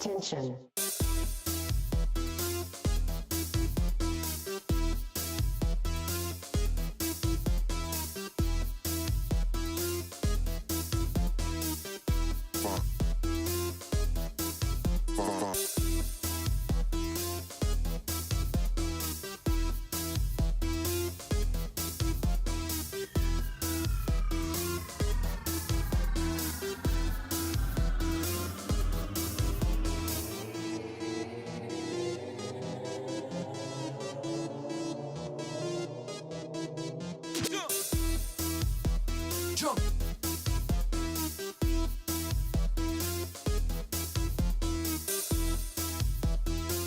Attention. Jump.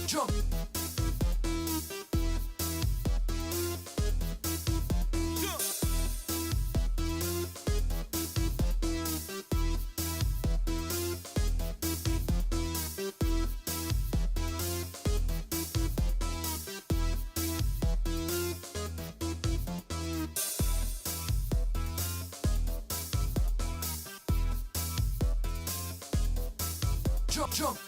Jump. Jump, jump.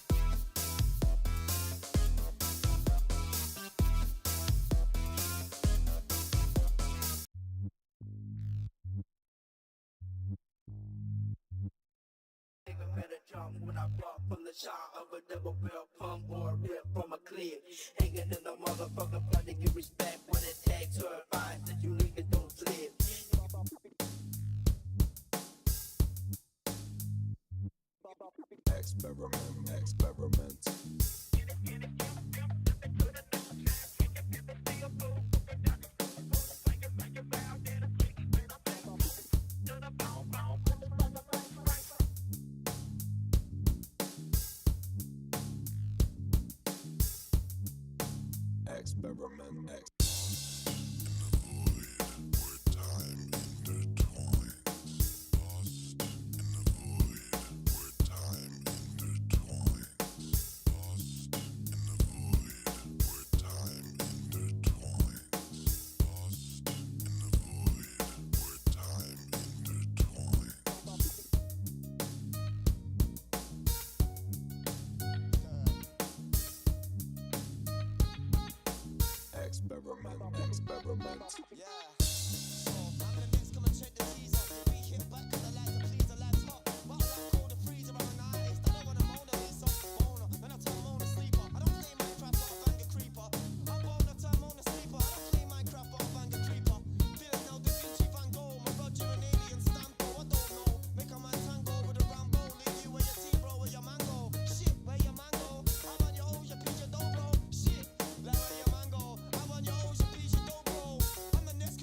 Jump when I brought from the shot of a double barrel pump or a rip from a clip. Hanging in the motherfucker, but to get respect when it takes to advise that you niggas don't slip. Experiment. Experiment. Experiment. Yeah. So, I'm gonna next come and check the teaser. We hit back 'cause I like to please the lads hot. But I like cold and freezer, I'm an artist. I don't wanna moan at this, I'm owner. Then I turn moan a sleeper. I don't play Minecraft, but I bang a creeper. I'm born to turn moan a sleeper. I don't play Minecraft, but I bang a creeper. Feeling now Da Vinci Van Gogh. My Roger and alien stamp, oh, I don't know. Make a man tango with a Rambo. Leave you where your tea, bro, where your mango. Shit, where your mango? I want your O's, your peach, your dough, bro. Shit, like where your mango. I want your O's, your peach, your dough, bro. I'm the next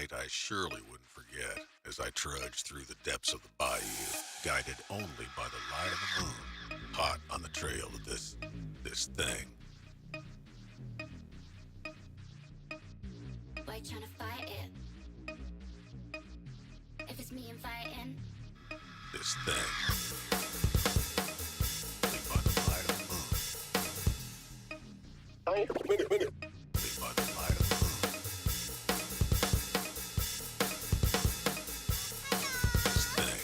night I surely wouldn't forget as I trudged through the depths of the bayou, guided only by the light of the moon, hot on the trail of this thing. Why you tryna fight it? If it's me inviting, This thing. Only by the light of the moon. Only by the light of the moon. This thing.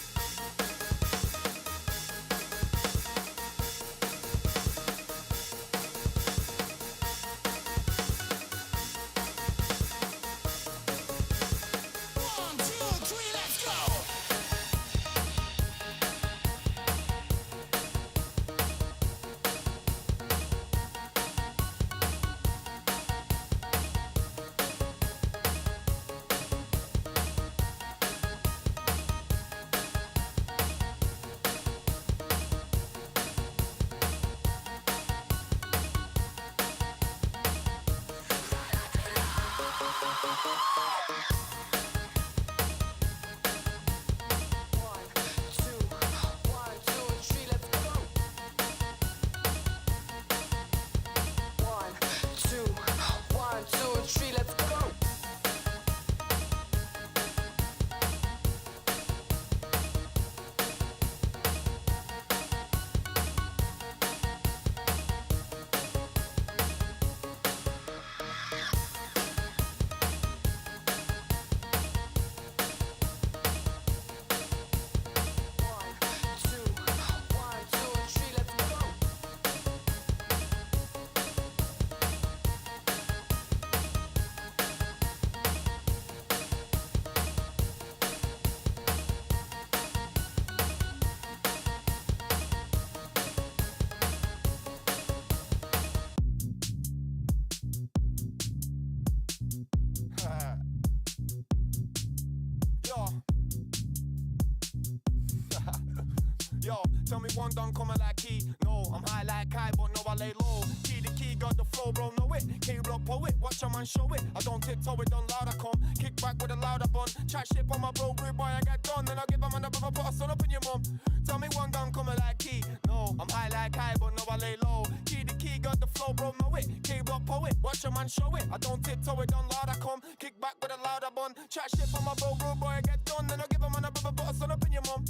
Yo, tell me one done coming like key. No, I'm high like Kai, but no, I lay low. Key the key, got the flow, bro, know it. K-Rock poet, watch a man show it. I don't tiptoe it, don't loud, I come. Kick back with a louder bun. Chat shit on my bro, rude boy, I get done. Then I give a man a brother, put a son up in your mum. Tell me one done coming like key. No, I'm high like Kai, but no, I lay low. Key the key, got the flow, bro, know it. K-Rock poet, watch a man show it. I don't tiptoe it, don't loud, I come. Kick back with a louder bun. Chat shit on my bro, rude boy, I get done. Then I give a man a brother, put a son up in your mum.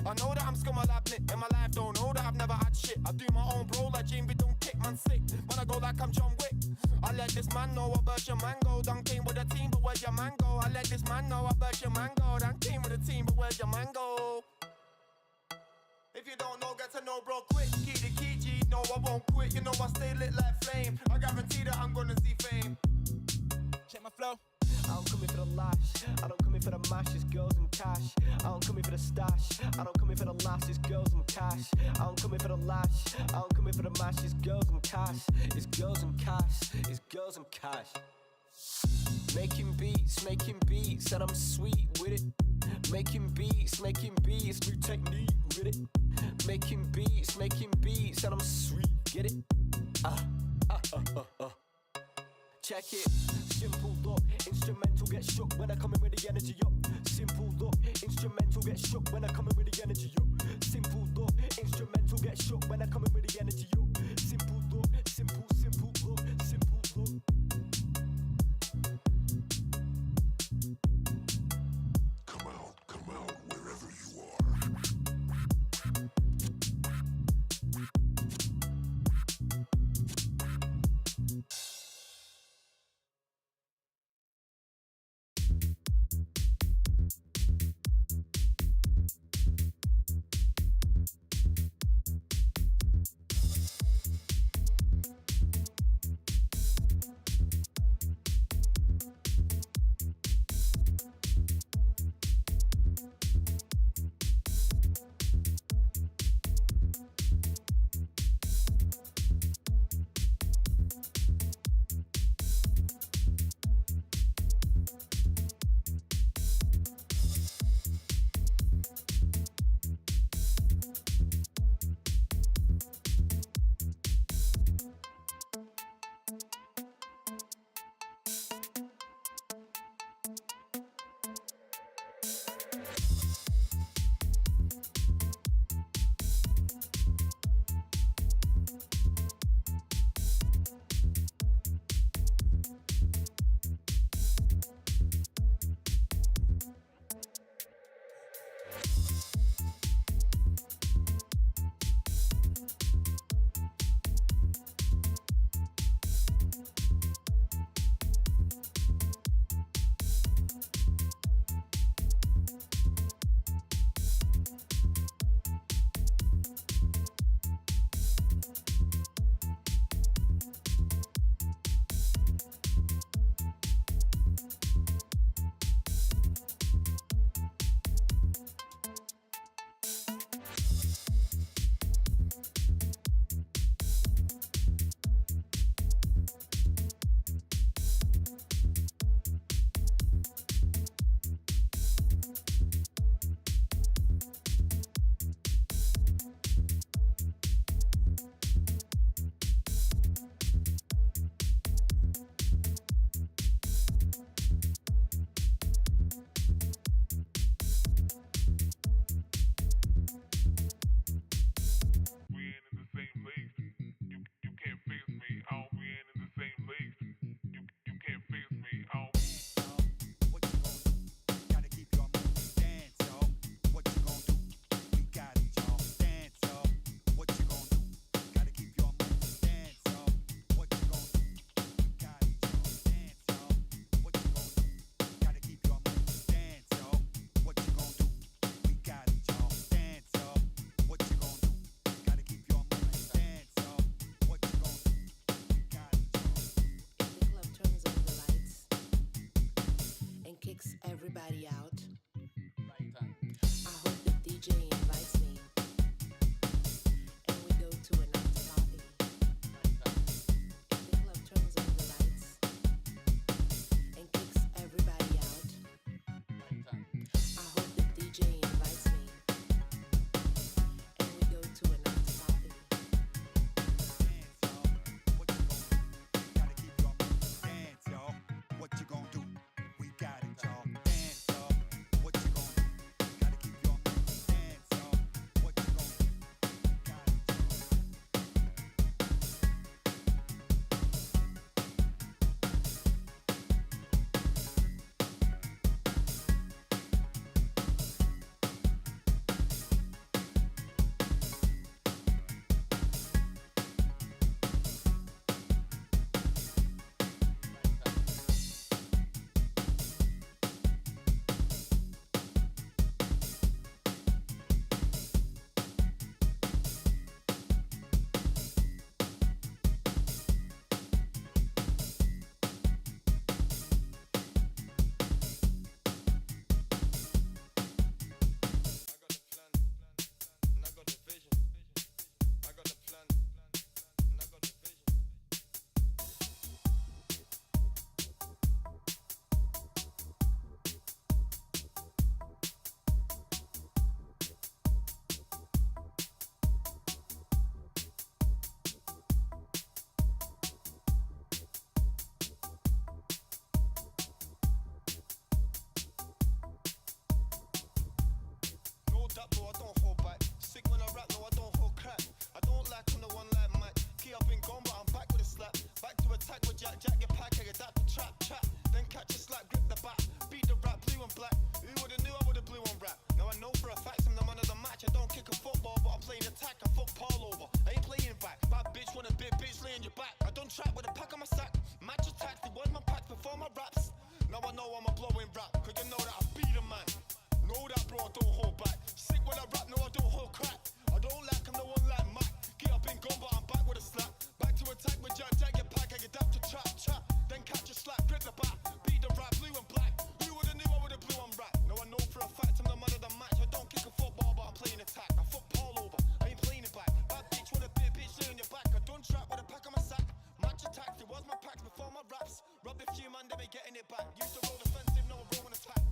I know that I'm scum, I'll admit. In my life, don't know that I've never had shit. I do my own bro, like Jamie, don't kick, man, sick. When I go like I'm John Wick, I let this man know I burst your mango. Done came with a team, but where's your mango? I let this man know I burst your mango. Done came with a team, but where's your mango? If you don't know, get to know, bro, quick. Key to key, G, no, I won't quit. You know I stay lit like flame. I guarantee that I'm gonna see fame. Check my flow. I don't come here for the lash, I don't come here for the mash, it's girls and cash. I don't come here for the stash, I don't come here for the lash, it's girls and cash. I don't come here for the lash, I don't come here for the mash, it's girls and cash. It's girls and cash, it's girls and cash. Making beats, and I'm sweet with it. Making beats, new technique with it. Making beats, and I'm sweet, get it? Check it, simple look, instrumental get shook when I come in with the energy up. Simple look, instrumental get shook when I come in with the energy up. Simple look, instrumental get shook when I come in with the energy up. Simple look, simple look, simple look. Come out, wherever you are. everybody out. I hope the DJ invites me and we go to an after party. If the club turns on the lights and kicks everybody out. I hope the DJ invites me and we go to an after party. What you gonna do? We got it, y'all. Dance, y'all. What you gonna do? Gotta keep your dance, y'all. What you gonna do? Got it, y'all. No doubt, bro, I don't hold back. Sick when I rap, no, I don't hold crap. I don't like I'm the one like Mike. Key up been gone, but I'm back with a slap. Back to attack with Jack, your pack, I adapt to trap. Then catch a slap, grip the back. Beat the rap, blue and black. Who would've knew I would've blue on rap? Now I know for a fact I'm the man of the match. I don't kick a football, but I'm playing attack. I fuck Paul over. I ain't playing back. Bad bitch want a big bitch laying your back. I don't trap with a pack on my sack. Match attacks, the was my pack before my raps. Now I know I'm a blowing rap, cause you know that I beat a man. Know that, bro, I don't hold back. Sick when I rap, no, I don't hold crap. I don't like I'm the one like Mac. Get up and gone, but I'm back with a slap. Back to attack with Jack, your pack, I adapt to trap. Then catch a slap, grip the back. Beat the rap, blue and black. Who would've knew I would've blue on rap? Now I know for a fact I'm the man of the match. I don't kick a football, but I'm playing attack. I fuck Paul over, I ain't playing it back. Bad bitch with a big bitch laying your back. I don't trap with a pack on my sack. Match attacks, it was my packs before my raps. Rub a few man, they be getting it back. Used to roll defensive, now I roll an attack.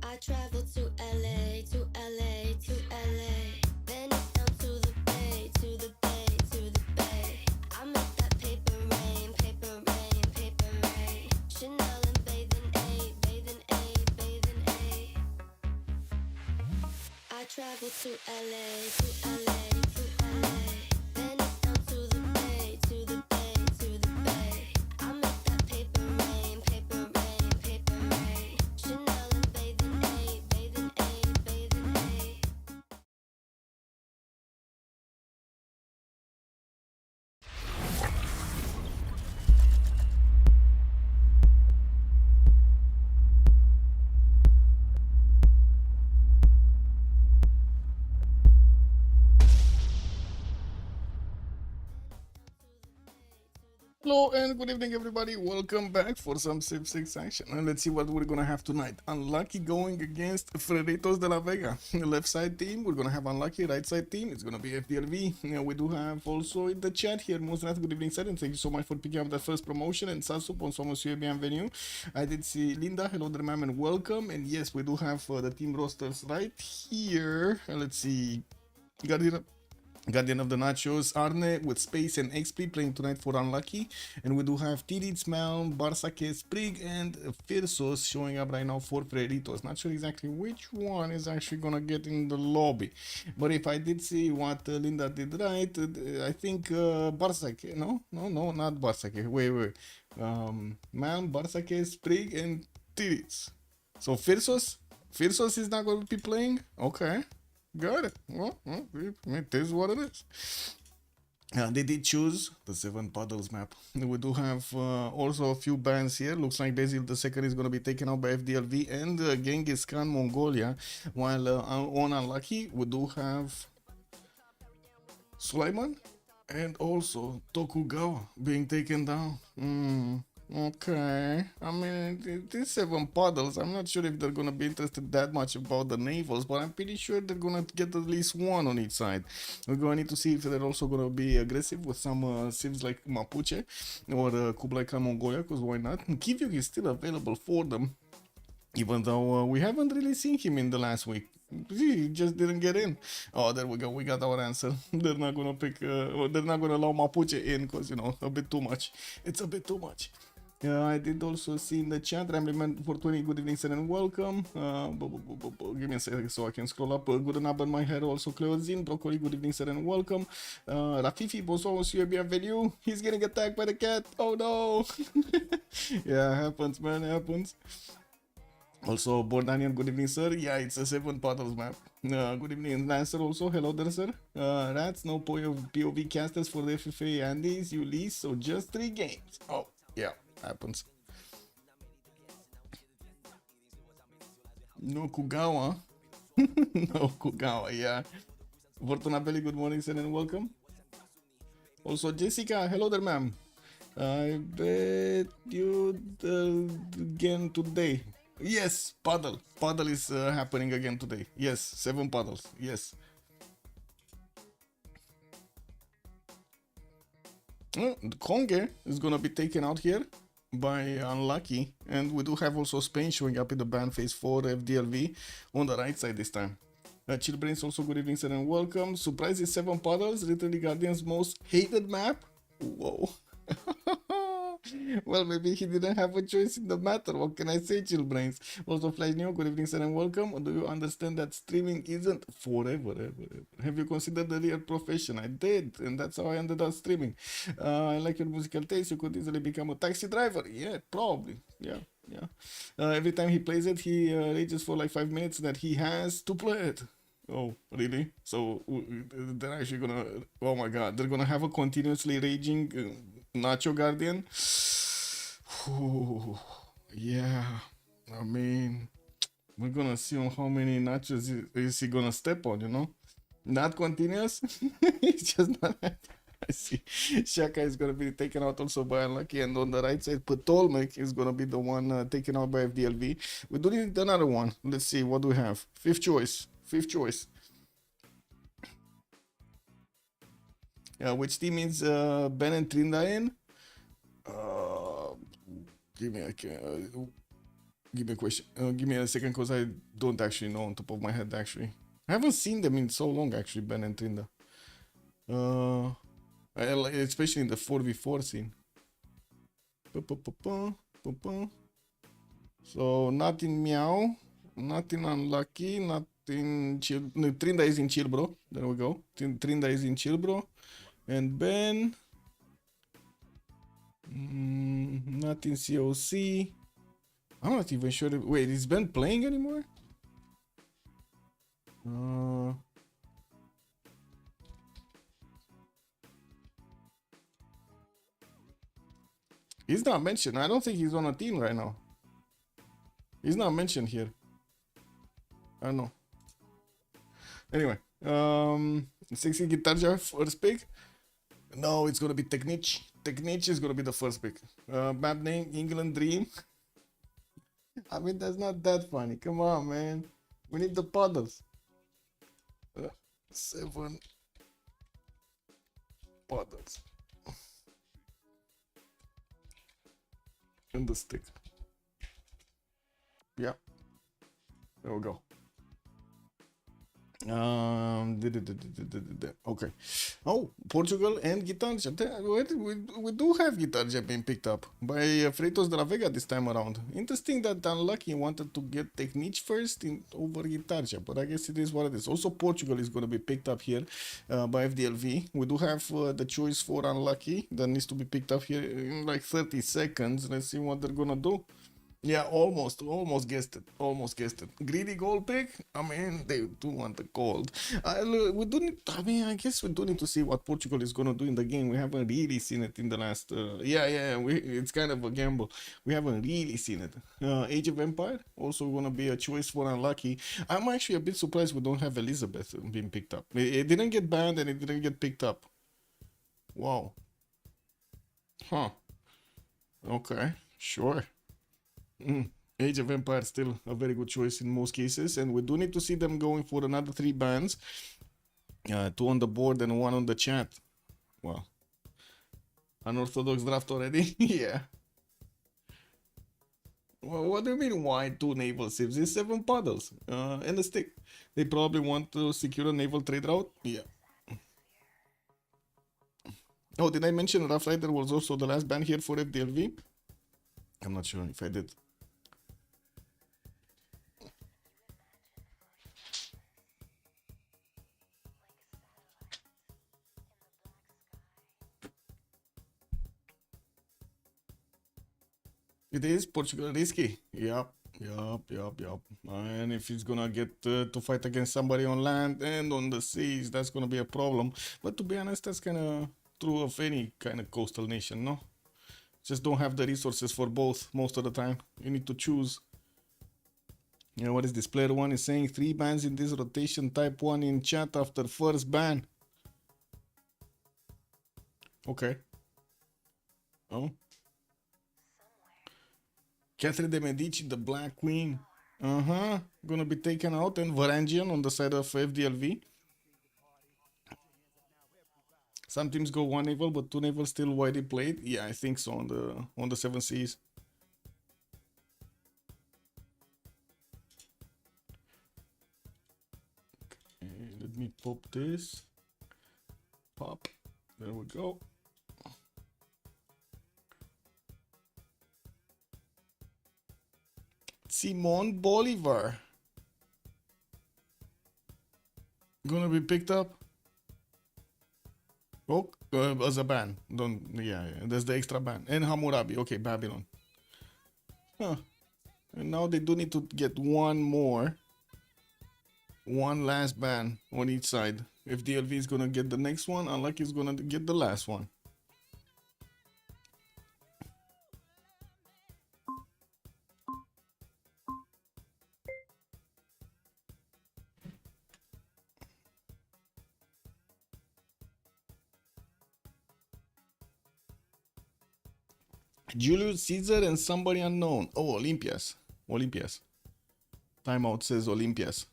I traveled to LA, to LA, to LA. Then it's down to the bay, to the bay, to the bay. I make that paper rain, paper rain, paper rain. Chanel and bathing A, bathing A, bathing A. I traveled to LA, to LA, to LA. Then it's down to the bay, to the bay, to the bay. I make that paper rain, paper rain, paper rain. Chanel and bathing A, bathing A, bathing A. Hello and good evening everybody, welcome back for some Civ6 action, and let's see what we're gonna have tonight. Unlucky going against Freritos de la Vega. The left side team, we're gonna have Unlucky. Right side team, it's gonna be FDLV. We do have also in the chat here, Mosrat, good evening sir, and thank you so much for picking up that first promotion. And Sasu, bonsoir monsieur, bienvenue. I did see Linda, hello there ma'am and welcome. And yes, we do have the team rosters right here. Let's see, Guardian of the Nachos, Arne with Space and XP playing tonight for Unlucky. And we do have Tirits, Malm, Barsake, Sprig, and Firsos showing up right now for Freritos. Not sure exactly which one is actually gonna get in the lobby. But if I did see what Linda did right, I think Barsake, no, not Barsake, wait. Malm, Barsake, Sprig, and Tirits. So Firsos is not going to be playing. Okay, got it. Well, it is what it is. They did choose the 7 Puddles map. We do have also a few bans here. Looks like Basil the second is going to be taken out by FDLV and Genghis Khan Mongolia. While on Unlucky, we do have Sulaiman and also Tokugawa being taken down. Okay, I mean, these 7 Puddles, I'm not sure if they're gonna be interested that much about the navals, but I'm pretty sure they're gonna get at least one on each side. We're gonna need to see if they're also gonna be aggressive with some civs like Mapuche or Kublai Khan Mongolia, because why not? Kivyuk is still available for them, even though we haven't really seen him in the last week. He just didn't get in. Oh, there we go. We got our answer. They're not gonna pick. They're not gonna allow Mapuche in because you know a bit too much. It's a bit too much. I did also see in the chat, Ramliman for 20, good evening, sir, and welcome. Give me a second so I can scroll up. Good enough on my head, also Cleozine, Broccoli, good evening, sir, and welcome. Rafifi, bonsoir, monsieur, bienvenue. He's getting attacked by the cat. Oh no. Yeah, happens, man, happens. Also, Bordanian, good evening, sir. Yeah, it's a 7 Puddles map. Good evening, Lancer also. Hello there, sir. Rats, no POV casters for the FFA Andes, you lease, so just 3 games. Oh, yeah. Happens. No Kugawa. No Kugawa, yeah. Fortunabelli, good morning, sir, and welcome. Also, Jessica, hello there, ma'am. I bet you again today. Yes, Puddle. Puddle is happening again today. Yes, 7 Puddles. Yes. Conge is gonna be taken out here by Unlucky, and we do have also Spain showing up in the ban phase for FDLV on the right side this time. Chillbrains also, good evening, sir, and welcome. Surprise is 7 Puddles, literally Guardian's most hated map. Whoa. Well, maybe he didn't have a choice in the matter. What can I say, Chillbrains? Also, Flash Neo, good evening, sir, and welcome. Do you understand that streaming isn't forever, ever? Have you considered the real profession? I did, and that's how I ended up streaming. I like your musical taste. You could easily become a taxi driver. Yeah, probably. Yeah. Every time he plays it, he rages for like 5 minutes that he has to play it. Oh, really? So they're actually gonna... Oh my god, they're gonna have a continuously raging Nacho Guardian? Ooh, yeah, I mean, we're gonna see on how many nachos is he gonna step on, you know? Not continuous? It's just not... I see. Shaka is gonna be taken out also by Unlucky, and on the right side, Ptolemy is gonna be the one taken out by FDLV. We do need another one. Let's see, what do we have? Fifth choice. Which team is Ben and Trinda in? Give me a question. Give me a second, because I don't actually know on top of my head, actually. I haven't seen them in so long, actually, Ben and Trinda. Especially in the 4v4 scene. So, not in Meow, not in Unlucky, not in Chill. No, Trinda is in Chill, bro. There we go. Trinda is in Chill, bro. And Ben, not in COC. I'm not even sure. Wait, is Ben playing anymore? He's not mentioned. I don't think he's on a team right now. He's not mentioned here. I don't know. Anyway, Sexy Guitarja first pick. No, it's gonna be Technic. Technic is gonna be the first pick. Bad name, England Dream. I mean, that's not that funny. Come on, man. We need the Puddles. 7 Puddles. And the stick. Yeah. There we go. Okay. Oh, Portugal and Guitarja. We do have Guitarja being picked up by Freritos de la Vega this time around. Interesting that Unlucky wanted to get Technique first over Guitarja, but I guess it is what it is. Also, Portugal is going to be picked up here by FDLV. We do have the choice for Unlucky that needs to be picked up here in like 30 seconds. Let's see what they're going to do. Yeah, almost guessed it. Almost guessed it. Greedy gold pick. I mean, they do want the gold. We do need. I mean, I guess we do need to see what Portugal is gonna do in the game. We haven't really seen it in the last. Yeah. It's kind of a gamble. We haven't really seen it. Age of Empire also gonna be a choice for unlucky. I'm actually a bit surprised we don't have Elizabeth being picked up. It didn't get banned and it didn't get picked up. Wow. Huh. Okay. Sure. Age of Empire still a very good choice in most cases, and we do need to see them going for another 3 bans, 2 on the board and 1 on the chat. Well, unorthodox draft already. Yeah. Well, what do you mean why 2 naval civs? It's 7 paddles and a stick. They probably want to secure a naval trade route. Yeah. Oh, did I mention Rough Rider was also the last ban here for FDLV? I'm not sure if I did. It is Portugal risky. Yup. And if he's gonna get to fight against somebody on land and on the seas, that's gonna be a problem. But to be honest, that's kind of true of any kind of coastal nation, no? Just don't have the resources for both most of the time. You need to choose. You know, what is this? Player 1 is saying 3 bans in this rotation. Type 1 in chat after first ban. Okay. Oh. Catherine de Medici, the Black Queen. Gonna be taken out, and Varangian on the side of FDLV. Some teams go 1 naval, but 2 naval still widely played. Yeah, I think so on the 7 seas. Okay, let me pop this. Pop. There we go. Simon Bolivar gonna be picked up. Oh, as a ban. Don't. Yeah. There's the extra ban. And Hammurabi. Okay, Babylon. Huh. And now they do need to get one last ban on each side. If DLV is gonna get the next one, Unlucky is gonna get the last one. Julius Caesar and somebody unknown. Oh, Olympias. Timeout says Olympias.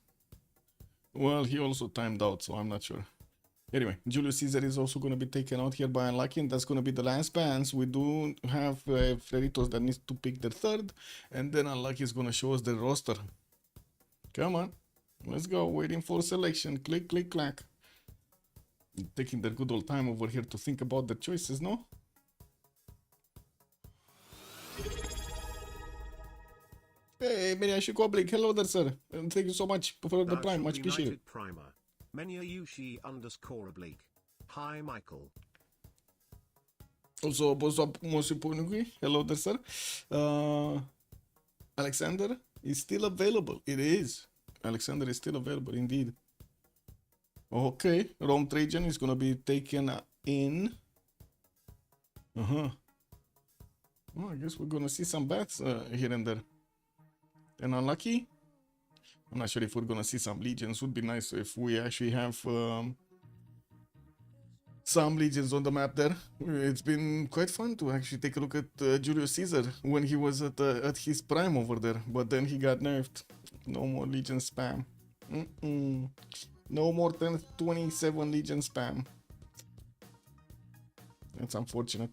Well, he also timed out, so I'm not sure. Anyway, Julius Caesar is also going to be taken out here by Unlucky, and that's going to be the last bans. We do have Freritos that needs to pick their third, and then Unlucky is going to show us the roster. Come on. Let's go. Waiting for selection. Click, click, clack. Taking their good old time over here to think about the choices, no? Hey, Meniashi Koblik, hello there, sir. And thank you so much for the prime, much appreciated. Primer. Meniayushi_oblique. Hi, Michael. Also, hello there, sir. Alexander is still available. It is. Alexander is still available, indeed. Okay, Rome Trajan is gonna be taken in. Well, I guess we're gonna see some bats here and there. And Unlucky, I'm not sure if we're gonna see some legions. Would be nice if we actually have some legions on the map there. It's been quite fun to actually take a look at Julius Caesar when he was at his prime over there, but then he got nerfed. No more legion spam. No more than 27 legion spam. That's unfortunate.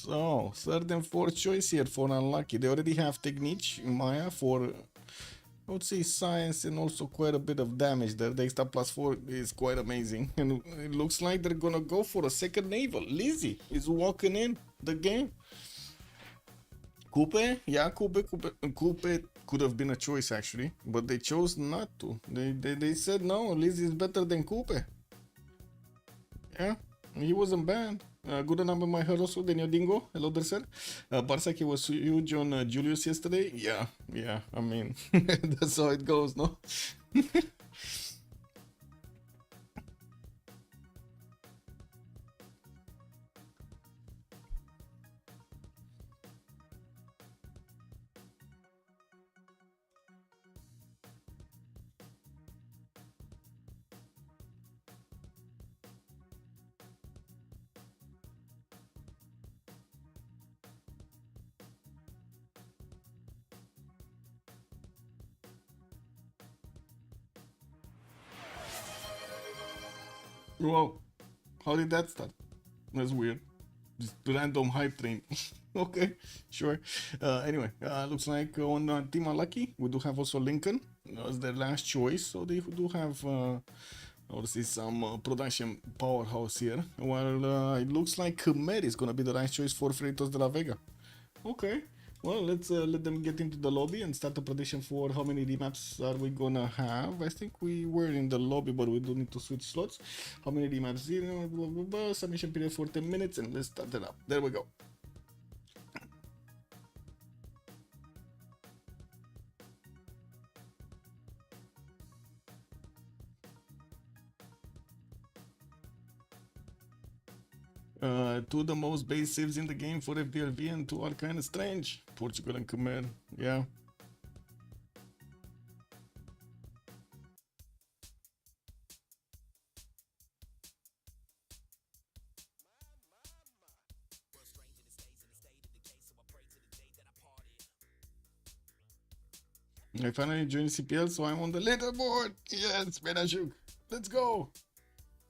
So, third and fourth choice here for Unlucky. They already have Technique, Maya for, I would say, science and also quite a bit of damage there. The extra +4 is quite amazing. And it looks like they're gonna go for a second naval. Lizzie is walking in the game. Coupe? Yeah, Coupe could have been a choice actually, but they chose not to. They said no, Lizzie is better than Coupe. Yeah, He wasn't bad. Good enough my heart also, Daniel Dingo. Hello there, sir. Barsaki was huge on Julius yesterday. Yeah. I mean, that's how it goes, no? Wow. How did that start? That's weird. Just random hype train. Okay, sure. Anyway, looks like on Team Unlucky, we do have also Lincoln as their last choice. So they do have, obviously, some production powerhouse here. While it looks like Khmer is going to be the right choice for Freritos de la Vega. Okay. Well, let's let them get into the lobby and start the prediction for how many remaps are we gonna have. I think we were in the lobby, but we do need to switch slots. How many remaps? Zero, blah, blah, blah. Submission period for 10 minutes, and let's start it up. There we go. Two of the most base saves in the game for FBLV, and two are kind of strange. Portugal and Khmer, yeah. I finally joined CPL, so I'm on the leaderboard. Yes, Benashuk. Let's go.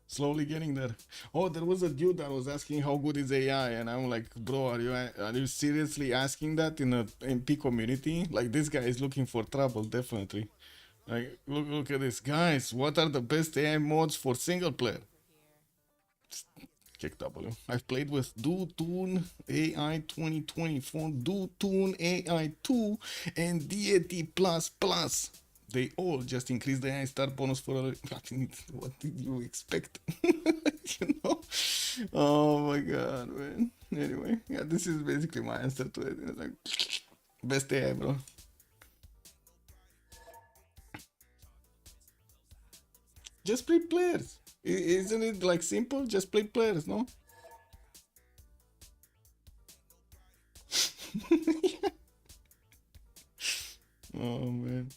Slowly getting there. Oh, there was a dude that was asking how good is AI, and I'm like, bro, are you seriously asking that in a MP community? Like, this guy is looking for trouble, definitely. Like, look at this, guys. What are the best AI mods for single player? Kick W. I've played with DoToon AI 2024, DoToon AI 2, and Deity Plus Plus. They all just increased the AI star bonus for a... What did you expect? You know? Oh my god, man. Anyway, yeah, this is basically my answer to it. It's like, best AI, bro. Just play players. Isn't it like simple? Just play players, no? Oh man.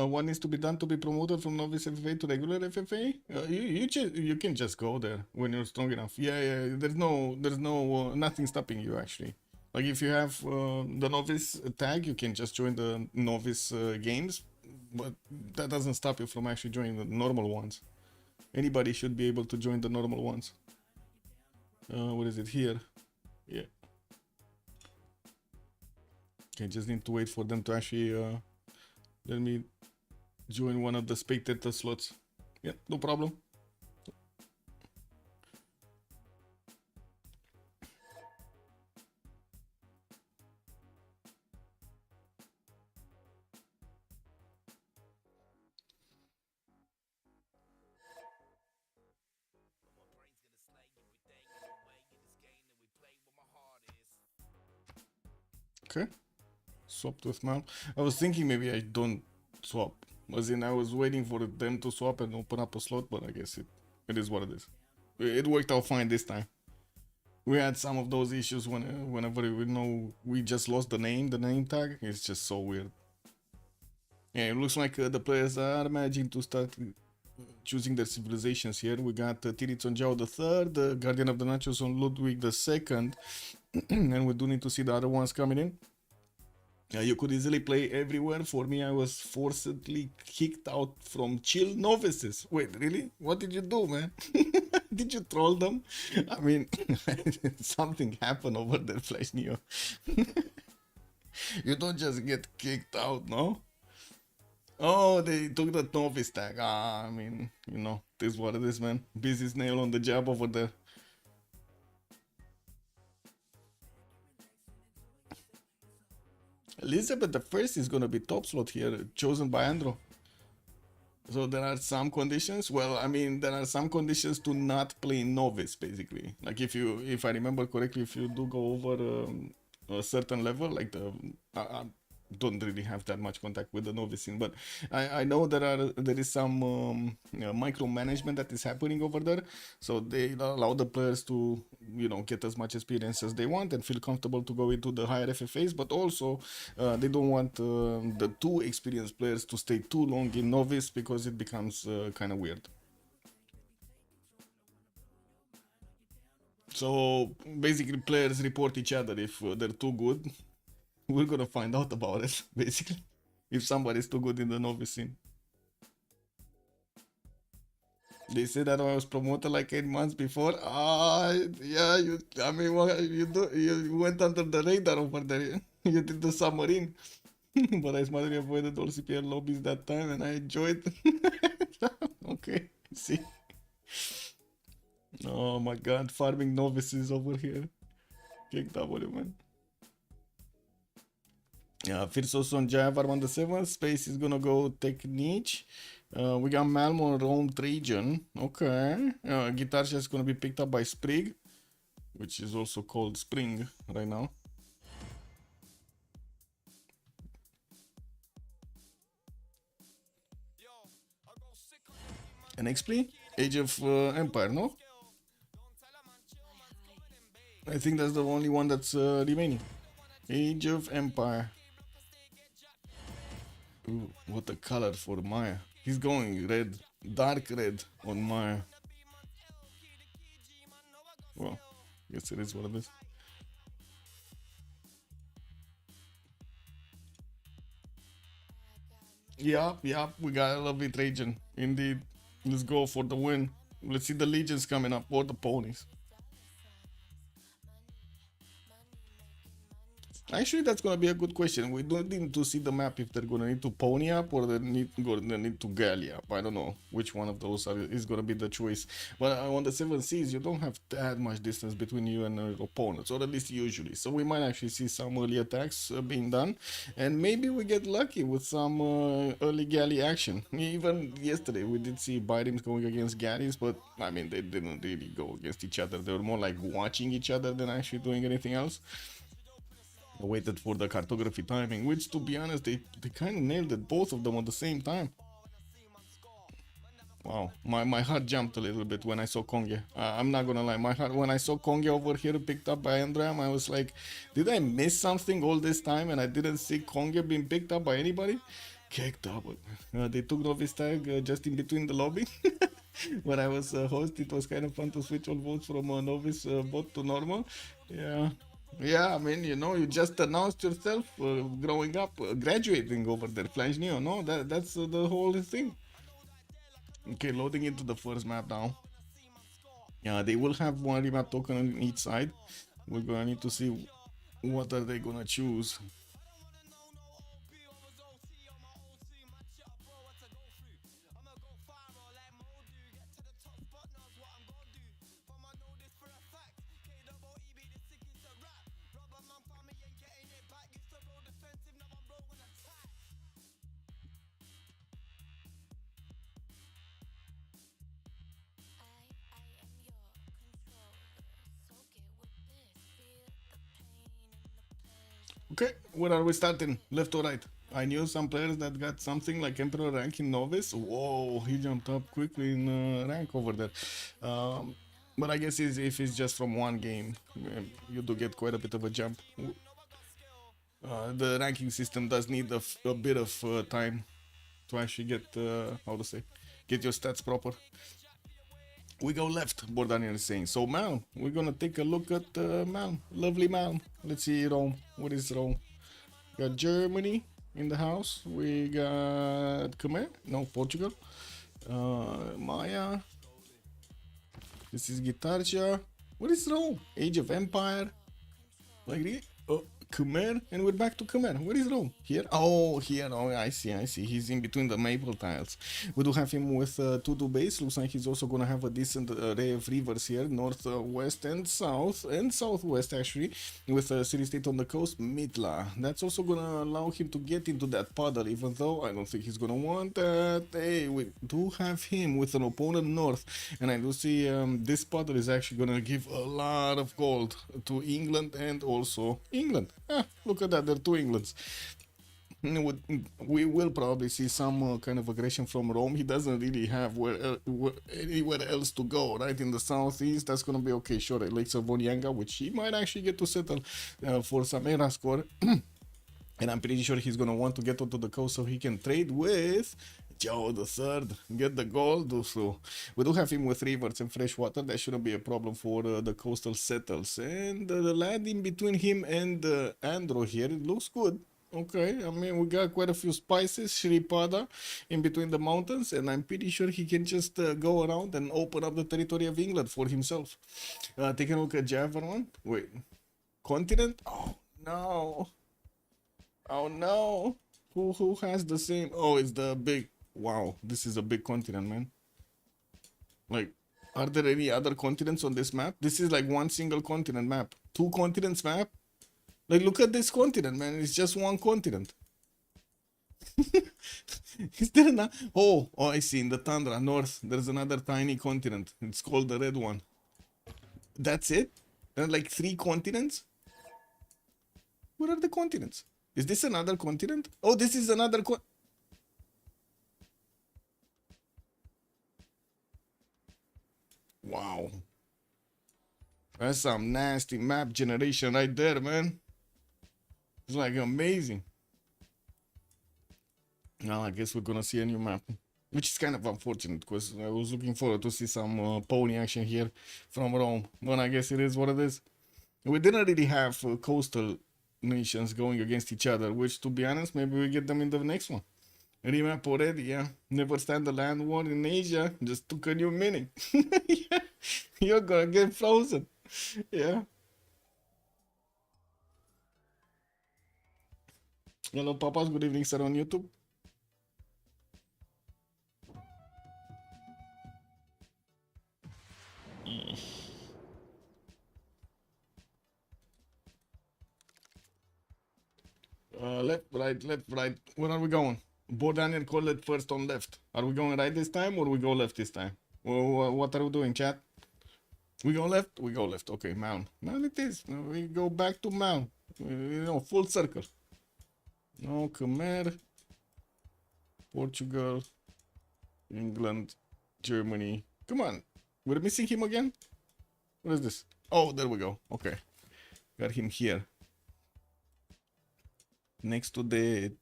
What needs to be done to be promoted from novice FFA to regular FFA? You can just go there when you're strong enough. Yeah. There's nothing stopping you actually. Like if you have the novice tag, you can just join the novice games, but that doesn't stop you from actually joining the normal ones. Anybody should be able to join the normal ones. What is it here? Yeah. Okay, just need to wait for them to actually let me join one of the spectator slots. Yeah, no problem. Okay. Swapped with Mal. I was thinking maybe I don't swap. As in, I was waiting for them to swap and open up a slot, but I guess it is what it is. It worked out fine this time. We had some of those issues whenever we know we just lost the name tag. It's just so weird. Yeah, it looks like the players are managing to start choosing their civilizations here. We got Tirits on Zhao III, Guardian of the Nachos on Ludwig II, and we do need to see the other ones coming in. You could easily play everywhere. For me, I was forcibly kicked out from chill novices. Wait, really? What did you do, man? Did you troll them? I mean, something happened over there, Flash Neo. You don't just get kicked out, no? Oh, they took the novice tag. Ah, I mean, you know, this is what it is, man. Busy snail on the job over there. Elizabeth the First is gonna be top slot here, chosen by Andro. So there are some conditions. Well, I mean, there are some conditions to not play novice, basically. Like if I remember correctly, if you do go over a certain level, like I don't really have that much contact with the novice scene, but I know there is some micromanagement that is happening over there. So they allow the players to get as much experience as they want and feel comfortable to go into the higher FFAs, but also they don't want the too experienced players to stay too long in novice because it becomes kind of weird. So basically players report each other if they're too good. We're gonna find out about it, basically, if somebody's too good in the novice scene. They said that I was promoted like 8 months before. Ah, yeah, I mean, what you do? You went under the radar over there. You did the submarine. But I smartly avoided all CPL lobbies that time and I enjoyed. Okay, see. Oh my god, farming novices over here. Kick W, man. Freritos on Javar on the 7th. Space is gonna go take niche. We got Malmo on Rome Trajan. Okay. Guitar is gonna be picked up by Sprig, which is also called Spring right now. An XP? Age of Empire, no? I think that's the only one that's remaining. Age of Empire. Ooh, what a color for Maya. He's going red, dark red on Maya. Well, guess it is what it is. Yeah, we got a lovely Trajan. Indeed. Let's go for the win. Let's see the legions coming up or the ponies. Actually, that's gonna be a good question. We don't need to see the map if they're gonna need to pony up or they need to galley up. I don't know which one of those is gonna be the choice. But on the 7 seas, you don't have that much distance between you and your opponents, or at least usually. So we might actually see some early attacks being done, and maybe we get lucky with some early galley action. Even yesterday, we did see Byrims going against galleys, but I mean they didn't really go against each other. They were more like watching each other than actually doing anything else. Waited for the cartography timing, which to be honest they kind of nailed it, both of them at the same time. Wow, my heart jumped a little bit when I saw Konge. I'm not gonna lie, my heart when I saw Konge over here picked up by Andram, I was like, did I miss something all this time and I didn't see Konge being picked up by anybody? Kicked up. They took novice tag just in between the lobby. When I was host, it was kind of fun to switch all votes from novice bot to normal. Yeah, I mean, you just announced yourself growing up, graduating over there, Flash Neo, no? That's the whole thing. Okay, loading into the first map now. Yeah, they will have one remap token on each side. We're gonna need to see what are they gonna choose. Okay, where are we starting? Left or right? I knew some players that got something like Emperor rank in novice. Whoa, he jumped up quickly in rank over there. But I guess if it's just from one game, you do get quite a bit of a jump. The ranking system does need a bit of time to actually get, get your stats proper. We go left, Bordanian is saying. So Malm, we're gonna take a look at Malm. Lovely Malm. Let's see Rome. What is Rome? We got Germany in the house. We got Khmer. No, Portugal. Maya. This is Guitarja. What is Rome? Age of Empire. Like really? Oh, Khmer, and we're back to Khmer. Where is Rome? Here? Oh, here. Oh, I see. He's in between the maple tiles. We do have him with 2-2 base. Looks like he's also gonna have a decent array of rivers here, north, west, and south, and southwest actually, with a city state on the coast, Mitla. That's also gonna allow him to get into that puddle, even though I don't think he's gonna want that. Hey, we do have him with an opponent north, and I do see this puddle is actually gonna give a lot of gold to England and also England. Ah, look at that, there are two Englands. We will probably see some kind of aggression from Rome. He doesn't really have anywhere else to go, right? In the southeast, that's going to be okay. Sure, Lakes of Onyanga, which he might actually get to settle for some era score. And I'm pretty sure he's going to want to get onto the coast so he can trade with Joe the Third, get the gold. So we do have him with rivers and fresh water. That shouldn't be a problem for the coastal settles. And the land in between him and Andro here, it looks good. Okay, I mean, we got quite a few spices, Shripada, in between the mountains, and I'm pretty sure he can just go around and open up the territory of England for himself. Taking a look at Java one. Wait, continent? Oh no! Oh no! Who has the same? Oh, it's the big. Wow, this is a big continent, man. Like, are there any other continents on this map? This is like one single continent map. Two continents map? Like, look at this continent, man. It's just one continent. Is there not? Oh, I see. In the tundra north, there's another tiny continent. It's called the red one. That's it? There are like 3 continents? Where are the continents? Is this another continent? Oh, this is another Wow. That's some nasty map generation right there, man. It's like amazing. Now I guess we're gonna see a new map, which is kind of unfortunate because I was looking forward to see some pony action here from Rome. But I guess it is what it is. We didn't really have coastal nations going against each other, which, to be honest, maybe we get them in the next one. Remap already, yeah. Never stand a land war in Asia. Just took a new meaning. Yeah. You're gonna get frozen. Yeah. Hello, papas. Good evening, sir, on YouTube. Left, right. Where are we going? Bodan and Collet first on left. Are we going right this time or we go left this time? What are we doing, chat? We go left? We go left. Okay, Mount. Mount it is. We go back to Mount. You know, full circle. No, Khmer, Portugal, England, Germany. Come on. We're missing him again? What is this? Oh, there we go. Okay. Got him here. Next to the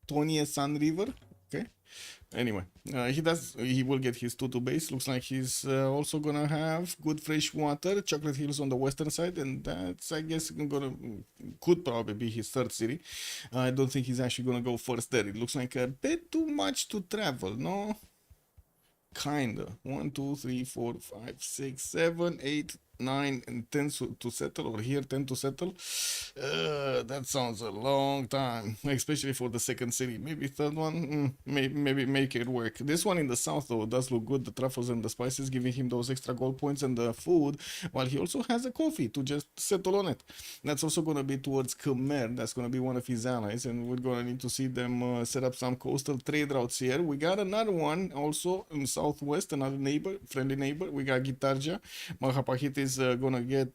Tonie Sun River. Okay. Anyway, he will get his 2-2 base. Looks like he's also gonna have good fresh water, Chocolate Hills on the western side, and that's, I guess, could probably be his third city. I don't think he's actually gonna go first there. It looks like a bit too much to travel, no? Kinda. 1, 2, 3, 4, 5, 6, 7, 8, 9, and 10 to settle, or here 10 to settle. That sounds a long time, especially for the second city. Maybe third one, maybe make it work. This one in the south, though, does look good. The truffles and the spices giving him those extra gold points and the food, while he also has a coffee to just settle on it. That's also going to be towards Khmer. That's going to be one of his allies, and we're going to need to see them set up some coastal trade routes here. We got another one also in southwest, another neighbor, friendly neighbor. We got Gitarja. Mahapahit is gonna get,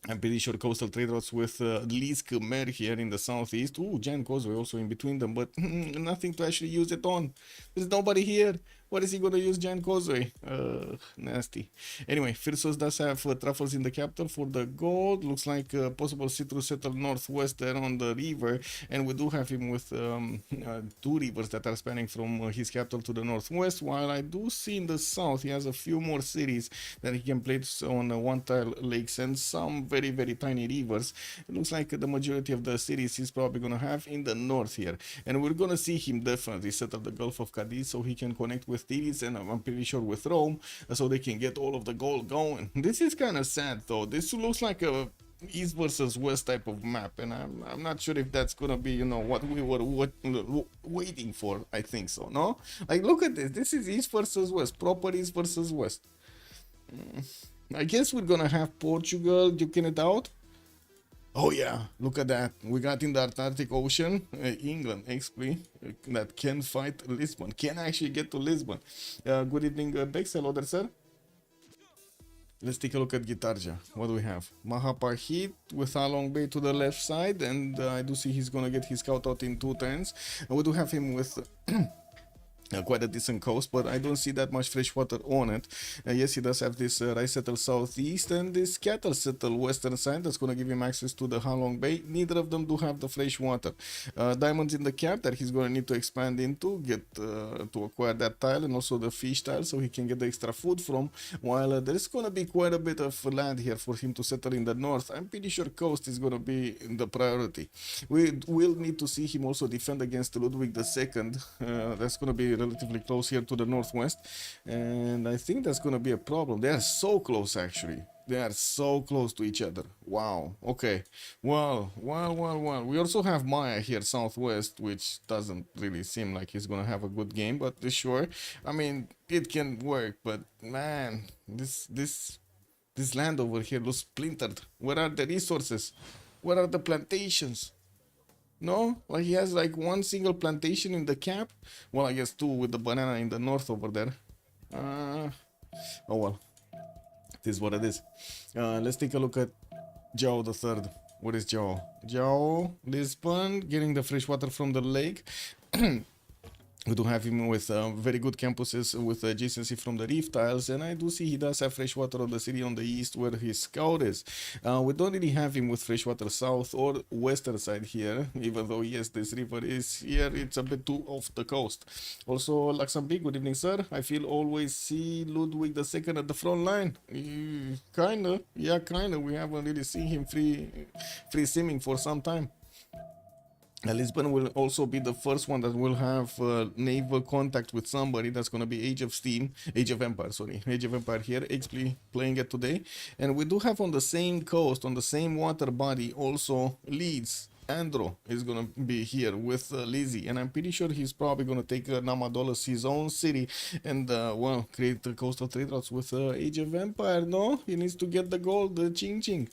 I'm pretty sure, coastal trade routes with at least Khmer here in the southeast. Ooh, Jan Causeway also in between them, but nothing to actually use it on. There's nobody here. What is he gonna use Jan Causeway? Nasty. Anyway, Firsos does have truffles in the capital for the gold. Looks like possible citrus settle northwest there on the river, and we do have him with 2 rivers that are spanning from his capital to the northwest, while I do see in the south he has a few more cities that he can place on one-tile lakes and some very, very tiny rivers. It looks like the majority of the cities he's probably gonna have in the north here. And we're gonna see him definitely settle the Gulf of Cadiz so he can connect with Tiris and I'm pretty sure with Rome so they can get all of the gold going. This is kind of sad though. This looks like a east versus west type of map, and I'm not sure if that's gonna be, you know, what we were waiting for. I think so, no? Like, look at this. This is east versus west, proper east versus west. I guess we're gonna have Portugal duking it out. Oh yeah, look at that. We got in the Atlantic Ocean, England, actually, that can fight Lisbon, can actually get to Lisbon. Good evening, Bex. Hello there, sir. Let's take a look at Gitarja. What do we have? Mahapahit with Halong Bay to the left side, and I do see he's gonna get his scout out in 2 turns. And we do have him with quite a decent coast, but I don't see that much fresh water on it. Yes, he does have this rice settle southeast and this cattle settle western side that's going to give him access to the Halong Bay. Neither of them do have the fresh water. Diamonds in the cap that he's going to need to expand into, get to acquire that tile and also the fish tile so he can get the extra food from, while there's going to be quite a bit of land here for him to settle in the north. I'm pretty sure coast is going to be the priority. We will need to see him also defend against Ludwig II. That's going to be relatively close here to the northwest, and I think that's gonna be a problem. They are so close, actually. They are so close to each other. Wow. Okay. Well. We also have Maya here southwest, which doesn't really seem like he's gonna have a good game, but sure. I mean, it can work, but man, this land over here looks splintered. Where are the resources? Where are the plantations? No, like he has like one single plantation in the cap. Well, I guess 2 with the banana in the north over there. Oh well, it is what it is. Let's take a look at Joe the third. What is Joe? Joe, Lisbon, getting the fresh water from the lake. We do have him with very good campuses with adjacency from the reef tiles, and I do see he does have freshwater on the city on the east where his scout is. We don't really have him with freshwater south or western side here, even though yes, this river is here, it's a bit too off the coast. Also, Luxembourg, good evening, sir. I feel always see Ludwig II at the front line. Kinda, yeah, kinda. We haven't really seen him free simming for some time. Lisbon will also be the first one that will have naval contact with somebody. That's going to be Age of Empire here, XP playing it today. And we do have on the same coast, on the same water body, also Leeds. Andro is going to be here with Lizzie, and I'm pretty sure he's probably going to take Namadolos, his own city, and well, create the coastal trade routes with Age of Empire. No, he needs to get the gold, the ching ching.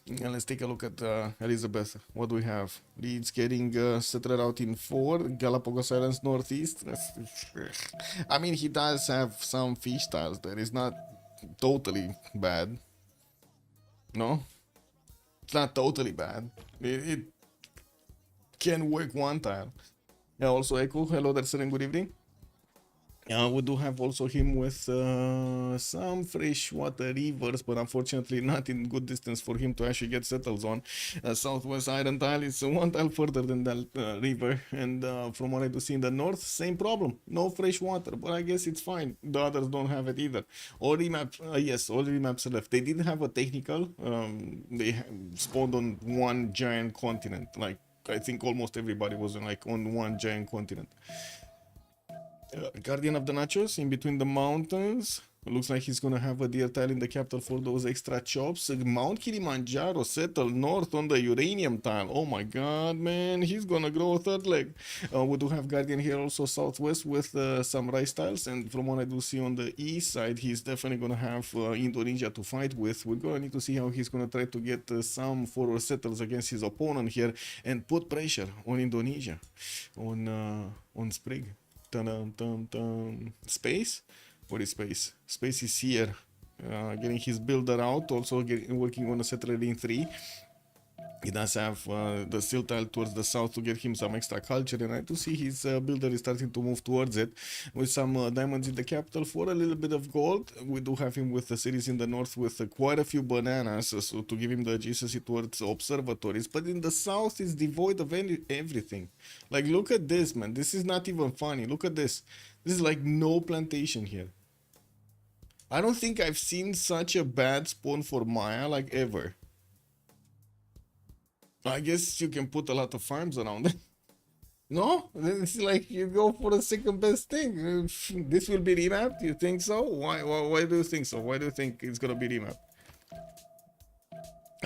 And let's take a look at Elizabeth. What do we have? Leeds getting settled out in 4. Galapagos Islands northeast. I mean, he does have some fish tiles there. It's not totally bad. No? It's not totally bad. It can work one tile. Yeah, also Echo. Hello there, sir, and good evening. We do have also him with some freshwater rivers, but unfortunately not in good distance for him to actually get settled on. Southwest Iron Tile is 1 tile further than that river, and from what I do see in the north, same problem. No fresh water, but I guess it's fine. The others don't have it either. All remaps, yes, all remaps are left. They didn't have a technical. They spawned on one giant continent. Like, I think almost everybody was on one giant continent. Guardian of the Nachos in between the mountains. It looks like he's gonna have a deer tile in the capital for those extra chops. Mount Kilimanjaro settled north on the uranium tile. Oh my god, man, he's gonna grow a third leg. We do have Guardian here also southwest with some rice tiles, and from what I do see on the east side, he's definitely gonna have Indonesia to fight with. We're gonna need to see how he's gonna try to get some forward settles against his opponent here and put pressure on Indonesia, on Sprig. Space? What is space? Space is here. Getting his builder out, also working on a settler in 3. He does have the steel tile towards the south to get him some extra culture, and I do see his builder is starting to move towards it with some diamonds in the capital for a little bit of gold. We do have him with the cities in the north with quite a few bananas, so to give him the adjacency towards observatories, but in the south is devoid of everything. Like, look at this, man. This is not even funny. Look at this. This is like no plantation here. I don't think I've seen such a bad spawn for Maya, like, ever. I guess you can put a lot of farms around it. No, it's like you go for the second best thing. This will be remapped. You think so? Why do you think so? Why do you think it's gonna be remapped?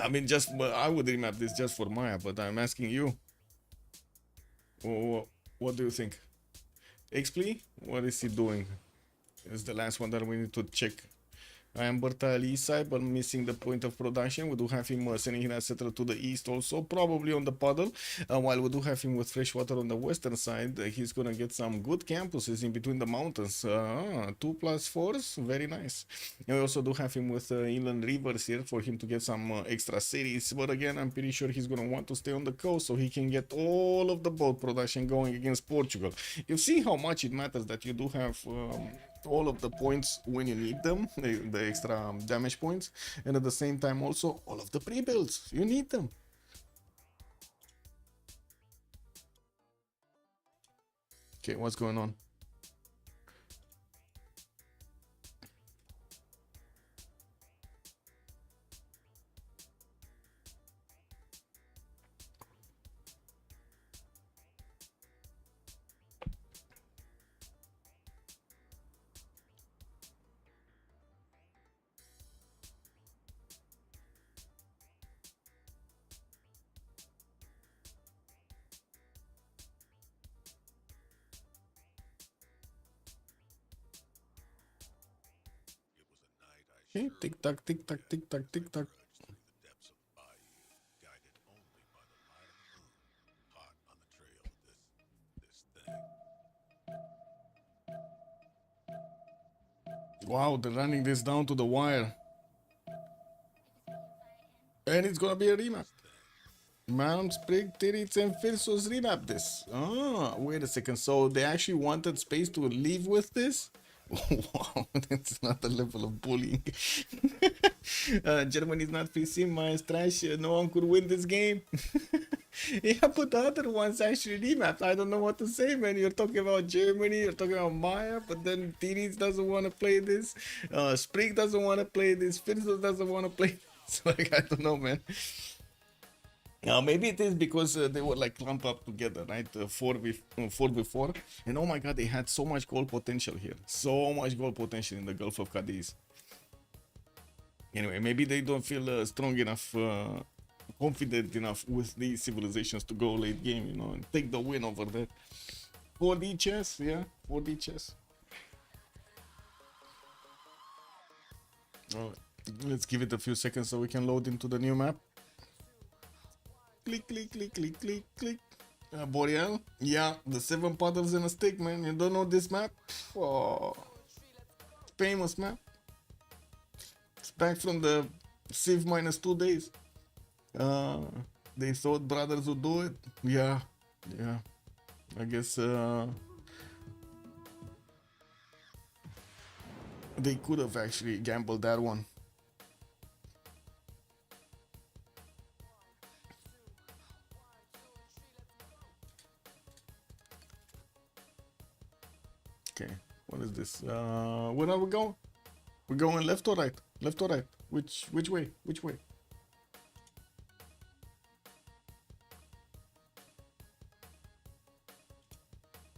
I mean, just I would remap this just for Maya, but I'm asking you. What do you think? XP? What is he doing? It's the last one that we need to check. I am Bertal east side, but missing the point of production. We do have him sending him settled to the east also, probably on the puddle. While we do have him with fresh water on the western side, he's gonna get some good campuses in between the mountains. 2+4s, very nice. And we also do have him with inland rivers here for him to get some extra cities. But again, I'm pretty sure he's gonna want to stay on the coast so he can get all of the boat production going against Portugal. You see how much it matters that you do have all of the points when you need them, the extra damage points, and at the same time also all of the pre-builds, you need them. Okay, what's going on? Okay, tick tock, tick tock, tick tock, tick tock. Through the depths of the bayou, guided only by the light of the moon, hot on the trail of this thing. Wow, they're running this down to the wire. And it's gonna be a remap. Mount Sprig, Tirits, and Firsos remap this. Ah, wait a second. So they actually wanted space to live with this? Wow, that's not the level of bullying. Germany's not PC, mine's trash. No one could win this game. Yeah, but the other ones actually remapped. I don't know what to say, man. You're talking about Germany, you're talking about Maya, but then Tirits doesn't want to play this. Sprig doesn't want to play this. Firsos doesn't want to play this. Like, I don't know, man. Maybe it is because they were like clumped up together, right? 4v4. And oh my god, they had so much goal potential here. So much goal potential in the Gulf of Cadiz. Anyway, maybe they don't feel strong enough, confident enough with these civilizations to go late game, you know, and take the win over there. 4D chess, yeah, 4D chess. Alright, let's give it a few seconds so we can load into the new map. Click, click, click, click, click, click. Boreal? Yeah, the 7 puddles and a stick, man. You don't know this map? Oh, famous map. It's back from the Civ -2 days. They thought brothers would do it. Yeah, yeah. I guess they could have actually gambled that one. Okay, what is this? Where are we going? We're going left or right? Left or right? Which way? Which way?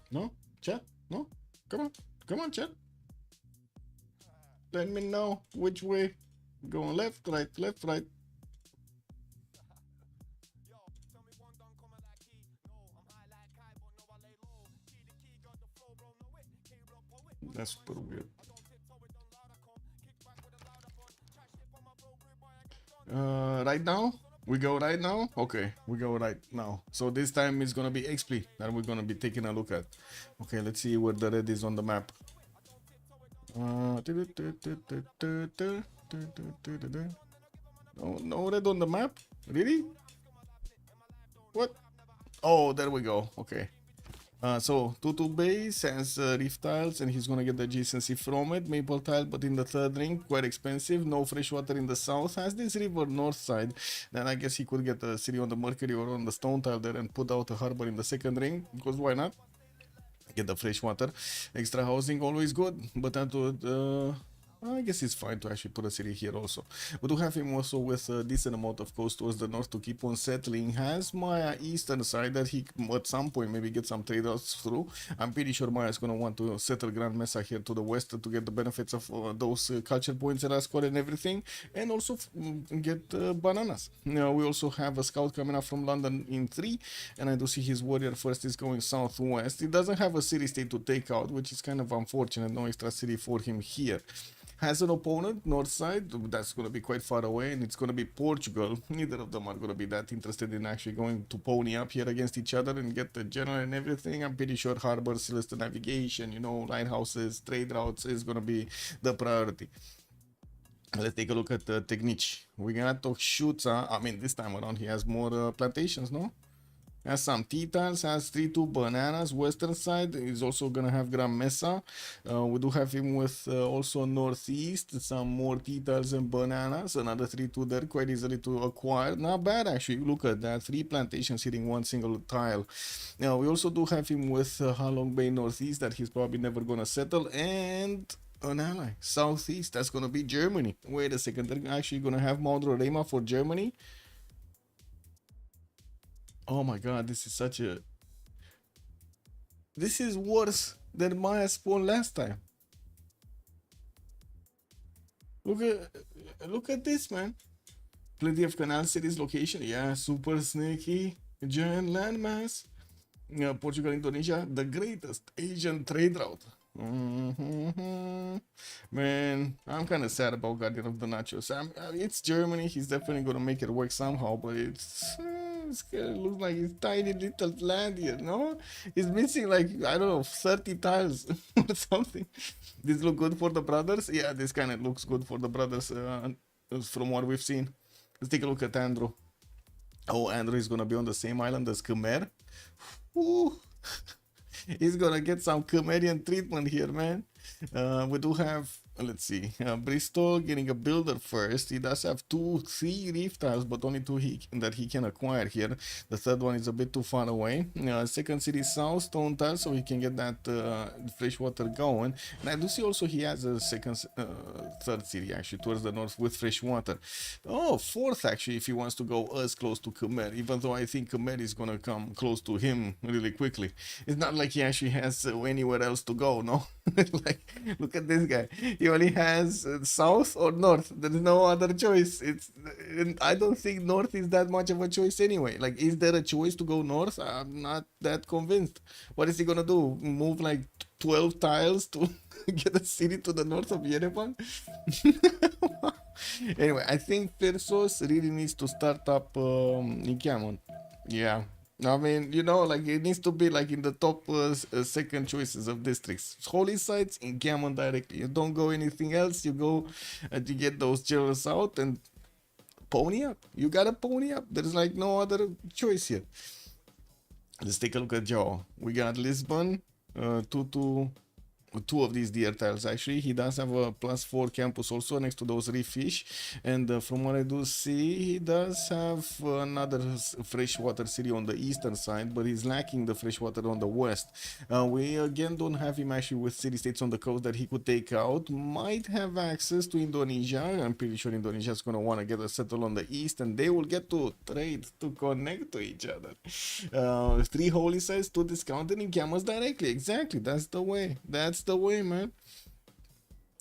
No? Chat? No? Come on. Come on, chat. Let me know which way. Going left, right, left, right. That's super weird. Right now? We go right now? Okay, we go right now. So this time it's gonna be XP that we're gonna be taking a look at. Okay, let's see where the red is on the map. No red on the map? Really? What? Oh, there we go. Okay. So Tutu base has reef tiles and he's gonna get the adjacency from it. Maple tile, but in the third ring, quite expensive. No fresh water in the south. Has this river north side. Then I guess he could get a city on the Mercury or on the stone tile there and put out a harbor in the second ring. Because why not? Get the fresh water. Extra housing always good, but that would I guess it's fine to actually put a city here also. We do have him also with a decent amount of coast towards the north to keep on settling. Has Maya eastern side that he at some point maybe get some trade outs through. I'm pretty sure Maya is going to want to settle Grand Mesa here to the west to get the benefits of those culture points that are scored and everything. And also get bananas. Now we also have a scout coming up from London in 3. And I do see his warrior first is going southwest. He doesn't have a city state to take out, which is kind of unfortunate. No extra city for him here. Has an opponent, north side, that's going to be quite far away, and it's going to be Portugal. Neither of them are going to be that interested in actually going to pony up here against each other and get the general and everything. I'm pretty sure harbor, Celeste navigation, you know, lighthouses, trade routes is going to be the priority. Let's take a look at the technique. We got Toshuta. I mean, this time around he has more plantations, no? Has some tea tiles, has 3-2 bananas, western side. He's also gonna have Gran Mesa. We do have him with also northeast, some more tea tiles and bananas, another 3-2 there, quite easily to acquire. Not bad actually, look at that, 3 plantations hitting one single tile. Now we also do have him with Halong Bay northeast that he's probably never gonna settle, and an ally, southeast, that's gonna be Germany. Wait a second, they're actually gonna have Mount Roraima for Germany. Oh my god, this is such a... This is worse than Maya spawn last time. Look at this, man. Plenty of canal cities location. Yeah, super sneaky. Giant landmass. Yeah, Portugal, Indonesia, the greatest Asian trade route. Man, I'm kind of sad about Guardian of the Nachos. It's Germany. He's definitely gonna make it work somehow, but it looks like it's tiny little land here. No, he's missing like I don't know 30 tiles or something. This look good for the brothers. Yeah, this kind of looks good for the brothers from what we've seen. Let's take a look at Andrew. Oh, Andrew is gonna be on the same island as Khmer. Ooh. He's gonna get some Khmerian treatment here, man. We do have, let's see, Bristol getting a builder first. He does have 3 reef tiles, but only 2 that he can acquire here. The third one is a bit too far away. Second city south, stone tiles, so he can get that fresh water going. And I do see also he has a third city actually towards the north with fresh water. Oh, fourth actually, if he wants to go as close to Khmer, even though I think Khmer is gonna come close to him really quickly. It's not like he actually has anywhere else to go, no? Like, look at this guy. He only has south or north. There is no other choice. I don't think north is that much of a choice anyway. Like, is there a choice to go north? I'm not that convinced. What is he gonna do? Move like 12 tiles to get a city to the north of Yerevan? Anyway, I think Persos really needs to start up in Camon. Yeah. I mean, you know, like it needs to be like in the top second choices of districts. Holy sites in Camon directly. You don't go anything else. You go and you get those generals out and pony up. You gotta pony up. There's like no other choice here. Let's take a look at Joe. We got Lisbon, 2 of these deer tiles actually. He does have a +4 campus also next to those reef fish, and from what I do see, he does have another freshwater city on the eastern side, but he's lacking the freshwater on the west. We again don't have him actually with city states on the coast that he could take out. Might have access to Indonesia. I'm pretty sure Indonesia is going to want to get a settle on the east, and they will get to trade to connect to each other. 3 holy sites, 2 discounted in Camus directly. Exactly, that's the way. That's the way, man.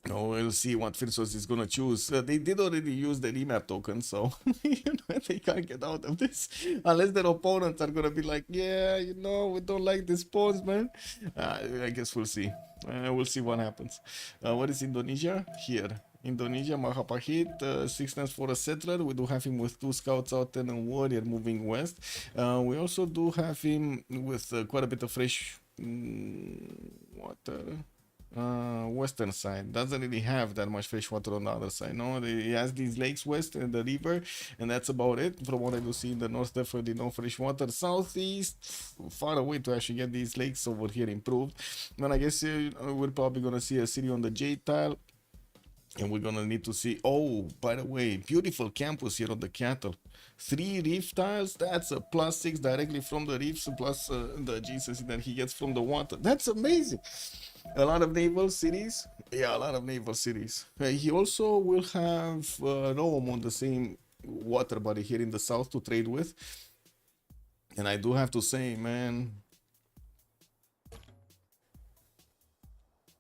Oh, we'll see what Freritos is gonna choose. They did already use the remap token, so you know, they can't get out of this unless their opponents are gonna be like, yeah, you know, we don't like this pawns, man. I guess we'll see. We'll see what happens. What is Indonesia? Here. Indonesia, Mahapahit, 6 times for a settler. We do have him with 2 scouts out and a warrior moving west. We also do have him with quite a bit of fresh water. Western side doesn't really have that much fresh water on the other side. No, he has these lakes west and the river, and that's about it. From what I do see in the north, definitely no fresh water. Southeast, far away to actually get these lakes over here improved. Then I guess we're probably gonna see a city on the J tile. And we're gonna need to see. Oh, by the way, beautiful campus here on the cattle. 3 reef tiles. That's a +6 directly from the reefs, plus the GCC that he gets from the water. That's amazing. A lot of naval cities. Yeah, a lot of naval cities. He also will have Rome on the same water body here in the south to trade with. And I do have to say, man,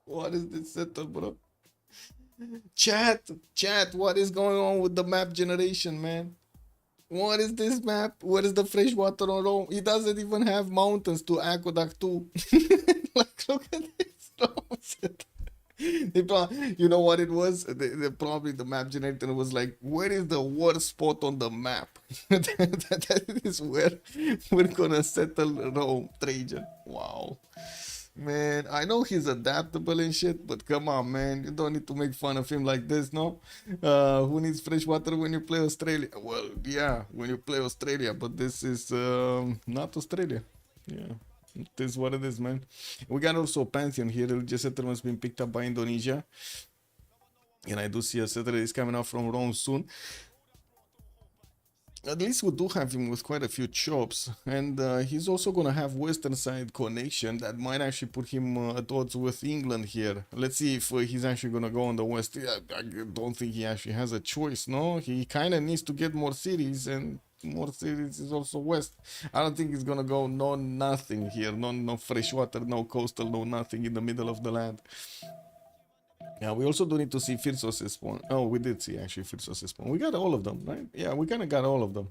what is this setup, bro? Chat, what is going on with the map generation, man? What is this map? What is the freshwater on Rome? He doesn't even have mountains to aqueduct to. Like, look at this. You know what it was? Probably the map generator was like, where is the worst spot on the map? That is where we're gonna settle Rome, Trajan. Wow. Man, I know he's adaptable and shit, but come on, man. You don't need to make fun of him like this, no? Who needs fresh water when you play Australia? Well, yeah, when you play Australia, but this is not Australia. Yeah, it is what it is, man. We got also Pantheon here. Religious settlement's been picked up by Indonesia. And I do see a settler is coming out from Rome soon. At least we do have him with quite a few chops, and he's also gonna have western side connection that might actually put him at odds with England here. Let's see if he's actually gonna go on the west. I don't think he actually has a choice, no? He kind of needs to get more cities, and more cities is also west. I don't think he's gonna go no nothing here, no fresh water, no coastal, no nothing in the middle of the land. Yeah, we also do need to see Freritos spawn. Oh, we did see actually Freritos spawn. We got all of them, right? Yeah, we kind of got all of them.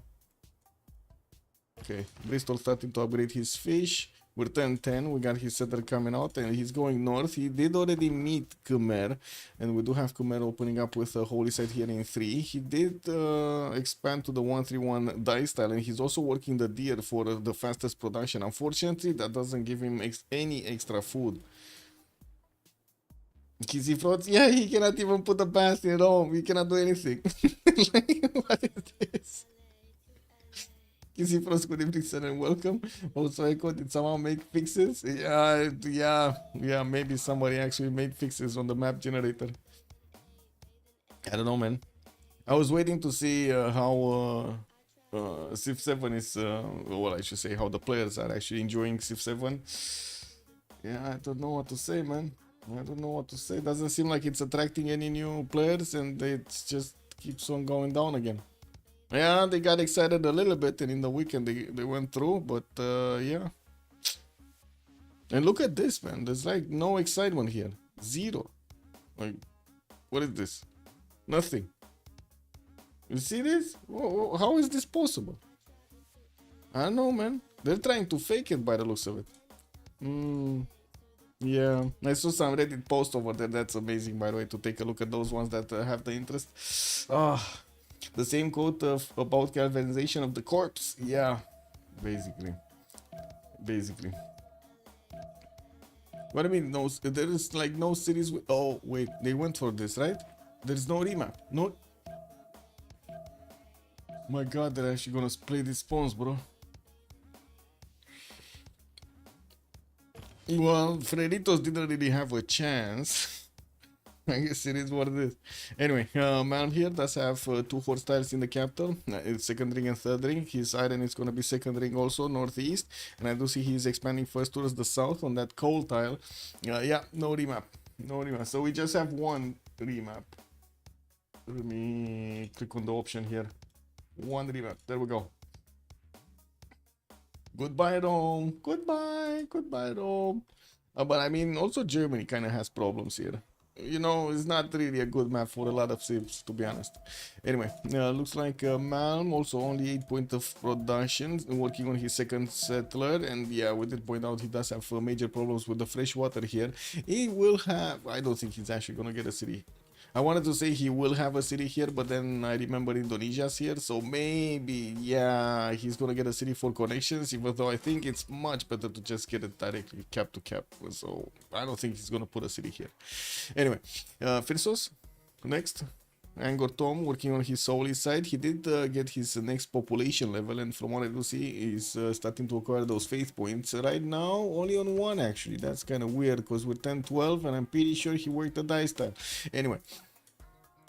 Okay, Bristol starting to upgrade his fish. We're 10-10. We got his settler coming out and he's going north. He did already meet Khmer, and we do have Khmer opening up with a holy site here in 3. He did expand to the 131 dice style, and he's also working the deer for the fastest production. Unfortunately, that doesn't give him any extra food. Kizzy Frogs, yeah, he cannot even put a pass in Rome. He cannot do anything. Like, what is this? Kizzy Frogs, good evening, sir, and welcome. Also, Echo, did someone make fixes? Yeah, maybe somebody actually made fixes on the map generator. I don't know, man. I was waiting to see how Civ7 is, well, I should say how the players are actually enjoying Civ7. Yeah, I don't know what to say, man. I don't know what to say. Doesn't seem like it's attracting any new players, and it just keeps on going down again. Yeah, they got excited a little bit, and in the weekend they went through, but yeah. And look at this, man. There's like no excitement here. Zero. Like, what is this? Nothing. You see this? How is this possible? I don't know, man. They're trying to fake it by the looks of it. Yeah, I saw some Reddit post over there. That's amazing, by the way, to take a look at those ones that have the interest. The same quote about galvanization of the corpse. Yeah, basically. What I mean, no, there is like no series with. Oh wait, they went for this, right? There's no remap. No. My God, they're actually gonna split these spawns, bro. Well, Freritos didn't really have a chance. I guess it is what it is. Anyway, man here does have 2 horse tiles in the capital. It's second ring and third ring. His iron is going to be second ring also, northeast. And I do see he's expanding first towards the south on that coal tile. Yeah, no remap. No remap. So we just have one remap. Let me click on the option here. One remap. There we go. Goodbye, Rome. Goodbye, Rome. But I mean, also Germany kind of has problems here. You know, it's not really a good map for a lot of civs, to be honest. Anyway, looks like Malm also only 8 points of production, working on his second settler. And yeah, we did point out he does have major problems with the fresh water here. He will have, I don't think he's actually gonna get a city. I wanted to say he will have a city here, but then I remember Indonesia's here, so maybe, yeah, he's gonna get a city for connections, even though I think it's much better to just get it directly cap to cap, so I don't think he's gonna put a city here. Anyway, Freritos, next. Angor Tom working on his Soli side. He did get his next population level, and from what I do see, he's starting to acquire those faith points. Right now, only on 1 actually. That's kind of weird because we're 10-12, and I'm pretty sure he worked the dice tile. Anyway,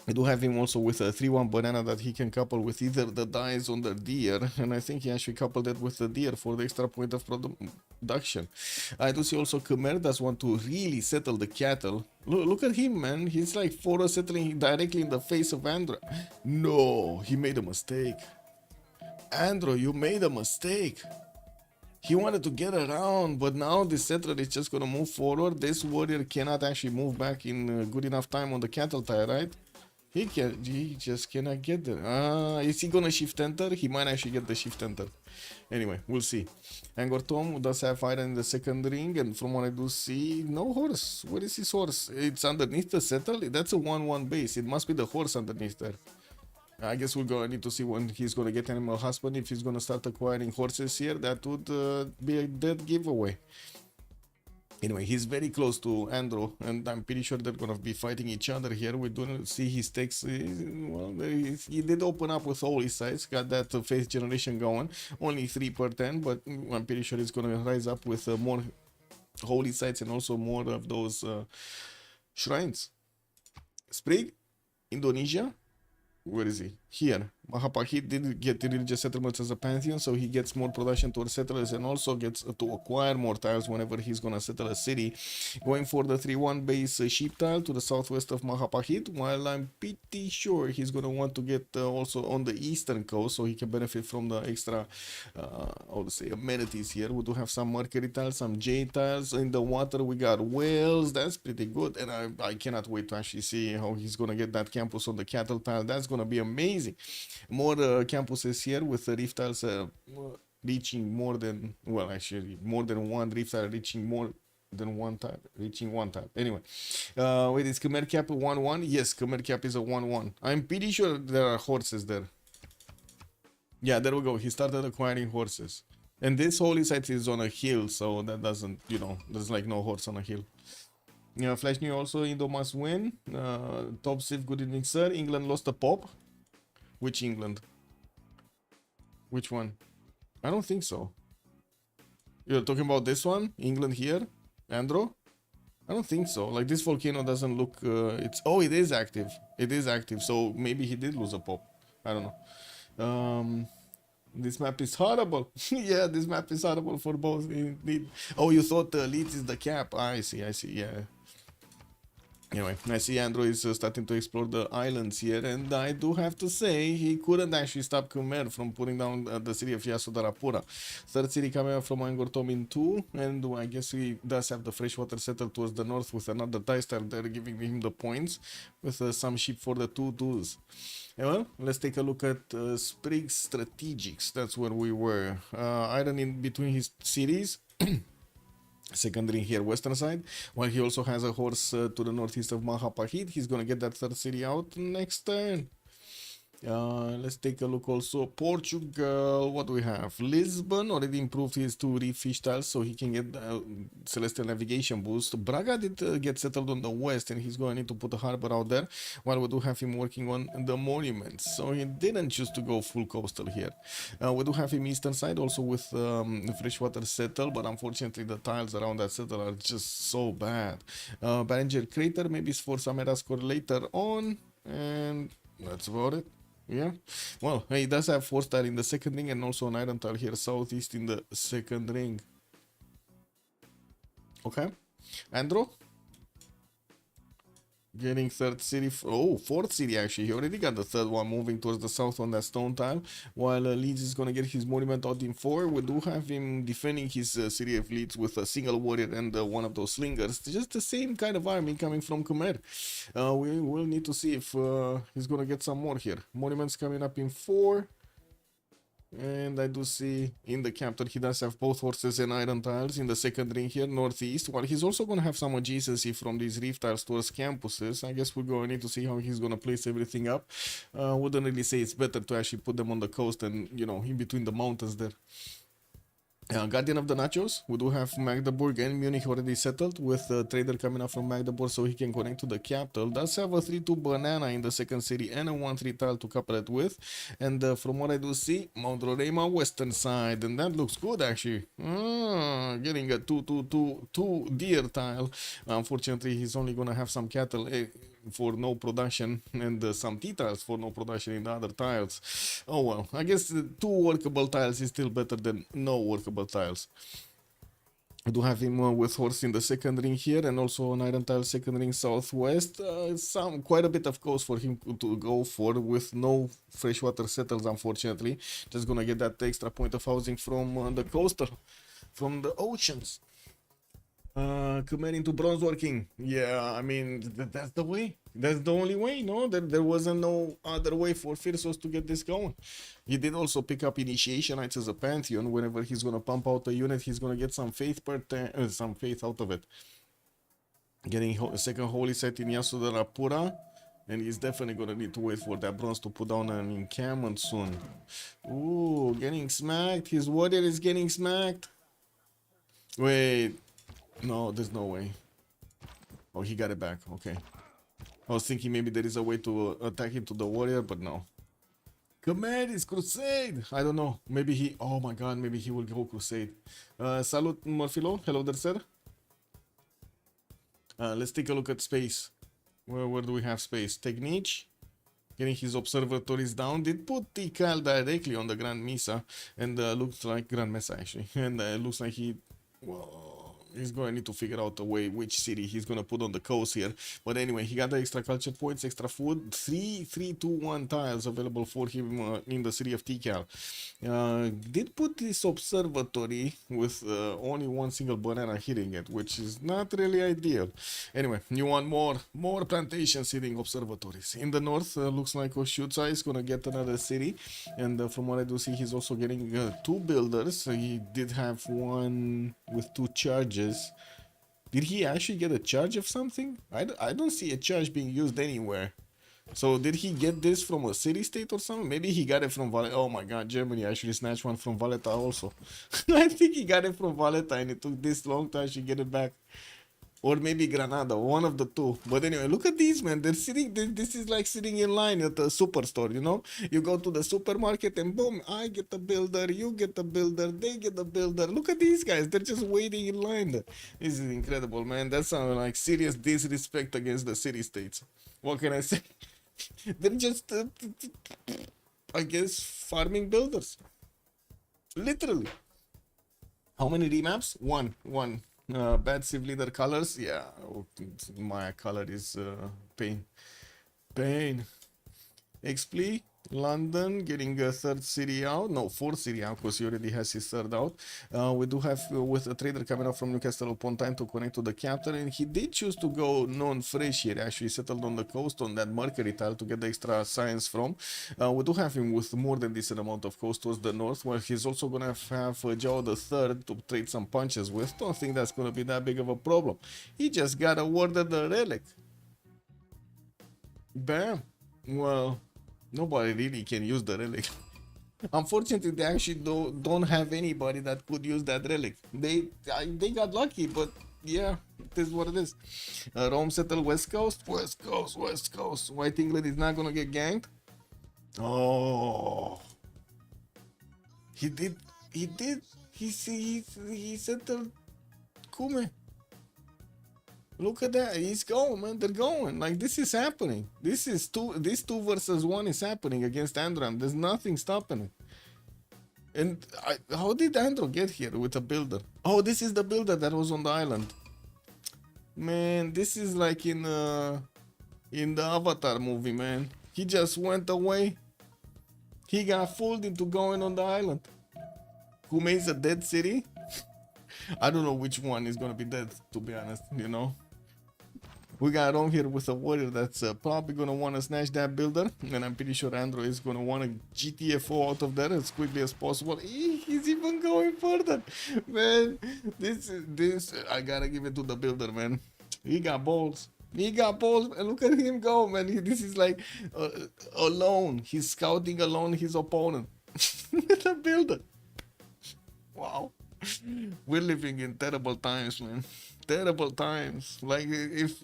I do have him also with a 3-1 banana that he can couple with either the dice on the deer, and I think he actually coupled that with the deer for the extra point of production. I do see also Khmer does want to really settle the cattle. Look at him, man. He's like photo settling directly in the face of Andro. No, he made a mistake. Andro, you made a mistake. He wanted to get around, but now the settler is just gonna move forward. This warrior cannot actually move back in good enough time on the cattle tire, right? He just cannot get there. Is he gonna shift enter? He might actually get the shift enter. Anyway, we'll see. Angor Tom does have iron in the second ring, and from what I do see, no horse. Where is his horse? It's underneath the settle. That's a 1-1 base. It must be the horse underneath there. I guess we're gonna need to see when he's gonna get animal husband. If he's gonna start acquiring horses here, that would be a dead giveaway. Anyway, he's very close to Andro, and I'm pretty sure they're gonna be fighting each other here. We do see his takes. Well, he did open up with all his sides, got that faith generation going. Only 3 per 10, but I'm pretty sure he's gonna rise up with more holy sites and also more of those shrines. Sprig, Indonesia. Where is he? Here. Mahapahit did get religious settlements as a pantheon, so he gets more production towards settlers and also gets to acquire more tiles whenever he's gonna settle a city. Going for the 3-1 base sheep tile to the southwest of Mahapahit, while I'm pretty sure he's gonna want to get also on the eastern coast so he can benefit from the extra, I would say, amenities here. We do have some mercury tiles, some jade tiles. In the water, we got whales. That's pretty good, and I cannot wait to actually see how he's gonna get that campus on the cattle tile. That's gonna be amazing. More campuses here with the reef tiles reaching more than, well, actually more than one reef tile reaching more than one tile, reaching one tile. Anyway, wait, is Khmer cap a 1-1? Yes, Khmer cap is a 1-1. I'm pretty sure there are horses there. Yeah, there we go. He started acquiring horses. And this holy site is on a hill, so that doesn't, you know, there's like no horse on a hill. Yeah, Flash New also, Indo must win. Top Civ, good evening, sir. England lost a pop. Which England? Which one? I don't think so. You're talking about this one? England here? Andro? I don't think so. Like, this volcano doesn't look... it's... Oh, it is active. It is active. So maybe he did lose a pop. I don't know. This map is horrible. Yeah, this map is horrible for both. Oh, you thought Leeds is the cap. I see, yeah. Anyway, I see Andro is starting to explore the islands here, and I do have to say he couldn't actually stop Khmer from putting down the city of Yasudarapura. Third city coming up from Angkor Thom in 2, and I guess he does have the freshwater settled towards the north with another die star there giving him the points with some sheep for the 2-2s. Well, let's take a look at Sprig's Strategics. That's where we were. Iron in between his cities. Second ring here, western side, while he also has a horse to the northeast of Mahapahit. He's gonna get that third city out next turn. Let's take a look also. Portugal, what do we have? Lisbon already improved his 2 reef fish tiles so he can get celestial navigation boost. Braga did get settled on the west, and he's going to need to put a harbor out there, while we do have him working on the monuments, so he didn't choose to go full coastal here. We do have him eastern side also with freshwater settle, but unfortunately the tiles around that settle are just so bad. Barringer Crater maybe is for some Erascore later on, and that's about it. Yeah, well, he does have 4 tile in the second ring and also an iron tile here southeast in the second ring. Okay, Andro getting third city. Oh, fourth city actually. He already got the third one moving towards the south on that stone tile. While Leeds is gonna get his monument out in 4. We do have him defending his city of Leeds with a single warrior and one of those slingers. Just the same kind of army coming from Khmer. We will need to see if he's gonna get some more here. Monuments coming up in 4. And I do see in the capital he does have both horses and iron tiles in the second ring here, northeast, while he's also going to have some adjacency from these reef tiles towards campuses. I guess we're going to need to see how he's going to place everything up. Wouldn't really say it's better to actually put them on the coast and, you know, in between the mountains there. Guardian of the Nachos, we do have Magdeburg and Munich already settled, with a trader coming up from Magdeburg so he can connect to the capital. Does have a 3-2 banana in the second city and a 1-3 tile to couple it with. And from what I do see, Mount Roraima western side, and that looks good actually. Getting a 2-2-2 deer tile. Unfortunately, he's only gonna have some cattle. for no production and some T tiles for no production in the other tiles. Oh well, I guess 2 workable tiles is still better than no workable tiles. I do have him with horse in the second ring here, and also an iron tile second ring southwest. Quite a bit of coast for him to go for with no freshwater settles, unfortunately. Just gonna get that extra point of housing from the coastal, from the oceans. Committing to bronze working. Yeah, I mean, that's the way. That's the only way, no? There wasn't no other way for Freritos to get this going. He did also pick up Initiation Knights as a Pantheon. Whenever he's gonna pump out a unit, he's gonna get some faith some faith out of it. Getting a second Holy Site in Yasuda Rapura. And he's definitely gonna need to wait for that bronze to put down an encampment soon. Ooh, getting smacked. His warrior is getting smacked. Wait. No, there's no way. Oh, he got it back. Okay. I was thinking maybe there is a way to attack into the warrior, but no. Command is Crusade. I don't know. Maybe he... Oh my god, maybe he will go Crusade. Salut, Morphilo. Hello there, sir. Let's take a look at space. Where do we have space? Technique. Getting his observatories down. Did put Tikal directly on the Grand Mesa. And looks like... Grand Mesa, actually. And looks like he... Well, he's gonna need to figure out a way which city he's gonna put on the coast here. But anyway, he got the extra culture points, extra food, 3-2-1 tiles available for him in the city of Tikal. Did put this observatory with only one single banana hitting it, which is not really ideal. Anyway, you want more plantations hitting observatories. In the north, looks like Oshutsa is gonna get another city, and from what I do see, he's also getting 2 builders. He did have one with 2 charges. Did he actually get a charge of something? I don't see a charge being used anywhere. So did he get this from a city state or something? Maybe he got it from Valletta. Oh my god, Germany actually snatched one from Valletta also. I think he got it from Valletta and it took this long to actually get it back. Or maybe Granada, one of the two. But anyway, look at these, man. They're sitting, this is like sitting in line at the superstore, you know? You go to the supermarket and boom, I get the builder, you get the builder, they get the builder. Look at these guys. They're just waiting in line. This is incredible, man. That's like serious disrespect against the city-states. What can I say? They're just, I guess, farming builders. Literally. How many remaps? One. Bad Civ leader colors. Yeah, my color is pain. XP London getting a third city out. No, fourth city out because he already has his third out. We do have with a trader coming up from Newcastle upon time to connect to the captain, and he did choose to go non-fresh here. Actually settled on the coast on that Mercury tile to get the extra science from. We do have him with more than decent amount of coast towards the north, where he's also gonna have Joe the third to trade some punches with. Don't think that's gonna be that big of a problem. He just got awarded the relic. Bam. Well, nobody really can use the relic. Unfortunately, they actually don't have anybody that could use that relic. They got lucky, but yeah, it is what it is. Rome settled West Coast. White England is not gonna get ganked. Oh, he settled Kume. Look at that, he's going, man. They're going. Like, this is happening. This 2 versus 1 is happening against Andram. There's nothing stopping it. And how did Andro get here with a builder? Oh, this is the builder that was on the island. Man, this is like in the Avatar movie, man. He just went away. He got fooled into going on the island. Who makes a dead city? I don't know which one is gonna be dead, to be honest, you know. We got on here with a warrior that's probably gonna want to snatch that builder, and I'm pretty sure Andro is gonna want to GTFO out of there as quickly as possible. He's even going further, man. This I gotta give it to the builder, man. He got balls. And look at him go, man. This is like alone. He's scouting alone his opponent. The builder. Wow. We're living in terrible times, man. Terrible times. Like, if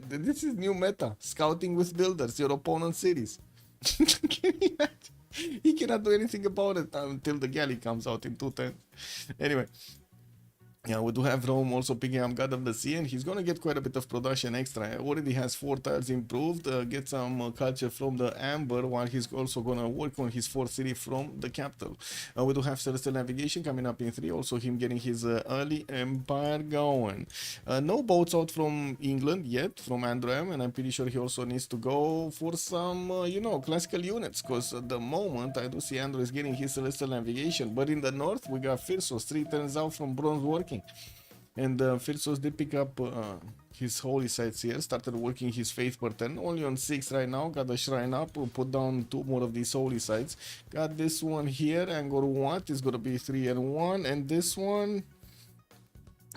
this is new meta, scouting with builders, your opponent's cities. Can you imagine? He cannot do anything about it until the galley comes out in 210. Anyway, Yeah, we do have Rome also picking up God of the Sea, and he's gonna get quite a bit of production extra. Already has 4 tiles improved, get some culture from the Amber, while he's also gonna work on his 4th city from the capital. We do have Celestial Navigation coming up in 3, also him getting his early empire going. No boats out from England yet, from Androm, and I'm pretty sure he also needs to go for some, classical units, because at the moment I do see Andro is getting his Celestial Navigation, but in the north we got Firsos, 3 turns out from bronze working. And Firsos did pick up his holy sites here, started working his faith per turn, only on 6 right now, got a shrine up, put down 2 more of these holy sites, got this one here, Angor what is gonna be 3 and 1, and this one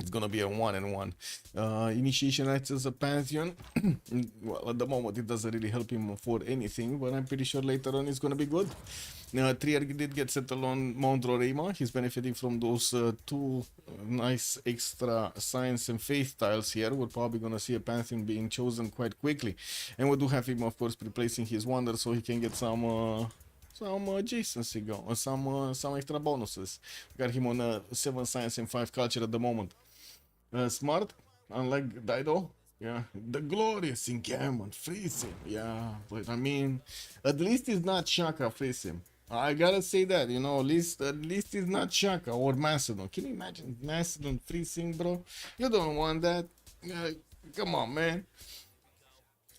it's gonna be a 1 and 1. Initiation Rites as a Pantheon. Well, at the moment it doesn't really help him for anything, but I'm pretty sure later on it's gonna be good. Triarch did get settled on Mount Rorema. He's benefiting from those 2 nice extra science and faith tiles here. We're probably gonna see a Pantheon being chosen quite quickly, and we do have him, of course, replacing his wonder so he can get some adjacency going, some extra bonuses. We got him on 7 science and 5 culture at the moment. Smart, unlike Dido, yeah, the glorious encampment, freeze him, yeah, but I mean, at least it's not Shaka, freeze him. I gotta say that, at least it's not Shaka or Macedon. Can you imagine Macedon freezing, bro? You don't want that. Come on, man.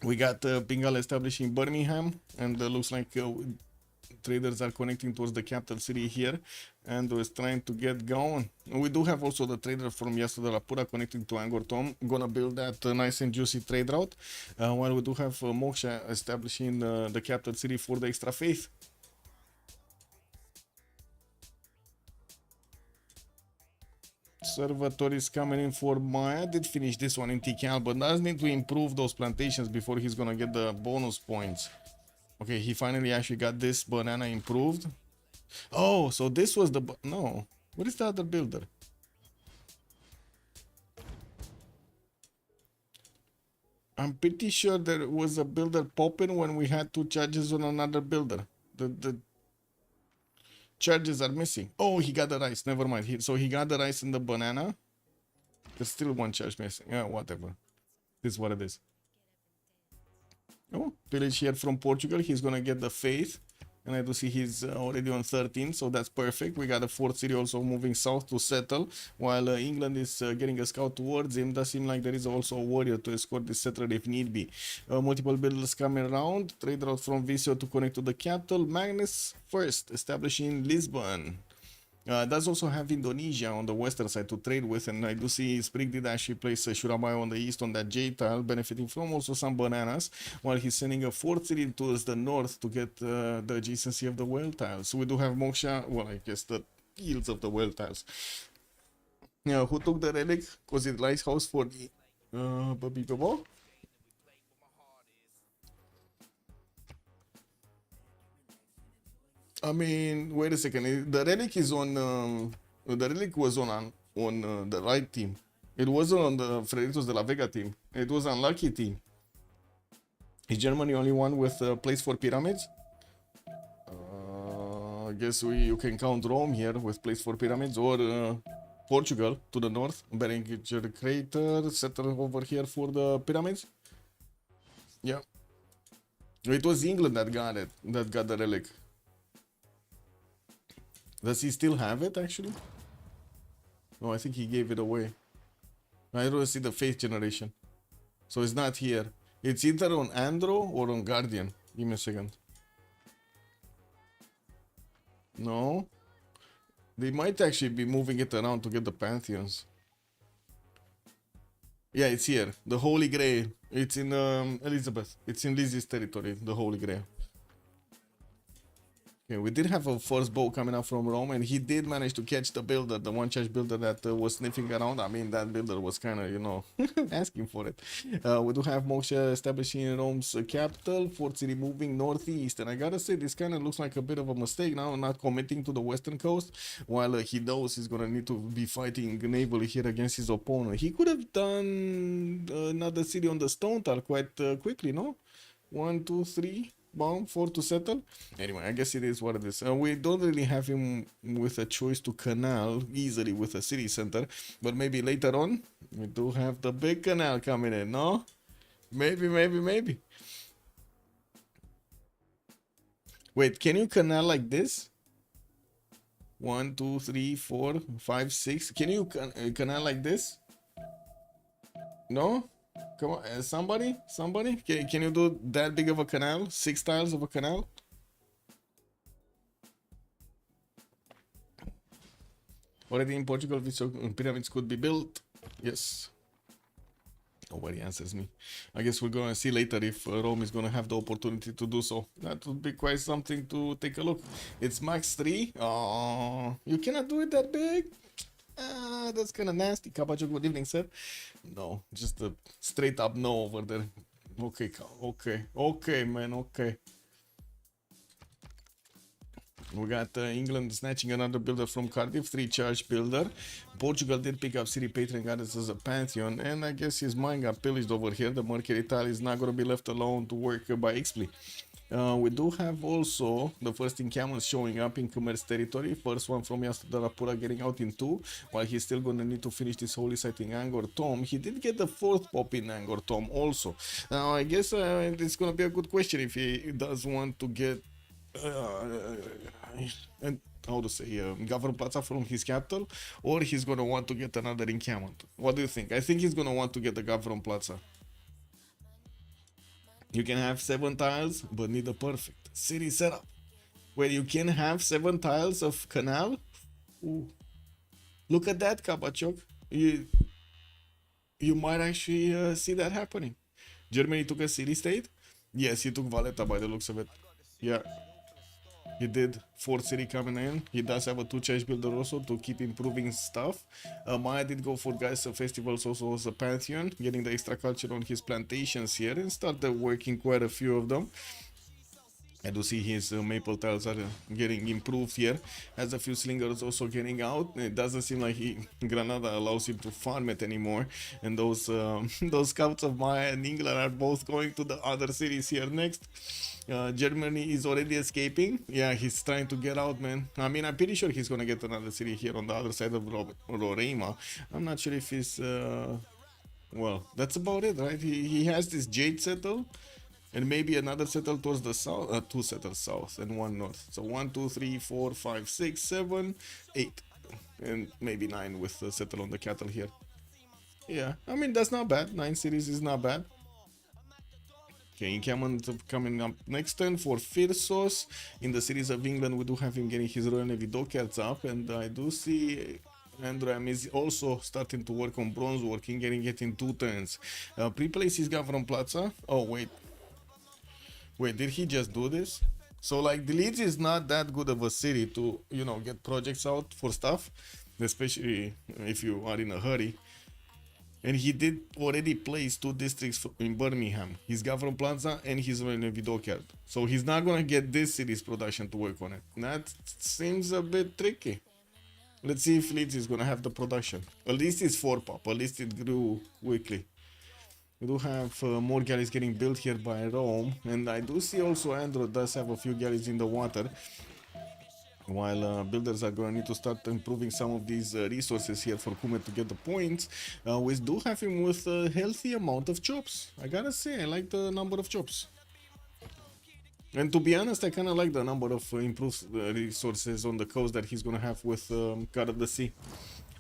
We got Bengal establishing Birmingham, and looks like traders are connecting towards the capital city here, and is trying to get going. We do have also the trader from Yasodalapura connecting to Angkor Thom, gonna build that nice and juicy trade route, while we do have Moksha establishing the capital city for the extra faith. Observatories coming in for Maya. Did finish this one in Tikal, but does need to improve those plantations before he's gonna get the bonus points. Okay, he finally actually got this banana improved. Oh, so this was the... No. What is the other builder? I'm pretty sure there was a builder popping when we had 2 charges on another builder. The charges are missing. Oh, he got the rice. Never mind. So he got the rice and the banana. There's still 1 charge missing. Yeah, whatever. This is what it is. Oh, village here from Portugal. He's gonna get the faith, and I do see he's already on 13, so that's perfect. We got a 4th city also moving south to settle, while England is getting a scout towards him. Does seem like there is also a warrior to escort this settler if need be. Multiple builders coming around. Trade route from Visio to connect to the capital. Magnus first, establishing Lisbon. Does also have Indonesia on the western side to trade with, and I do see Sprig did actually place Surabaya on the east on that J tile, benefiting from also some bananas, while he's sending a 4th city towards the north to get the adjacency of the whale tiles. So we do have Moksha, well, I guess the yields of the whale tiles. Yeah, who took the relic? Was it Rice House for the Babibabo? I mean, wait a second. The relic is on. The relic was on the right team. It wasn't on the Freritos de la Vega team. It was unlucky team. Is Germany only one with a place for pyramids? I guess you can count Rome here with place for pyramids, or Portugal to the north, Berenguer crater, settle over here for the pyramids. Yeah, it was England that got it. That got the relic. Does he still have it, actually? No, I think he gave it away. I don't see the faith generation. So it's not here. It's either on Andro or on Guardian. Give me a second. No. They might actually be moving it around to get the Pantheons. Yeah, it's here. The Holy Grail. It's in Elizabeth. It's in Lizzie's territory, the Holy Grail. Okay, we did have a first bow coming out from Rome, and he did manage to catch the builder, the 1 charge builder that was sniffing around. I mean, that builder was kind of, asking for it. We do have Moksha establishing Rome's capital, 4th city moving northeast, and I gotta say, this kind of looks like a bit of a mistake now, not committing to the western coast, while he knows he's gonna need to be fighting navally here against his opponent. He could have done another city on the stone tile quite quickly, no? 1, 2, 3. bomb, 4 to settle. Anyway, I guess it is what it is. We don't really have him with a choice to canal easily with a city center, but maybe later on we do have the big canal coming in, no? Maybe. Wait, can you canal like this? 1, 2, 3, 4, 5, 6. Can you canal like this? No? Come on, somebody? Can you do that big of a canal? 6 tiles of a canal? Already in Portugal, pyramids could be built. Yes. Nobody answers me. I guess we're gonna see later if Rome is gonna have the opportunity to do so. That would be quite something to take a look. It's max 3. Oh, you cannot do it that big. That's kind of nasty. Kabajo, good evening, sir. No, just a straight up no over there. Okay, man, okay. We got England snatching another builder from Cardiff, 3 charge builder. Portugal did pick up City Patron Goddess as a Pantheon, and I guess his mind got pillaged over here. The Mercury tile is not going to be left alone to work by XP. We do have also the first encampments showing up in Commerce territory. First one from Yastadalapura getting out in 2, while he's still going to need to finish this holy site in Angkor Thom. He did get the 4th pop in Angkor Thom also. Now I guess it's going to be a good question if he does want to get and how to say Governor Plaza from his capital, or he's going to want to get another encampment. What do you think? I think he's going to want to get the Governor Plaza. You can have 7 tiles, but need a perfect city setup where you can have 7 tiles of canal. Ooh. Look at that, Kabachok. You might actually see that happening. Germany took a city state. Yes, he took Valletta by the looks of it. Yeah, he did. 4th city coming in. He does have a 2 charge builder also to keep improving stuff. Maya did go for Geisa festivals also as a Pantheon, getting the extra culture on his plantations here and started working quite a few of them. I do see his maple tiles are getting improved here. Has a few slingers also getting out. It doesn't seem like Granada allows him to farm it anymore. And those those scouts of Maya and England are both going to the other cities here next. Germany is already escaping. Yeah, he's trying to get out, man. I mean, I'm pretty sure he's gonna get another city here on the other side of Roraima. I'm not sure if he's... well, that's about it, right? He has this Jade settle. And maybe another settle towards the south, 2 settles south and 1 north. So 1, 2, 3, 4, 5, 6, 7, 8. And maybe 9 with the settle on the cattle here. Yeah, I mean, that's not bad. 9 cities is not bad. Okay, encampment coming up next turn for Firsos. In the cities of England, we do have him getting his Royal Navy dockyards up. And I do see... Andram is also starting to work on bronze working, getting it in 2 turns. Pre-place his Governor Plaza. Oh, wait. Wait, did he just do this? So like the Leeds is not that good of a city to, you know, get projects out for stuff, especially if you are in a hurry. And he did already place 2 districts in Birmingham, his Governor Plaza and his Royal Navy dockyard. So he's not gonna get this city's production to work on it. That seems a bit tricky. Let's see if Leeds is gonna have the production. At least it's 4 pop, at least it grew quickly. We do have more galleys getting built here by Rome, and I do see also Andro does have a few galleys in the water, while builders are going to need to start improving some of these resources here for Kume to get the points. We do have him with a healthy amount of chops. I gotta say, I like the number of chops. And to be honest, I kind of like the number of improved resources on the coast that he's going to have with God of the Sea.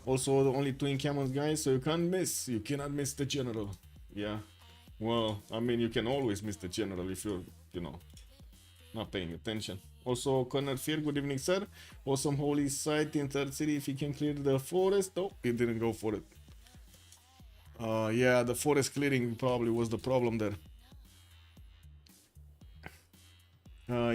Also, the only 2 encampments, guys, so you can't miss. You cannot miss the general. Yeah, well, I mean, you can always miss the general if you're, you know, not paying attention. Also, Connor Fear, good evening, sir. Awesome holy site in 3rd city. If he can clear the forest. Oh, he didn't go for it. Yeah, the forest clearing probably was the problem there.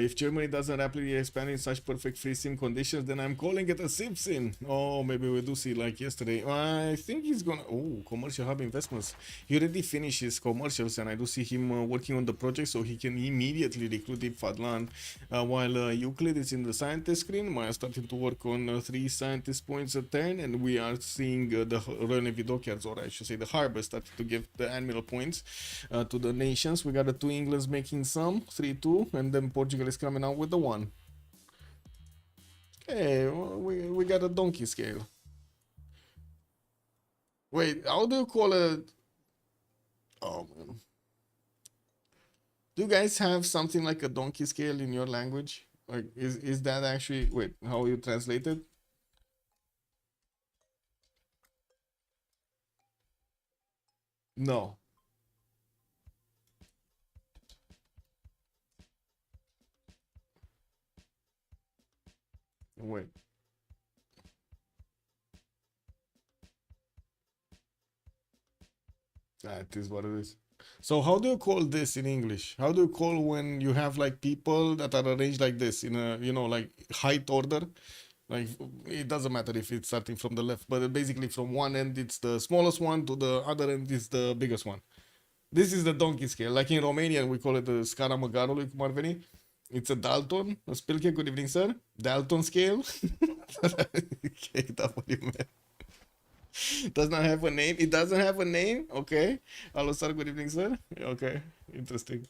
If Germany doesn't rapidly expand in such perfect free sim conditions, then I'm calling it a Civ6. Oh, maybe we do see like yesterday. I think he's gonna. Oh, commercial hub investments. He already finished his commercials, and I do see him working on the project, so he can immediately recruit Deep Fadlan. While Euclid is in the scientist screen, Maya starting to work on 3 scientist points a turn, and we are seeing the Royal Navy dockyards, or I should say the harbor, starting to give the admiral points to the nations. We got the 2 Englands making some 3-2, and then Portugal is coming out with the 1. Hey, we got a donkey scale. Wait, how do you call it? Oh man, do you guys have something like a donkey scale in your language? Like, is that actually, wait, how you translate it? No. Wait. That is what it is. So how do you call this in English? How do you call when you have like people that are arranged like this in a, you know, like height order? Like, it doesn't matter if it's starting from the left, but basically from one end it's the smallest one to the other end is the biggest one. This is the donkey scale. Like in Romanian we call it the scara măgarului, cum ar veni. It's a Dalton. Spilke, good evening, sir. Dalton scale. Okay, that's what you meant. Does not have a name. It doesn't have a name. Okay. Hello, sir. Good evening, sir. Okay. Interesting.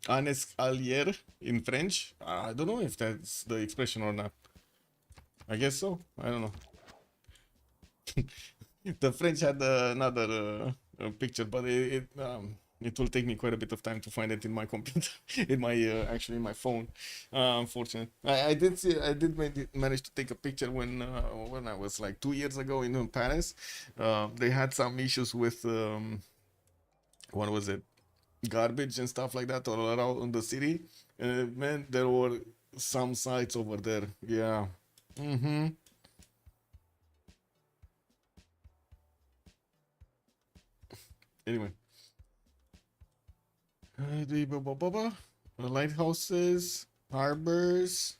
Anes Alier in French. I don't know if that's the expression or not. I guess so. I don't know. The French had another picture, but it will take me quite a bit of time to find it in my computer, in my actually in my phone. Unfortunately, I did manage to take a picture when I was like 2 years ago in Paris. They had some issues with what was it, garbage and stuff like that all around the city. Man, there were some sites over there. Yeah. Mm-hmm. Anyway. Lighthouses, harbors.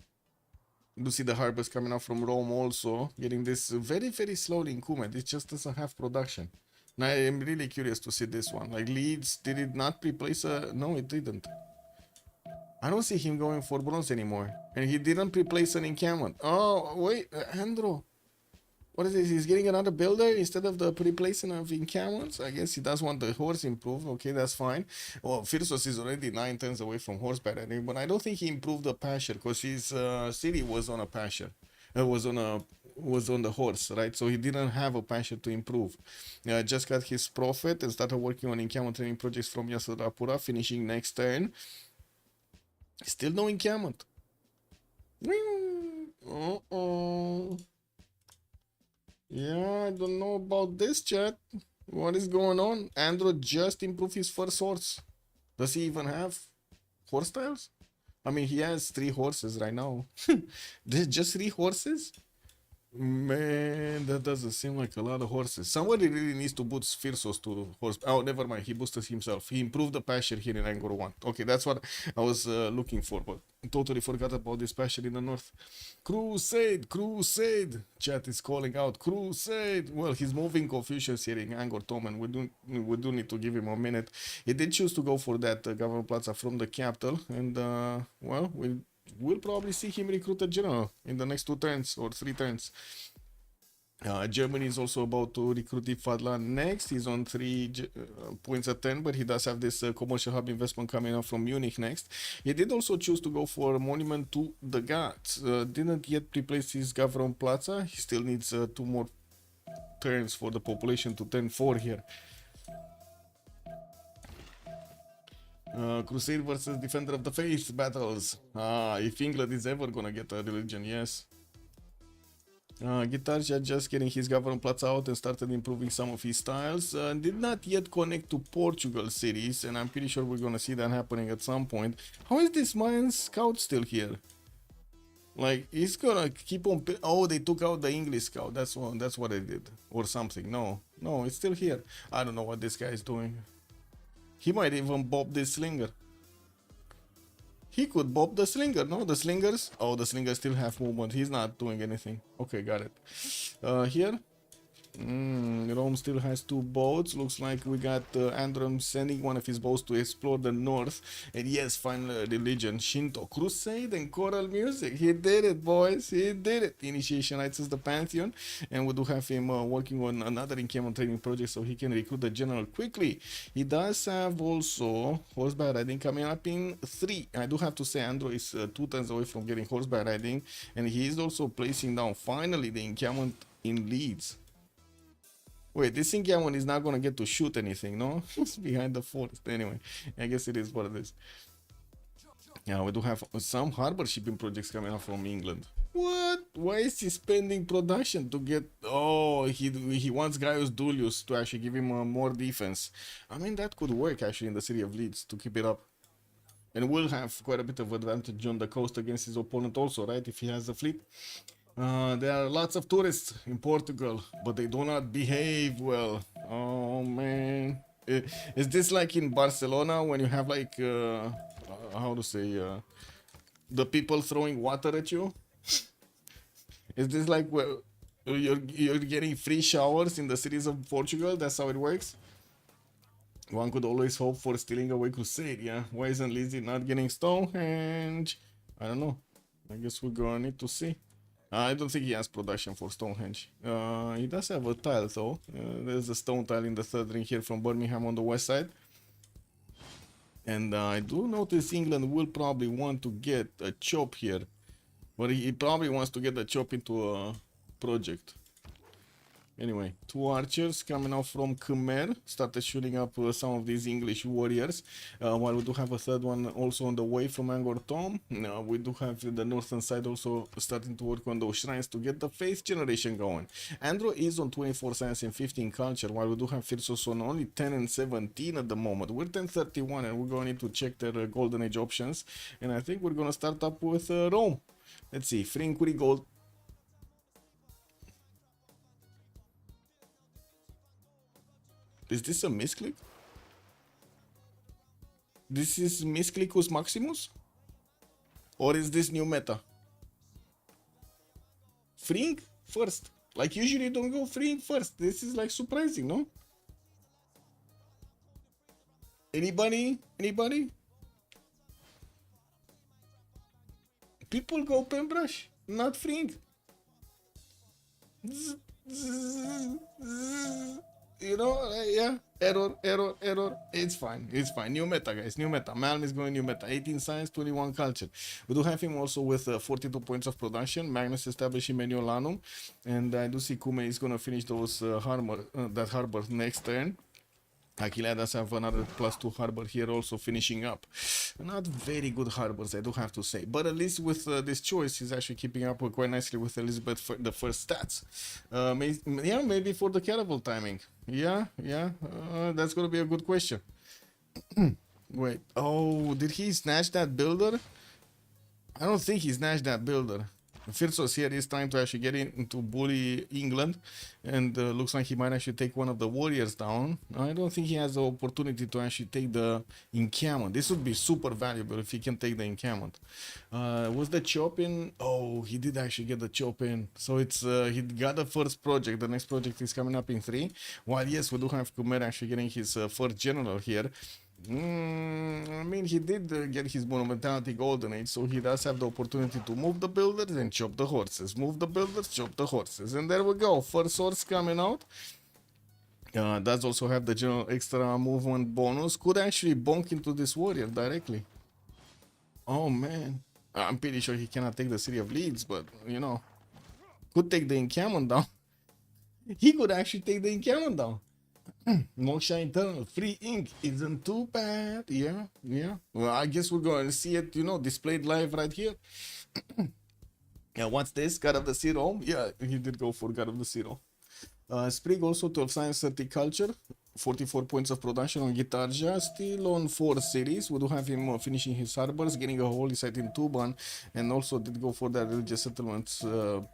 You see the harbors coming out from Rome also, getting this very, very slowly in Kumet. It just doesn't have production. Now I am really curious to see this one. Like Leeds, did it not replace a... No, it didn't. I don't see him going for bronze anymore. And he didn't replace an encampment. Oh, wait, Andrew. What is this? He's getting another builder instead of the replacing of encampments? I guess he does want the horse improved. Okay, that's fine. Well, Freritos is already 9 turns away from horseback, but I don't think he improved the pasture because his city was on a pasture. Was on the horse, right? So he didn't have a pasture to improve. Just got his profit and started working on encampment training projects from Yasudapura, finishing next turn. Still no encampment. Uh-oh. Yeah, I don't know about this, chat. What is going on? Andrew just improved his first horse. Does he even have horse tiles? I mean, he has 3 horses right now. Just 3 horses? Man, that doesn't seem like a lot of horses. Somebody really needs to boost Firsos to horse. Oh, never mind. He boosted himself. He improved the pasture here in Angkor 1. Okay, that's what I was looking for, but totally forgot about this pasture in the north. Crusade, crusade. Chat is calling out crusade. Well, he's moving Confucius here in Angkor Thom, and we do need to give him a minute. He did choose to go for that government plaza from the capital, and well, we'll probably see him recruit a general in the next 2 turns or 3 turns. Germany is also about to recruit Fadlan next. He's on 3 points a turn, but he does have this commercial hub investment coming up from Munich next. He did also choose to go for a monument to the gods. Didn't yet replace his government plaza. He still needs 2 more turns for the population to turn 4 here. Crusade versus Defender of the Faith battles. If England is ever gonna get a religion, yes. Guitarja just getting his government plots out and started improving some of his styles. Did not yet connect to Portugal cities, and I'm pretty sure we're gonna see that happening at some point. How is this Mayan scout still here? Like, he's gonna keep on... Oh, they took out the English scout. That's what they did. Or something. No, it's still here. I don't know what this guy is doing. He might even bob this slinger. He could bob the slinger, no? The slingers? Oh, the slingers still have movement. He's not doing anything. Okay, got it. Here. Rome still has 2 boats. Looks like we got Androm sending one of his boats to explore the north. And yes, final religion, Shinto, crusade and choral music. He did it, boys. He did it. Initiation rites is the Pantheon. And we do have him working on another encampment training project so he can recruit the general quickly. He does have also horseback riding coming up in 3. I do have to say Andro is 2 turns away from getting horseback riding. And he is also placing down finally the encampment in Leeds. Wait, this encampment is not gonna get to shoot anything, no? It's behind the forest. Anyway, I guess it is what it is. Yeah, we do have some harbor shipping projects coming up from England. What? Why is he spending production to get... Oh, he wants Gaius Dulius to actually give him more defense. I mean, that could work actually in the city of Leeds to keep it up. And will have quite a bit of advantage on the coast against his opponent also, right? If he has a fleet. There are lots of tourists in Portugal, but they do not behave well. Oh man, is this like in Barcelona when you have like how to say the people throwing water at you? Is this like where you're getting free showers in the cities of Portugal? That's how it works. One could always hope for stealing away Crusade. Yeah, why isn't Lizzie not getting Stonehenge? I don't know. I guess we're gonna need to see. I don't think he has production for Stonehenge. He does have a tile though. There's a stone tile in the 3rd ring here from Birmingham on the west side. And I do notice England will probably want to get a chop here. But he probably wants to get the chop into a project. Anyway, 2 archers coming out from Khmer started shooting up some of these English warriors. While we do have a 3rd one also on the way from Angkor Thom. We do have the northern side also starting to work on those shrines to get the faith generation going. Andro is on 24 science and 15 culture, while we do have Freritos on only 10 and 17 at the moment. We're 1031 and we're going to need to check their golden age options. And I think we're going to start up with Rome. Let's see, free inquiry gold. Is this a misclick? This is misclickus maximus? Or is this new meta? Freeing first. Like usually you don't go freeing first. This is like surprising, no? Anybody? Anybody? People go pen brush, not freeing. You know, yeah, error. It's fine. New meta, guys. New meta. Malm is going new meta. 18 science, 21 culture. We do have him also with 42 points of production. Magnus establishing Mediolanum. And I do see Kume is going to finish those that harbor next turn. Aquila does have another +2 harbor here also finishing up. Not very good harbors, I do have to say. But at least with this choice, he's actually keeping up quite nicely with Elizabeth for the first stats. Maybe for the caravel timing. Yeah, that's going to be a good question. Wait, oh, did he snatch that builder? I don't think he snatched that builder. Freritos here is trying to actually get into bully England, and looks like he might actually take one of the warriors down. I don't think he has the opportunity to actually take the encampment. This would be super valuable if he can take the encampment. Was the chop in? Oh, he did actually get the chop in. So it's he got the first project. The next project is coming up in 3. While yes, we do have Khmer actually getting his first general here. I mean, he did get his monumentality golden age, so he does have the opportunity to move the builders and chop the horses. Move the builders, chop the horses, and there we go. First horse coming out. Does also have the general extra movement bonus. Could actually bonk into this warrior directly. Oh man, I'm pretty sure he cannot take the city of Leeds, but you know, could take the encampment down. He could actually take the encampment down. Moksha Internal, free ink isn't too bad. Yeah. Well, I guess we're going to see it, you know, displayed live right here. Yeah, what's this? God of the Sea Rome? Yeah, he did go for God of the Sea Rome. Sprig also 12 science, 30 culture, 44 points of production on Gitarja, still on 4 cities. We do have him finishing his harbors, getting a holy site in Tuban, and also did go for that religious settlements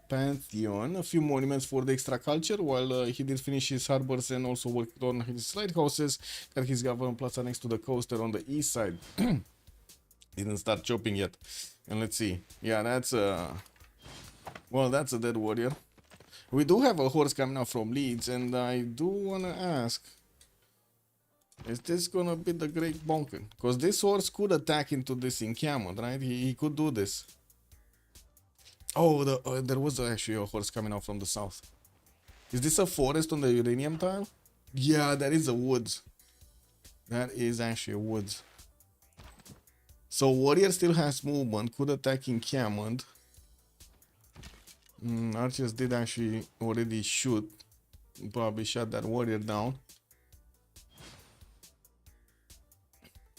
Pantheon. A few monuments for the extra culture, while he did finish his harbors and also worked on his lighthouses, got his government plaza next to the coast there on the east side. Didn't start chopping yet. And let's see. Yeah, that's well, that's a dead warrior. We do have a horse coming out from Leeds, and I do wanna ask, is this gonna be the Great Bonken? Because this horse could attack into this encampment, right? He could do this. Oh, there was actually a horse coming out from the south. Is this a forest on the uranium tile? Yeah, that is a woods. That is actually a woods. So warrior still has movement, could attack encampment. Archers did actually already shoot. Probably shot that warrior down.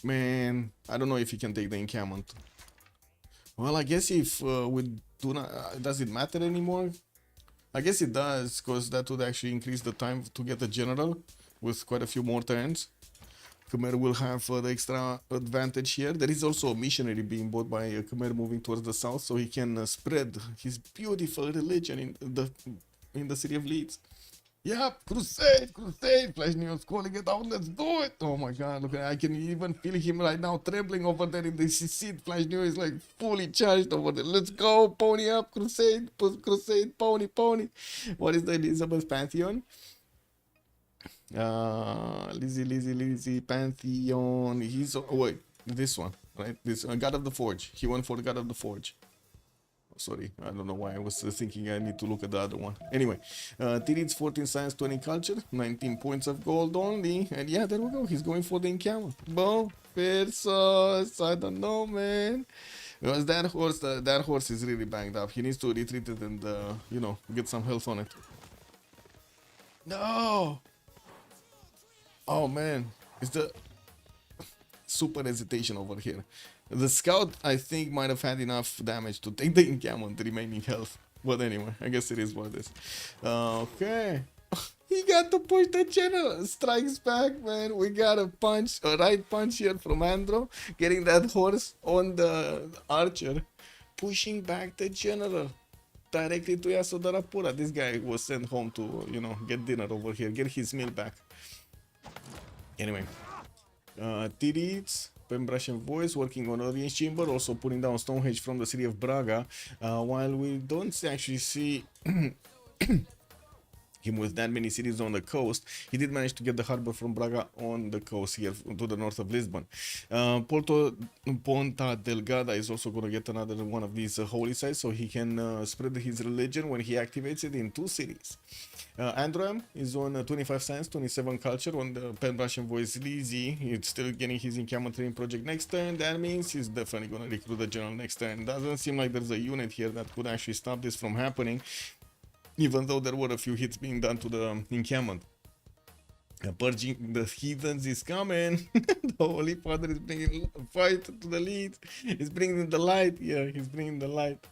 Man, I don't know if he can take the encampment. Well, I guess if we do not, does it matter anymore? I guess it does, because that would actually increase the time to get a general with quite a few more turns. Khmer will have the extra advantage here. There is also a missionary being bought by Khmer moving towards the south, so he can spread his beautiful religion in the city of Leeds. Yep, crusade, Flash News calling it out, let's do it. Oh my god, look, I can even feel him right now trembling over there in the seat. Flash News is like fully charged over there. Let's go, pony up, crusade, pony. What is the Elizabeth Pantheon? Lizzie Pantheon. He's, oh wait, this one, right? This God of the Forge. He went for the God of the Forge. Sorry, I don't know why I was thinking I need to look at the other one. Anyway, Tirits 14 science, 20 culture, 19 points of gold only. And yeah, there we go. He's going for the encounter. Boom, Versus. I don't know, man. Because that horse is really banged up. He needs to retreat it and, you know, get some health on it. No! Oh, man. It's the super hesitation over here. The scout, I think, might have had enough damage to take the encampment, the remaining health. But anyway, I guess it is what it is. Okay. He got to push the general. Strikes back, man. We got a punch, a right punch here from Andro. Getting that horse on the archer. Pushing back the general. Directly to Yasodarapura. This guy was sent home to, you know, get dinner over here. Get his meal back. Anyway. Tirits. Pembrasian voice working on audience chamber, also putting down Stonehenge from the city of Braga, while we don't actually see him with that many cities on the coast. He did manage to get the harbor from Braga on the coast here to the north of Lisbon. Ponta Delgada is also going to get another one of these holy sites, so he can spread his religion when he activates it in 2 cities. Androm is on 25 science, 27 culture on the Pembrasian voice Lizzie. He's still getting his encampment training project next turn. That means he's definitely going to recruit the general next turn. Doesn't seem like there's a unit here that could actually stop this from happening, even though there were a few hits being done to the encampment. Purging the heathens is coming. The Holy Father is bringing fight to the lead. He's bringing the light. Yeah, he's bringing the light.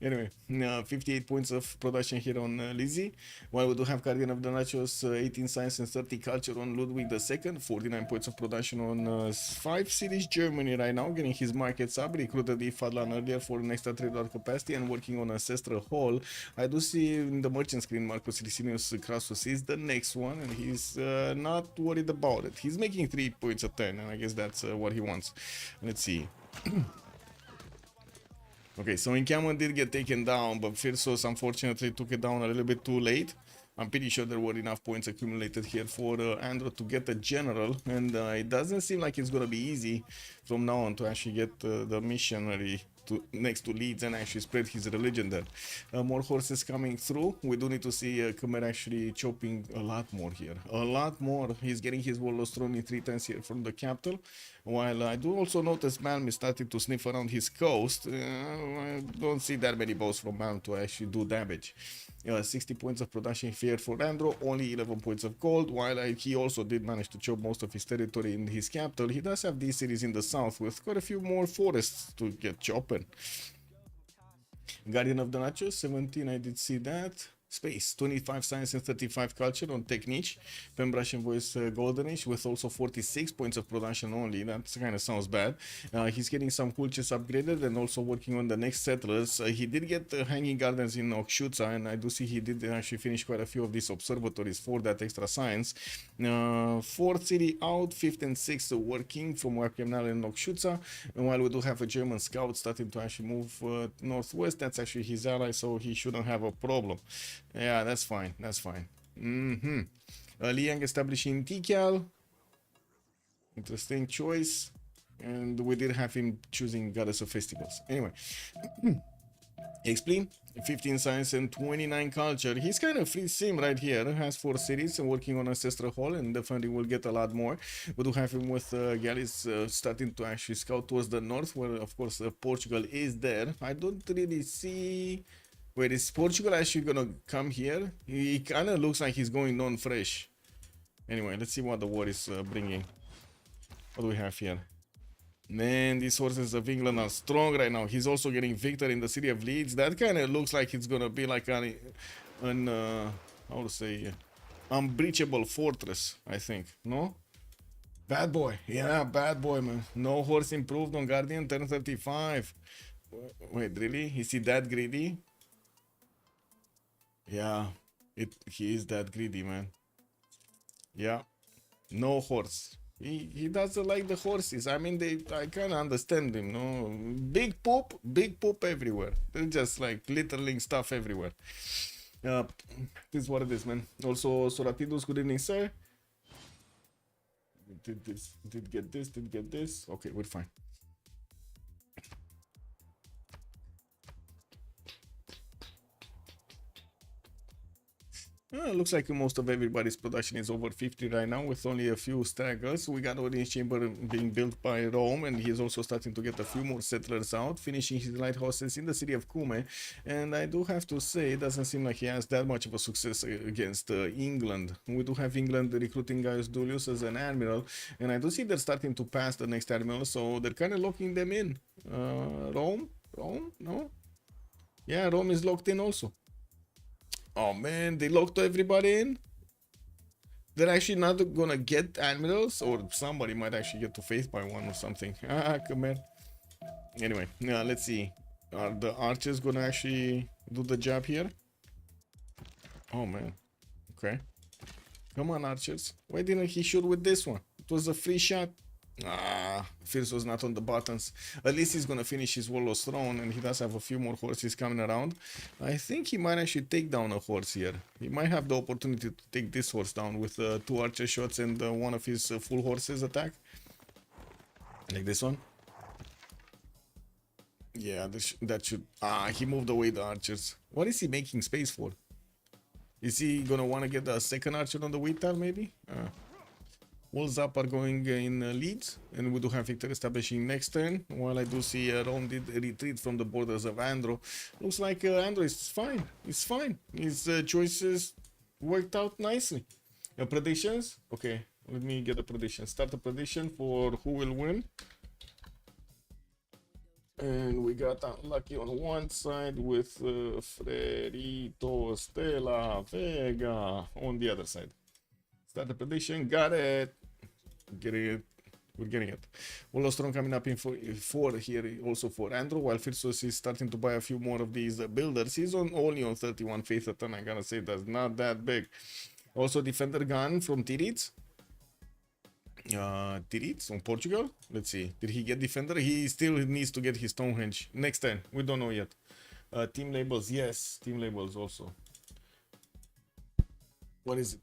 Anyway, 58 points of production here on Lizzie. While we do have Guardian of the Nachos, 18 science and 30 culture on Ludwig II. 49 points of production on 5 cities Germany right now, getting his markets up. Recruited the Fadlan earlier for an extra $3 capacity and working on Ancestral Hall. I do see in the merchant screen Marcus Licinius Crassus is the next one, and he's not worried about it. He's making 3 points a turn, and I guess that's what he wants. Let's see. Okay, so encampment did get taken down, but Firsos unfortunately took it down a little bit too late. I'm pretty sure there were enough points accumulated here for Andro to get a general, and it doesn't seem like it's gonna be easy from now on to actually get the missionary next to Leeds and actually spread his religion there. More horses coming through. We do need to see Khmer actually chopping a lot more here. A lot more. He's getting his warlords thrown in 3 times here from the capital. While I do also notice Malm is starting to sniff around his coast. I don't see that many bows from Malm to actually do damage. 60 points of production here for Andro, only 11 points of gold, while he also did manage to chop most of his territory in his capital. He does have these cities in the south with quite a few more forests to get chopping. Guardian of the Nachos, 17, I did see that. space. 25 science and 35 culture on Technique. Pembrashen Voice Goldenish with also 46 points of production only. That kind of sounds bad. He's getting some cultures upgraded and also working on the next settlers. He did get Hanging Gardens in Okshutsa, and I do see he did actually finish quite a few of these observatories for that extra science. Fourth city out, fifth and sixth working from Wapkemnal and Okshutsa. And while we do have a German scout starting to actually move northwest, that's actually his ally, so he shouldn't have a problem. Yeah, that's fine. That's fine. Liang establishing Tikal. Interesting choice. And we did have him choosing Goddess of Festivals. Anyway. Explain. 15 science and 29 culture. He's kind of free sim right here. Has 4 cities and working on Ancestral Hall, and definitely will get a lot more. We do have him with galleys starting to actually scout towards the north, where of course Portugal is there. I don't really see. Wait, is Portugal actually gonna come here? He kind of looks like he's going non-fresh. Anyway, let's see what the war is bringing. What do we have here? Man, these horses of England are strong right now. He's also getting victory in the city of Leeds. That kind of looks like it's gonna be like an how to say, unbreachable fortress, I think. No? Bad boy. Yeah, bad boy, man. No horse improved on Guardian, turn 35. Wait, really? Is he that greedy? Yeah, he is that greedy, man. Yeah, no horse. He doesn't like the horses. I mean, I kind of understand him, no? Big poop everywhere. They're just like littering stuff everywhere. This is what it is, man. Also, Soratidus, good evening, sir. Did get this. Okay, we're fine. Looks like most of everybody's production is over 50 right now, with only a few stragglers. We got Audience Chamber being built by Rome, and he's also starting to get a few more settlers out, finishing his lighthouses in the city of Cume. And I do have to say, it doesn't seem like he has that much of a success against England. We do have England recruiting Gaius Julius as an admiral, and I do see they're starting to pass the next admiral, so they're kind of locking them in. Rome? No? Yeah, Rome is locked in also. Oh man, they locked everybody in? They're actually not gonna get admirals, or somebody might actually get to faith by one or something. Come on. Anyway, let's see. Are the archers gonna actually do the job here? Oh man. Okay. Come on, archers. Why didn't he shoot with this one? It was a free shot. Fierce was not on the buttons. At least he's gonna finish his Warlord's Throne, and he does have a few more horses coming around. I think he might actually take down a horse here. He might have the opportunity to take this horse down with 2 archer shots and one of his full horses attack. Like this one. Yeah, that should... he moved away the archers. What is he making space for? Is he gonna want to get a second archer on the wheat tile, maybe? Walls up are going in Leeds, and we do have victory establishing next turn. While I do see Rome did retreat from the borders of Andro. Looks like Andro is fine. He's fine. His choices worked out nicely. Predictions? Okay, let me get a prediction. Start a prediction for who will win. And we got unlucky on one side with Freritos, Stella, Vega on the other side. Start the prediction. Got it. We're getting it. Wolostron coming up in 4 here also for Andrew, while Firsos is starting to buy a few more of these builders. He's only on 31 faith a ton. I gotta say, that's not that big. Also Defender gun from Tirits. Tirits on Portugal. Let's see. Did he get Defender? He still needs to get his Stonehenge. Next turn. We don't know yet. Team labels. Yes. Team labels also. What is it?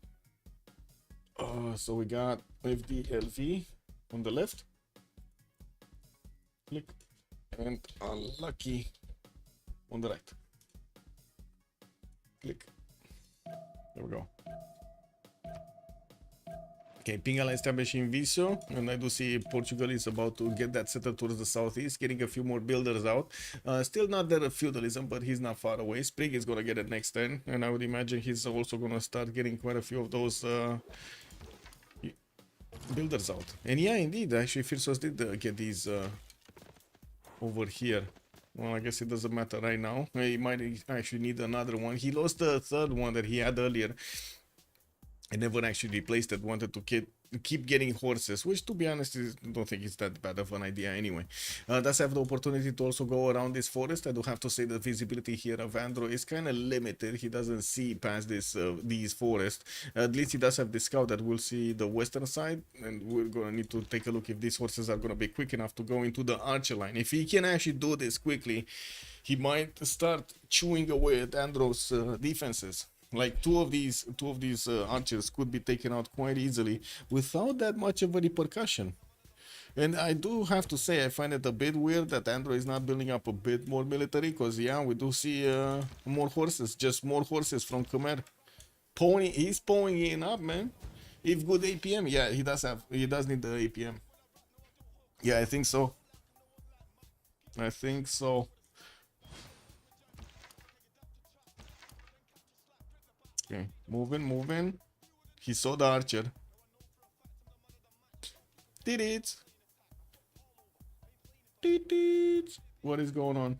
So we got FDLV on the left. Click. And unlucky on the right. Click. There we go. Okay, Pingala establishing Viso, and I do see Portugal is about to get that settled towards the southeast, getting a few more builders out. Still not there of feudalism, but he's not far away. Sprig is gonna get it next turn, and I would imagine he's also gonna start getting quite a few of those builders out. And yeah, indeed, actually Firsos did get these over here. Well, I guess it doesn't matter right now. He might actually need another one. He lost the third one that he had earlier. I never actually replaced it. Wanted to keep getting horses, which to be honest, don't think it's that bad of an idea anyway. Does have the opportunity to also go around this forest. I do have to say the visibility here of Andrew is kind of limited. He doesn't see past these forests. At least he does have the scout that will see the western side, and we're gonna need to take a look if these horses are gonna be quick enough to go into the archer line. If he can actually do this quickly, he might start chewing away at Andrew's defenses. Like two of these archers could be taken out quite easily without that much of a repercussion. And I do have to say, I find it a bit weird that Andrew is not building up a bit more military, because yeah, we do see more horses, just more horses from Khmer. He's ponying up, man. If good APM, yeah, he does need the APM. Yeah, I think so. Okay, moving. He saw the archer. Did it. What is going on?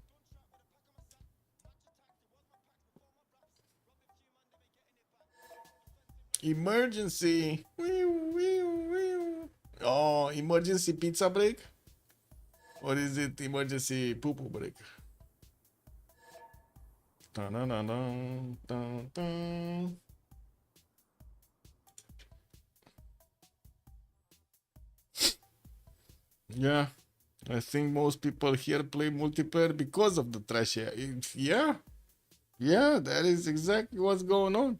Emergency. Oh, emergency pizza break? Or is it emergency poo-poo break? Dun, dun, dun, dun, dun, dun. Yeah, I think most people here play multiplayer because of the trash air. Yeah, that is exactly what's going on.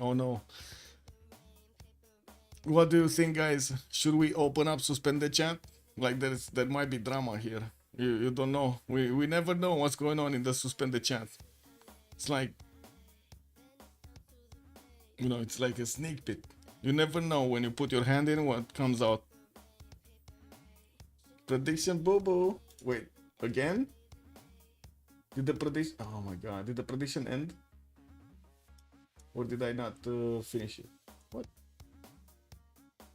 Oh no. What do you think, guys? Should we open up suspended chat? Like there might be drama here. You don't know. We never know what's going on in the suspended chat. It's like, you know, it's like a snake pit. You never know when you put your hand in what comes out. Prediction boo-boo. Wait, again? Did the prediction... Oh my god, did the prediction end? Or did I not finish it? What?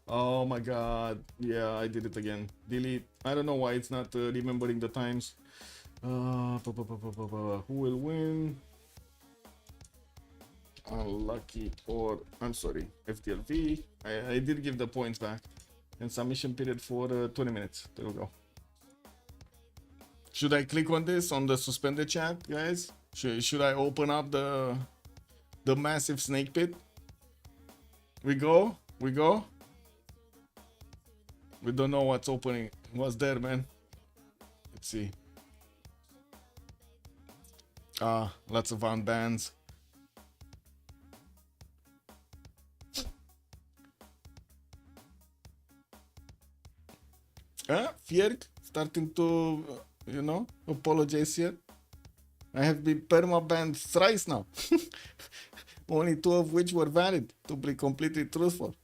Oh my god. Yeah, I did it again. Delete. I don't know why it's not remembering the times. Who will win? Unlucky or... I'm sorry. FTLV. I did give the points back. And submission period for 20 minutes. There we go. Should I click on this on the suspended chat, guys? Should I open up the massive snake pit? We go. We don't know what's opening. What's there, man? Let's see. Lots of unbans. Fierk starting to, you know, apologize here. I have been perma-banned thrice now. Only 2 of which were valid, to be completely truthful.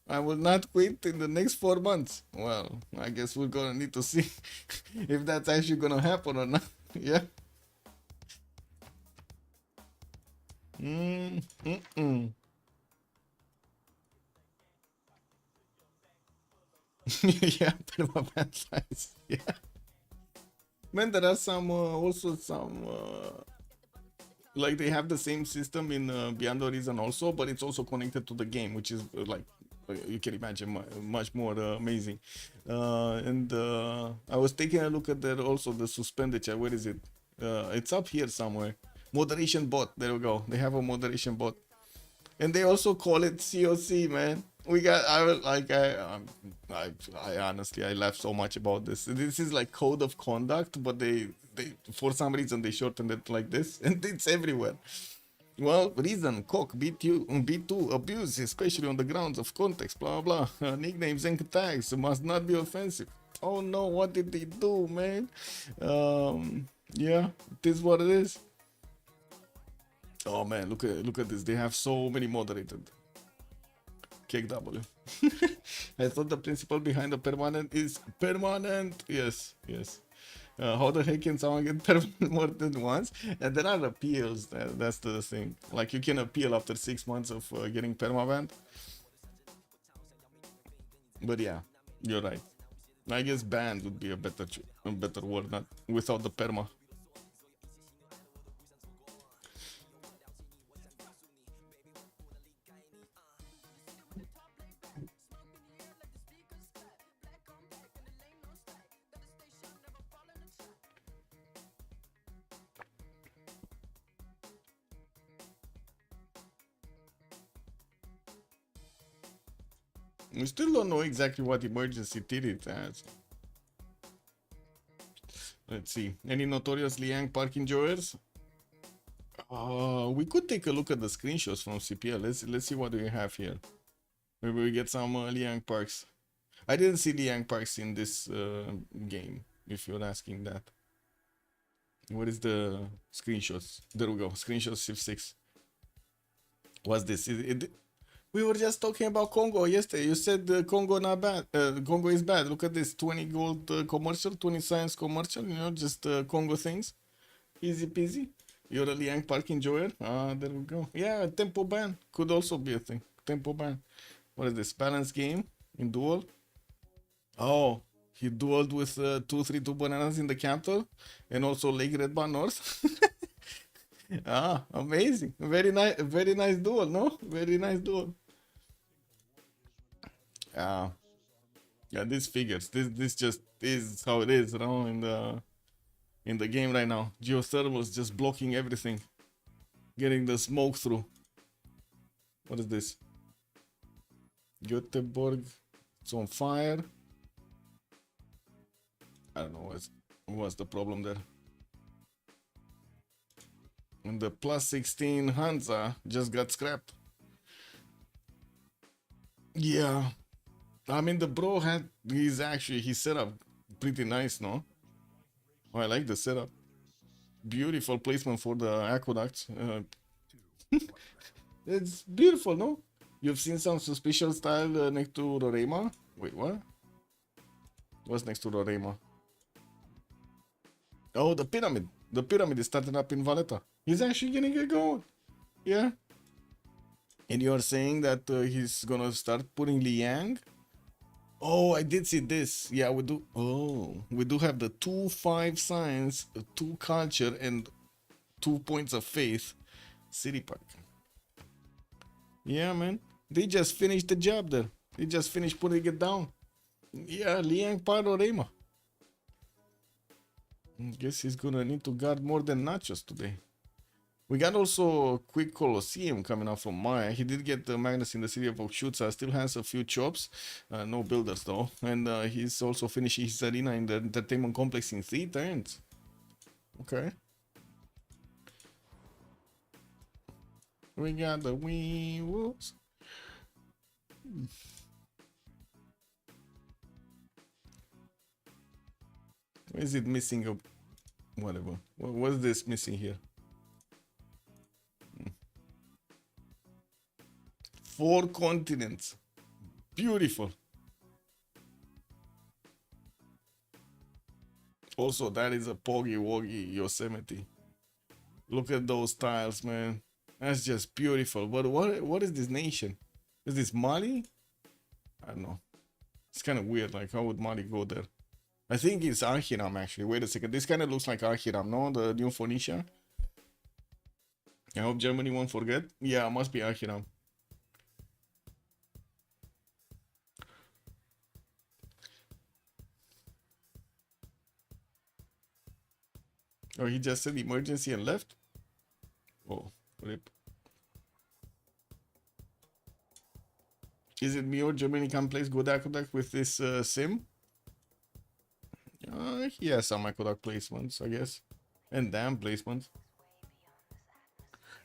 I will not quit in the next 4 months. Well, I guess we're gonna need to see if that's actually gonna happen or not. Yeah. Yeah, perma-ban size. Yeah. Man, there are some also some like they have the same system in Beyond the Horizon also, but it's also connected to the game, which is like you can imagine much more amazing. And I was taking a look at that also, the suspended chat. Where is it? It's up here somewhere. Moderation bot. There we go. They have a moderation bot, and they also call it COC, man. We got, I honestly, I laugh so much about this. This is like code of conduct, but they for some reason they shortened it like this, and it's everywhere. Well, reason, cock, B2, abuse, especially on the grounds of context, blah blah. Nicknames and tags must not be offensive. Oh no, what did they do, man? Yeah, it is what it is. Oh man, look at this. They have so many moderated. KW. I thought the principle behind the permanent is permanent. Yes. How the heck can someone get permanent more than once? And there are appeals. That's the thing. Like you can appeal after 6 months of getting permabanned. But yeah, you're right. I guess banned would be a better word, not without the perma. We still don't know exactly what emergency tier it has. Let's see. Any notorious Liang park enjoyers? We could take a look at the screenshots from CPL. Let's see what we have here. Maybe we get some Liang parks. I didn't see Liang parks in this game, if you're asking that. What is the screenshots? There we go. Screenshots Civ6. What's this? We were just talking about Congo yesterday. You said Congo not bad. Congo is bad. Look at this 20 gold commercial, 20 science commercial. You know, just Congo things. Easy peasy. You're a Liang park enjoyer. There we go. Yeah, tempo ban could also be a thing. Tempo ban. What is this? Balance game in duel. Oh, he dueled with 232 bananas in the capital and also Lake Red Bar North. Amazing. Very nice duel, no? Very nice duel. Yeah, this figures. This just is how it is, you know, in the game right now. Geothermals just blocking everything. Getting the smoke through. What is this? Göteborg. It's on fire. I don't know what's the problem there. And the plus 16 Hansa just got scrapped. Yeah. I mean, the bro had his setup pretty nice, no? Oh, I like the setup. Beautiful placement for the aqueducts. It's beautiful, no? You've seen some suspicious style next to Roraima? Wait, what? What's next to Roraima? Oh, the pyramid. The pyramid is starting up in Valletta. He's actually getting it going. Yeah. And you're saying that he's gonna start putting Liang? Oh, I did see this. Yeah, we do. Oh, we do have the 2-5 science, 2 culture, and 2 points of faith. City Park. Yeah, man. They just finished the job there. They just finished putting it down. Yeah, Liang Panorama. Guess he's gonna need to guard more than Nachos today. We got also Quick Colosseum coming out from Maya. He did get Magnus in the city of Okshutsa. Still has a few chops. No builders though. And he's also finishing his arena in the entertainment complex in 3 turns. Okay. We got the wee wolves. Is it missing a whatever? What's this missing here? 4 continents. Beautiful. Also, that is a Poggy Woggy Yosemite. Look at those tiles, man. That's just beautiful. But what is this nation? Is this Mali? I don't know. It's kind of weird. Like, how would Mali go there? I think it's Ahiram, actually. Wait a second. This kind of looks like Ahiram, no? The new Phoenicia. I hope Germany won't forget. Yeah, must be Ahiram. Oh, he just said emergency and left? Oh, rip. Is it me or Germany can place good aqueduct with this sim? He has some aqueduct placements, I guess. And dam placements.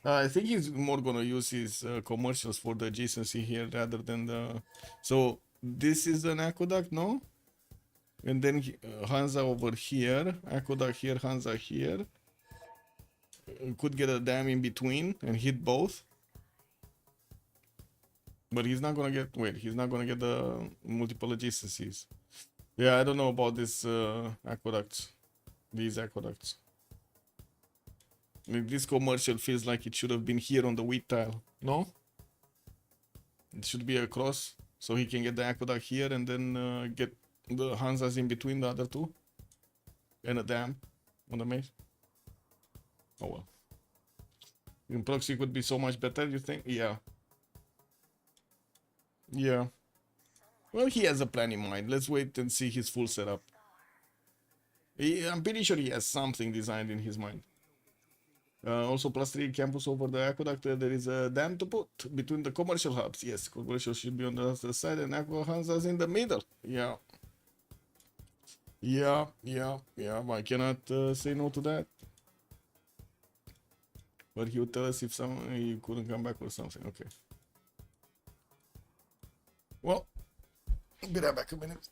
I think he's more gonna use his commercials for the adjacency here rather than the... So, this is an aqueduct, no? And then Hansa over here, aqueduct here, Hansa here. Could get a dam in between and hit both. But he's not gonna get, wait, he's not gonna get the multiple adjacencies. Yeah, I don't know about this aqueducts. these aqueducts. Like, this commercial feels like it should have been here on the wheat tile, no? It should be across, so he can get the aqueduct here and then get the Hansas in between the other two. And a dam on the maze. Oh well. In proxy could be so much better, you think? Yeah. Yeah. Well, he has a plan in mind. Let's wait and see his full setup. I'm pretty sure he has something designed in his mind. Also, +3 campus over the aqueduct. There is a dam to put between the commercial hubs. Yes, commercial should be on the other side and Aqua Hansa's in the middle. Yeah. Yeah. I cannot say no to that. But he would tell us if he couldn't come back or something. Okay. Well, be right back a minute.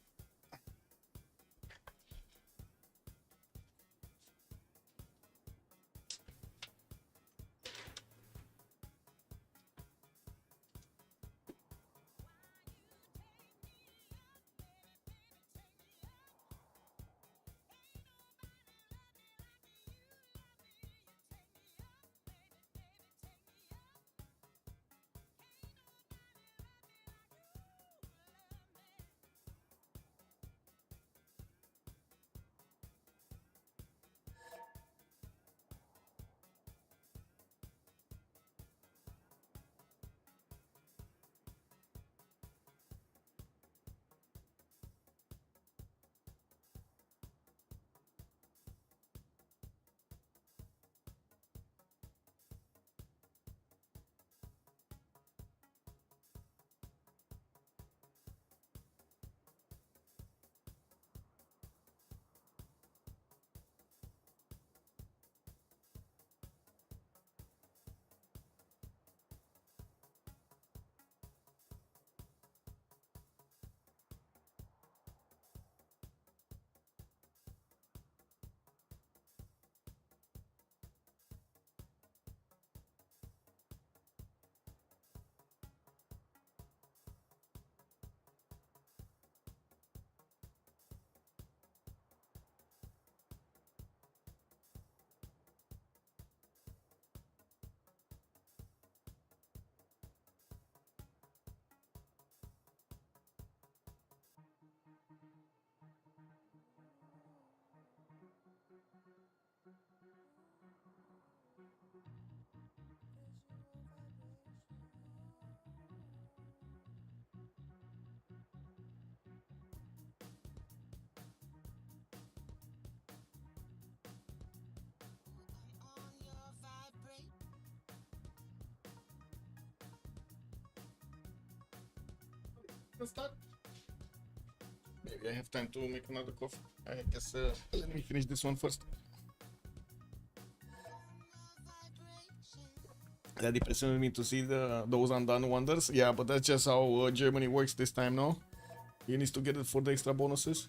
Let's start. Maybe I have time to make another coffee. I guess let me finish this one first. That impresses me to see those undone wonders. Yeah, but that's just how Germany works this time now. He needs to get it for the extra bonuses.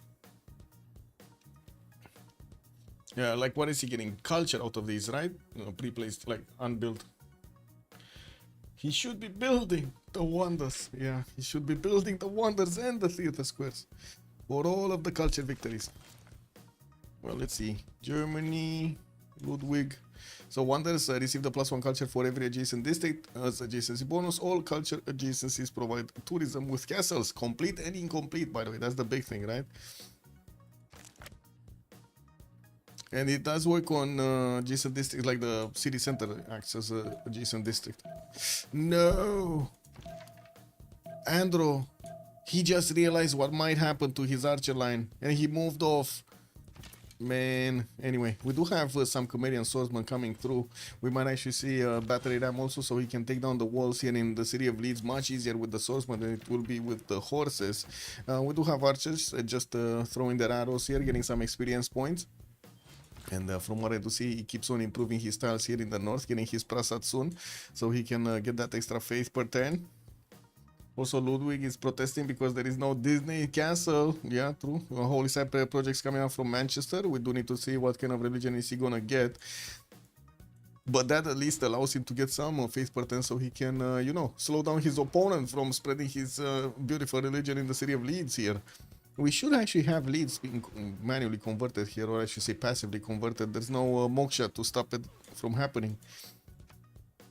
Yeah, like what is he getting? Culture out of these, right? You know, pre-placed, like unbuilt. He should be building the wonders. Yeah, he should be building the wonders and the theater squares for all of the culture victories. Well, let's see. Germany, Ludwig. So wonders receive the +1 culture for every adjacent district as adjacency bonus. All culture adjacencies provide tourism with castles, complete and incomplete, by the way. That's the big thing, right? And it does work on adjacent districts, like the city center acts as an adjacent district. No! Andro, he just realized what might happen to his archer line and he moved off. Man, anyway, we do have some Comedian swordsmen coming through. We might actually see a battery ram also, so he can take down the walls here in the city of Leeds much easier with the swordsmen than it will be with the horses. We do have archers just throwing their arrows here, getting some experience points. And from what I do see, he keeps on improving his tiles here in the north, getting his Prasad soon, so he can get that extra faith per turn. Also, Ludwig is protesting because there is no Disney castle. Yeah, true. Holy Side projects coming out from Manchester. We do need to see what kind of religion is he gonna get. But that at least allows him to get some faith per turn, so he can, you know, slow down his opponent from spreading his beautiful religion in the city of Leeds here. We should actually have leads being manually converted here, or I should say passively converted. There's no moksha to stop it from happening.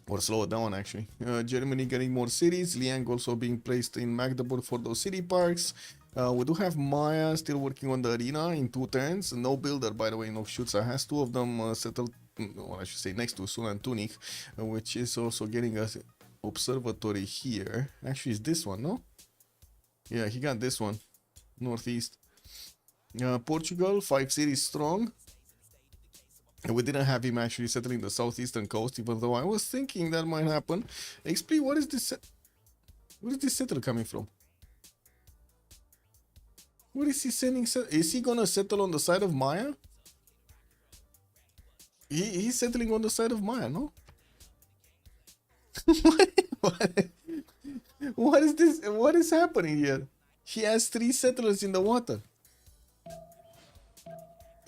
Or slow it down, actually. Germany getting more cities. Liang also being placed in Magdeburg for those city parks. We do have Maya still working on the arena in 2 turns. No builder, by the way, no Schutza. Has 2 of them settled, or I should say next to Sun and Tunic, which is also getting us observatory here. Actually, it's this one, no? Yeah, he got this one. Northeast. Portugal, 5 cities strong. And we didn't have him actually settling the southeastern coast, even though I was thinking that might happen. XP, what is this? Where is this settler coming from? Where is he sending? Is he gonna settle on the side of Maya? He's settling on the side of Maya, no? What is this? What is happening here? He has 3 settlers in the water.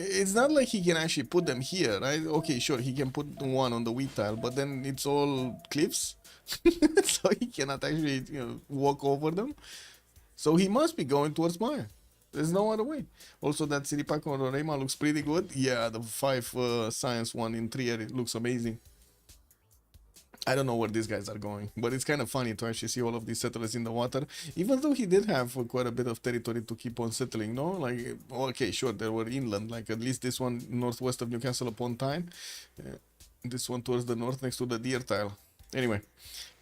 It's not like he can actually put them here, right? Okay, sure, he can put one on the wheat tile, but then it's all cliffs. So he cannot actually, walk over them. So he must be going towards Maya. There's no other way. Also, that city pack on Rema looks pretty good. Yeah, the 5 science one in Trier, it looks amazing. I don't know where these guys are going, but it's kind of funny to actually see all of these settlers in the water, even though he did have quite a bit of territory to keep on settling, no? Like, okay, sure, there were inland, like at least this one northwest of Newcastle upon Tyne, this one towards the north next to the deer tile. Anyway,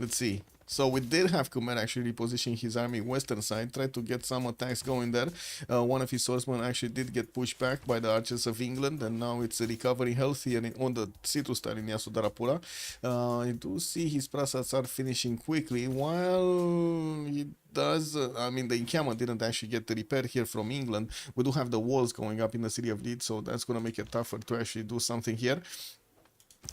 let's see. So we did have Khmer actually repositioning his army western side, tried to get some attacks going there. One of his swordsmen actually did get pushed back by the archers of England, and now it's recovering healthy and on the Citrus tile in Yasudarapura. You do see his prasats are finishing quickly, while he does, I mean, the encampment didn't actually get repaired here from England. We do have the walls going up in the city of Leeds, so that's going to make it tougher to actually do something here.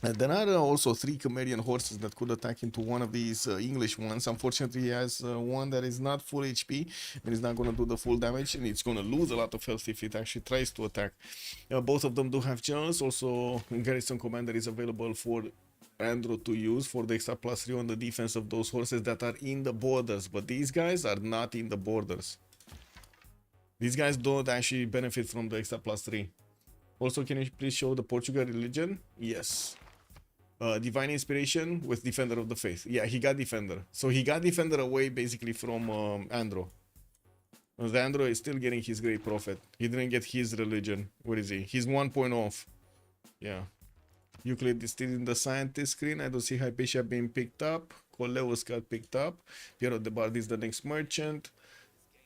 There are also 3 Khmerian horses that could attack into one of these English ones. Unfortunately, he has one that is not full HP and is not going to do the full damage, and it's going to lose a lot of health if it actually tries to attack. Both of them do have generals. Also, Garrison Commander is available for Andrew to use for the extra +3 on the defense of those horses that are in the borders, but these guys are not in the borders. These guys don't actually benefit from the extra +3. Also, can you please show the Portugal religion? Yes. Divine Inspiration with Defender of the Faith. Yeah, he got Defender. So he got Defender away basically from Andro. The Andro is still getting his Great Prophet. He didn't get his religion. Where is he? He's 1 point off. Yeah. Euclid is still in the scientist screen. I don't see Hypatia being picked up. Coleus got picked up. Piero de Bard is the next merchant.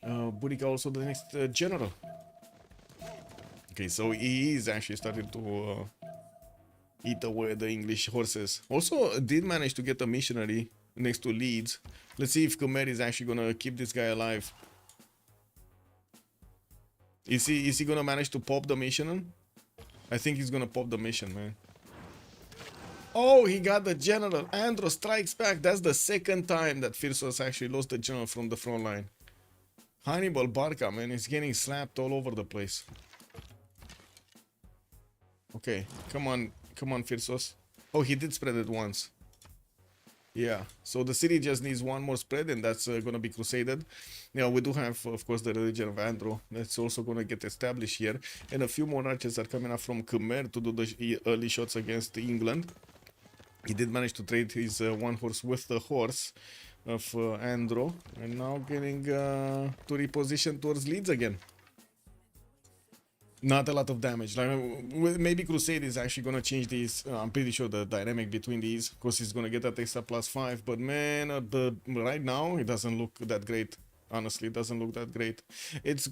Burica also the next general. Okay, so he is actually starting to eat away the English horses. Also did manage to get a missionary next to Leeds. Let's see if Khmer is actually gonna keep this guy alive. Is he gonna manage to pop the mission? I think he's gonna pop the mission, man. Oh, he got the general. Andro strikes back. That's the 2nd time that Firsos actually lost the general from the front line. Hannibal Barca, man, is getting slapped all over the place. Okay, come on, Firsos. Oh, he did spread it once. Yeah, so the city just needs one more spread, and that's gonna be crusaded. Yeah, we do have, of course, the religion of Andro. That's also gonna get established here, and a few more archers are coming up from Khmer to do the early shots against England. He did manage to trade his 1 horse with the horse of Andro, and now getting to reposition towards Leeds again. Not a lot of damage. Like maybe Crusade is actually gonna change these. I'm pretty sure the dynamic between these, because he's gonna get that extra +5. But man, right now it doesn't look that great. Honestly, it doesn't look that great. It's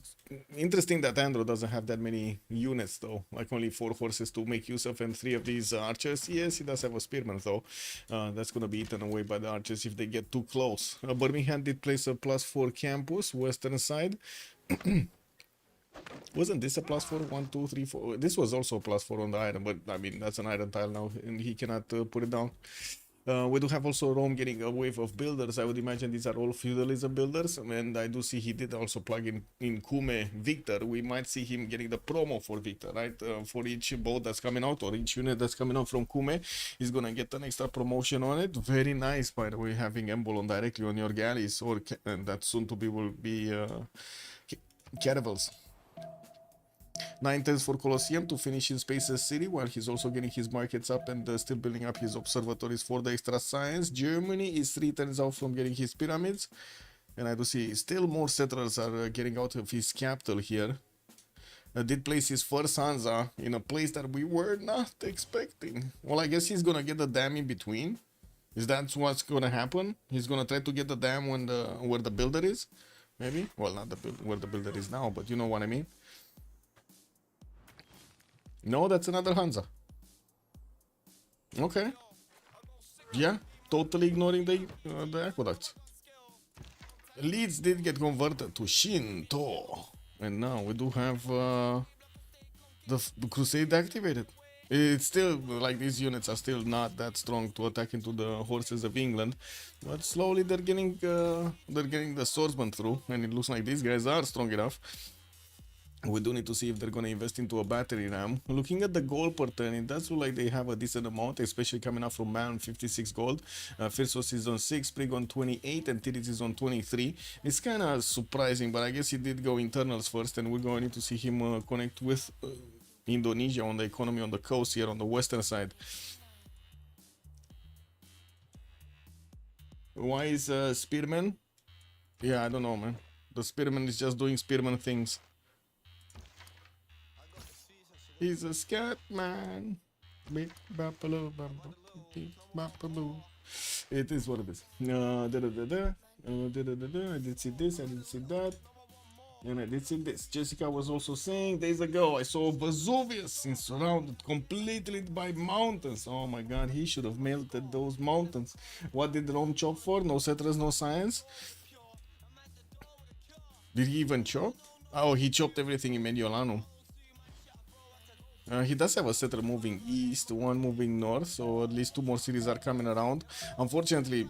interesting that Andro doesn't have that many units though, like only 4 horses to make use of, and 3 of these archers. Yes, he does have a spearman though. That's gonna be eaten away by the archers if they get too close. Birmingham did place a +4 campus, western side. Wasn't this a +4? 1, 2, 3, 4. This was also a +4 on the iron, but I mean, that's an iron tile now, and he cannot put it down. We do have also Rome getting a wave of builders. I would imagine these are all feudalism builders, and I do see he did also plug in Kume Victor. We might see him getting the promo for Victor, right? For each boat that's coming out, or each unit that's coming out from Kume, he's gonna get an extra promotion on it. Very nice, by the way, having Embolon directly on your galleys, or that soon to be will be caravels. 9 turns for Colosseum to finish in Spaces City, while he's also getting his markets up and still building up his observatories for the extra science. Germany is 3 turns out from getting his pyramids, and I do see still more settlers are getting out of his capital here. Did place his first Hansa in a place that we were not expecting. Well, I guess he's gonna get the dam in between. Is that what's gonna happen? He's gonna try to get the dam when where the builder is, maybe. Well, not the where the builder is now, but you know what I mean. No, that's another Hansa. Okay. Yeah, totally ignoring the aqueducts. Leeds did get converted to Shinto, and now we do have the crusade activated. It's still like these units are still not that strong to attack into the horses of England, but slowly they're getting the swordsman through, and it looks like these guys are strong enough. We do need to see if they're going to invest into a battery ram. Looking at the gold per turn, it does look like they have a decent amount, especially coming up from Man 56 gold. Firsos is on 6, Prig on 28, and Tiris is on 23. It's kind of surprising, but I guess he did go internals first, and we're going to need to see him connect with Indonesia on the economy on the coast here on the western side. Why is Spearman? Yeah, I don't know, man. The Spearman is just doing Spearman things. He's a scat man. Big bapaloo, big bapaloo. It is what it is. I did see this, I did see that, and I did see this. Jessica was also saying days ago I saw Vesuvius and surrounded completely by mountains. Oh my god, he should have melted those mountains. What did Rome chop for? No settlers, no science. Did he even chop? Oh, he chopped everything in Mediolanum. He does have a settler moving east, one moving north, so at least 2 more cities are coming around. Unfortunately,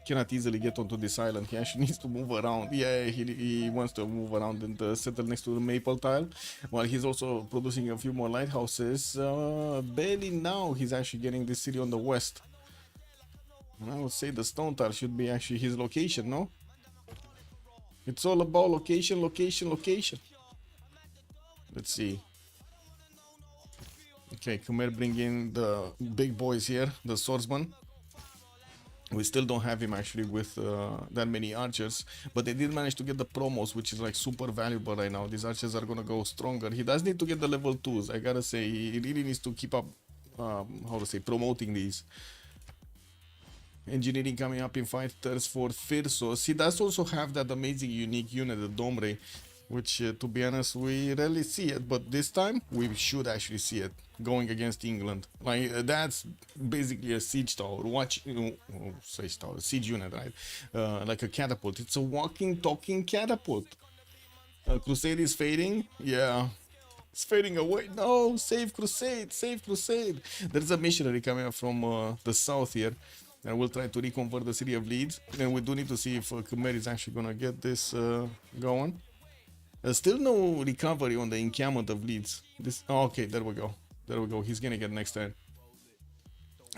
cannot easily get onto this island. He actually needs to move around. Yeah, he wants to move around and settle next to the maple tile, while he's also producing a few more lighthouses. Barely now he's actually getting this city on the west. And I would say the stone tile should be actually his location, no? It's all about location, location, location. Let's see. Okay, Khmer bring in the big boys here, the swordsman. We still don't have him actually with that many archers, but they did manage to get the promos, which is like super valuable right now. These archers are gonna go stronger. He does need to get the level 2s. I gotta say, he really needs to keep up, how to say, promoting these. Engineering coming up in 5 turns for Firsos. He does also have that amazing unique unit, the Domre, which to be honest we rarely see it, but this time we should actually see it going against England. Like that's basically a siege tower. Watch, siege tower, siege unit, right? Like a catapult. It's a walking, talking catapult. Crusade is fading. Yeah, it's fading away. No, save Crusade, save Crusade. There's a missionary coming up from the south here, and we'll try to reconvert the city of Leeds. And we do need to see if Khmer is actually gonna get this going. Still no recovery on the encampment of Leeds. Okay, there we go. There we go. He's gonna get next turn.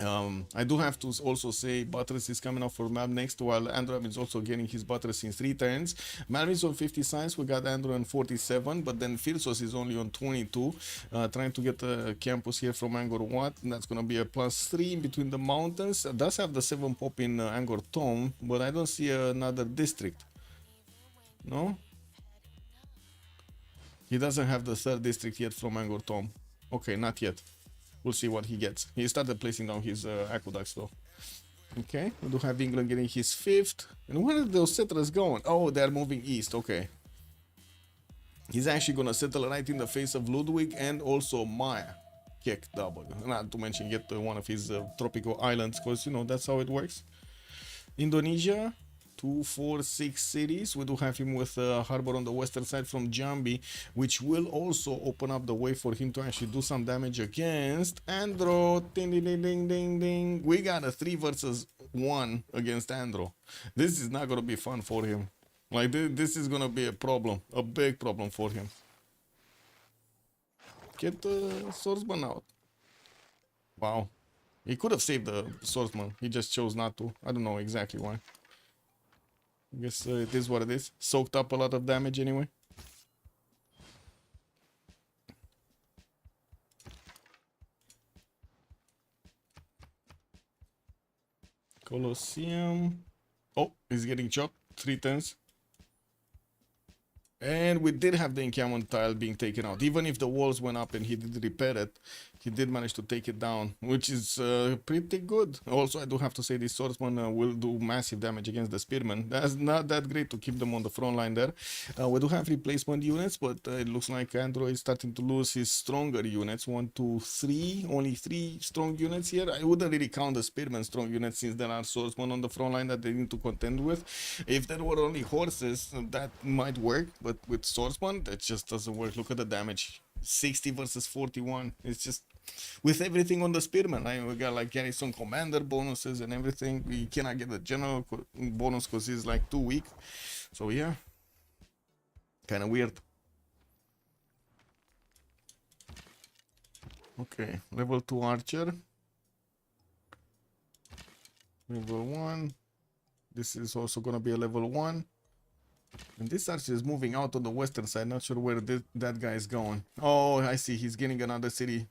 I do have to also say Buttress is coming up for Mal next, while Andrew is also getting his Buttress in 3 turns. Mal is on 50 science, we got Andrew on 47, but then Firsos is only on 22, trying to get a campus here from Angkor Wat, and that's gonna be a +3 in between the mountains. It does have the 7 pop in Angkor Thom, but I don't see another district. No? He doesn't have the 3rd district yet from Angkor Thom. Okay, not yet. We'll see what he gets. He started placing down his aqueducts though. Okay, we do have England getting his 5th. And where are those settlers going? Oh, they're moving east. Okay. He's actually gonna settle right in the face of Ludwig and also Maya. Kick double. Not to mention get one of his tropical islands, because you know that's how it works. Indonesia. 2, 4, 6 cities. We do have him with a harbor on the western side from Jambi, which will also open up the way for him to actually do some damage against Andro. Ding, ding, ding, ding, ding, ding. We got a 3 versus 1 against Andro. This is not gonna be fun for him. Like this is gonna be a problem, a big problem for him. Get the swordsman out. Wow, he could have saved the swordsman. He just chose not to. I don't know exactly why. I guess it is what it is. Soaked up a lot of damage anyway. Colosseum. Oh, he's getting chopped. 3 10s. And we did have the encampment tile being taken out. Even if the walls went up and he did repair it, he did manage to take it down, which is pretty good. Also, I do have to say this swordsman will do massive damage against the spearmen. That's not that great to keep them on the front line there. We do have replacement units, but it looks like Andrew is starting to lose his stronger units. 1, 2, 3. Only 3 strong units here. I wouldn't really count the spearmen strong units since there are swordsmen on the front line that they need to contend with. If there were only horses, that might work, but with swordsman, that just doesn't work. Look at the damage. 60 versus 41. It's just with everything on the spearman, right? We got like garrison commander bonuses and everything. We cannot get the general bonus because he's like too weak. So yeah, kind of weird. Okay, level 2 archer, level 1. This is also gonna be a level 1. And this archer is moving out on the western side. Not sure where that guy is going. Oh, I see. He's getting another city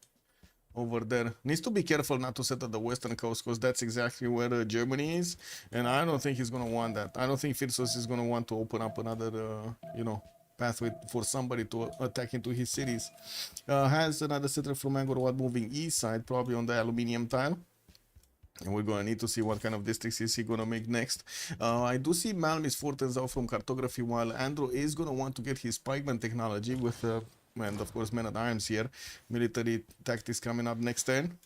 over there. Needs to be careful not to set at the western coast because that's exactly where Germany is. And I don't think he's going to want that. I don't think Freritos is going to want to open up another, you know, pathway for somebody to attack into his cities. Has another settler from Angkor moving east side, probably on the aluminium tile. And we're going to need to see what kind of districts is he going to make next. I do see Malmis Fortens out from cartography, while Andrew is going to want to get his pikeman technology with, and of course, men at arms here. Military tactics coming up next turn.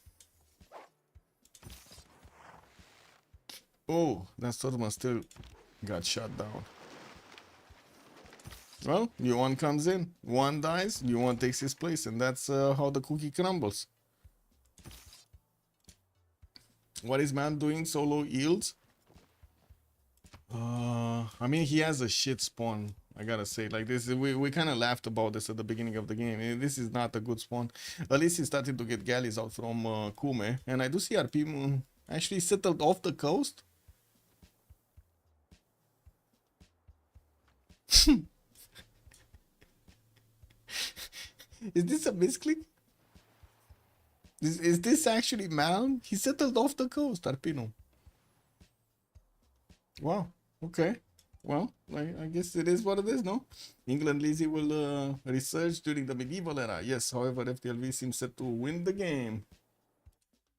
Oh, that swordsman still got shot down. Well, new one comes in, one dies, new one takes his place, and that's how the cookie crumbles. What is man doing? Solo yields? I mean, he has a shit spawn. I gotta say, like this, we kind of laughed about this at the beginning of the game. This is not a good spawn. At least he's starting to get galleys out from Kume, and I do see RP actually settled off the coast. Is this a misclick? Is this actually Mal? He settled off the coast, Arpino. Wow. Okay. Well, I guess it is what it is, no? England Lizzie will research during the medieval era. Yes, however, FTLV seems set to win the game.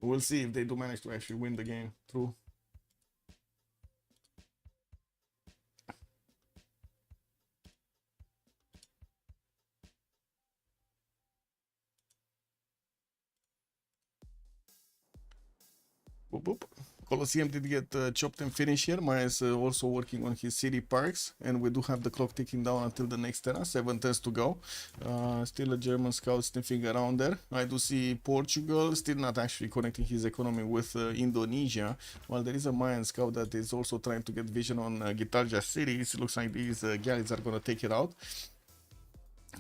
We'll see if they do manage to actually win the game. True. Boop, boop. Colosseum did get chopped and finished here. Maya is also working on his city parks, and we do have the clock ticking down until the next era. 7 turns to go. Still a German scout sniffing around there. I do see Portugal still not actually connecting his economy with Indonesia, while there is a Mayan scout that is also trying to get vision on Gitarja cities. It looks like these galleys are going to take it out.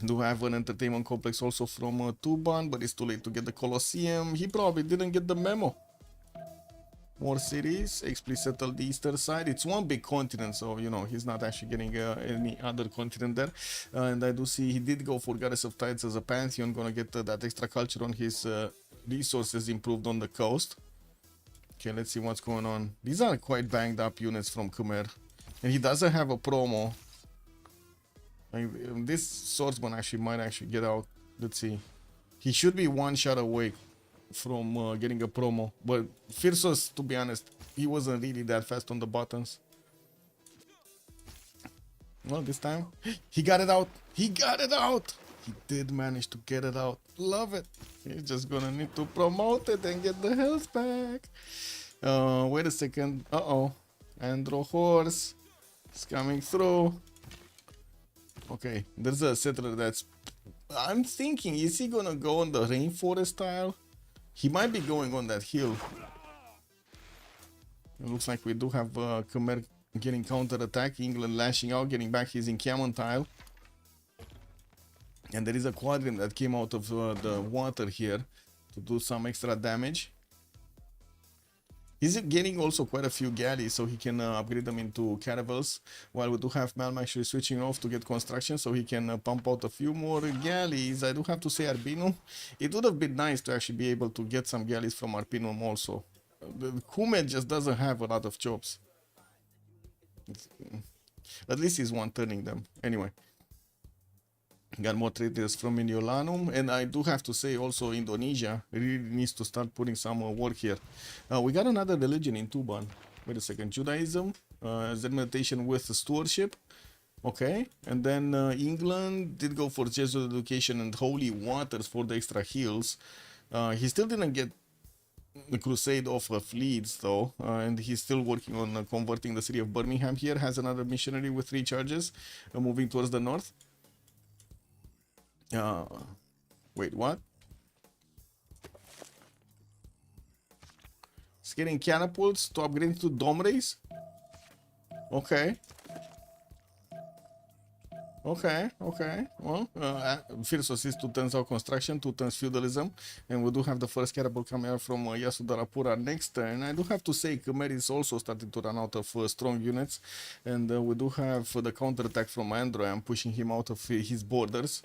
Do have an entertainment complex also from Tuban, but it's too late to get the Colosseum. He probably didn't get the memo. More cities, explicitly settled the eastern side. It's one big continent, so you know he's not actually getting any other continent there. And I do see he did go for Goddess of Tides as a pantheon, gonna get that extra culture on his resources improved on the coast. Okay, let's see what's going on. These are quite banged up units from Khmer, and he doesn't have a promo. Like, this swordsman actually might actually get out. Let's see. He should be one shot away from getting a promo, but Freritos, to be honest, he wasn't really that fast on the buttons. Well, this time he got it out. He got it out. He did manage to get it out. Love it. He's just gonna need to promote it and get the health back. Wait a second. Andro horse is coming through. Okay, there's a settler that's, I'm thinking, is he gonna go on the rainforest tile? He might be going on that hill. It looks like we do have Khmer getting counter-attack. England lashing out, getting back his encampment tile. And there is a quadrant that came out of the water here to do some extra damage. He's getting also quite a few galleys, so he can upgrade them into caravels. While we do have Malm actually switching off to get construction, so he can pump out a few more galleys. I do have to say Arbino, it would have been nice to actually be able to get some galleys from Arpinum also. the Kumet just doesn't have a lot of jobs. At least he's one turning them. Anyway. Got more traders from Mediolanum, and I do have to say also Indonesia really needs to start putting some work here. We got another religion in Tuban. Wait a second, Judaism, Zen meditation with stewardship. Okay, and then England did go for Jesuit education and holy waters for the extra heals. He still didn't get the crusade of Leeds though, and he's still working on converting the city of Birmingham here. Has another missionary with 3 charges, moving towards the north. Wait, what? It's getting catapults to upgrade to dome race? Okay. Okay. Well, Freritos is 2 turns out construction, 2 turns feudalism, and we do have the first catapult coming out from Yasudarapura next turn. I do have to say Khmer is also starting to run out of strong units, and we do have the counterattack from Andro. I'm pushing him out of his borders.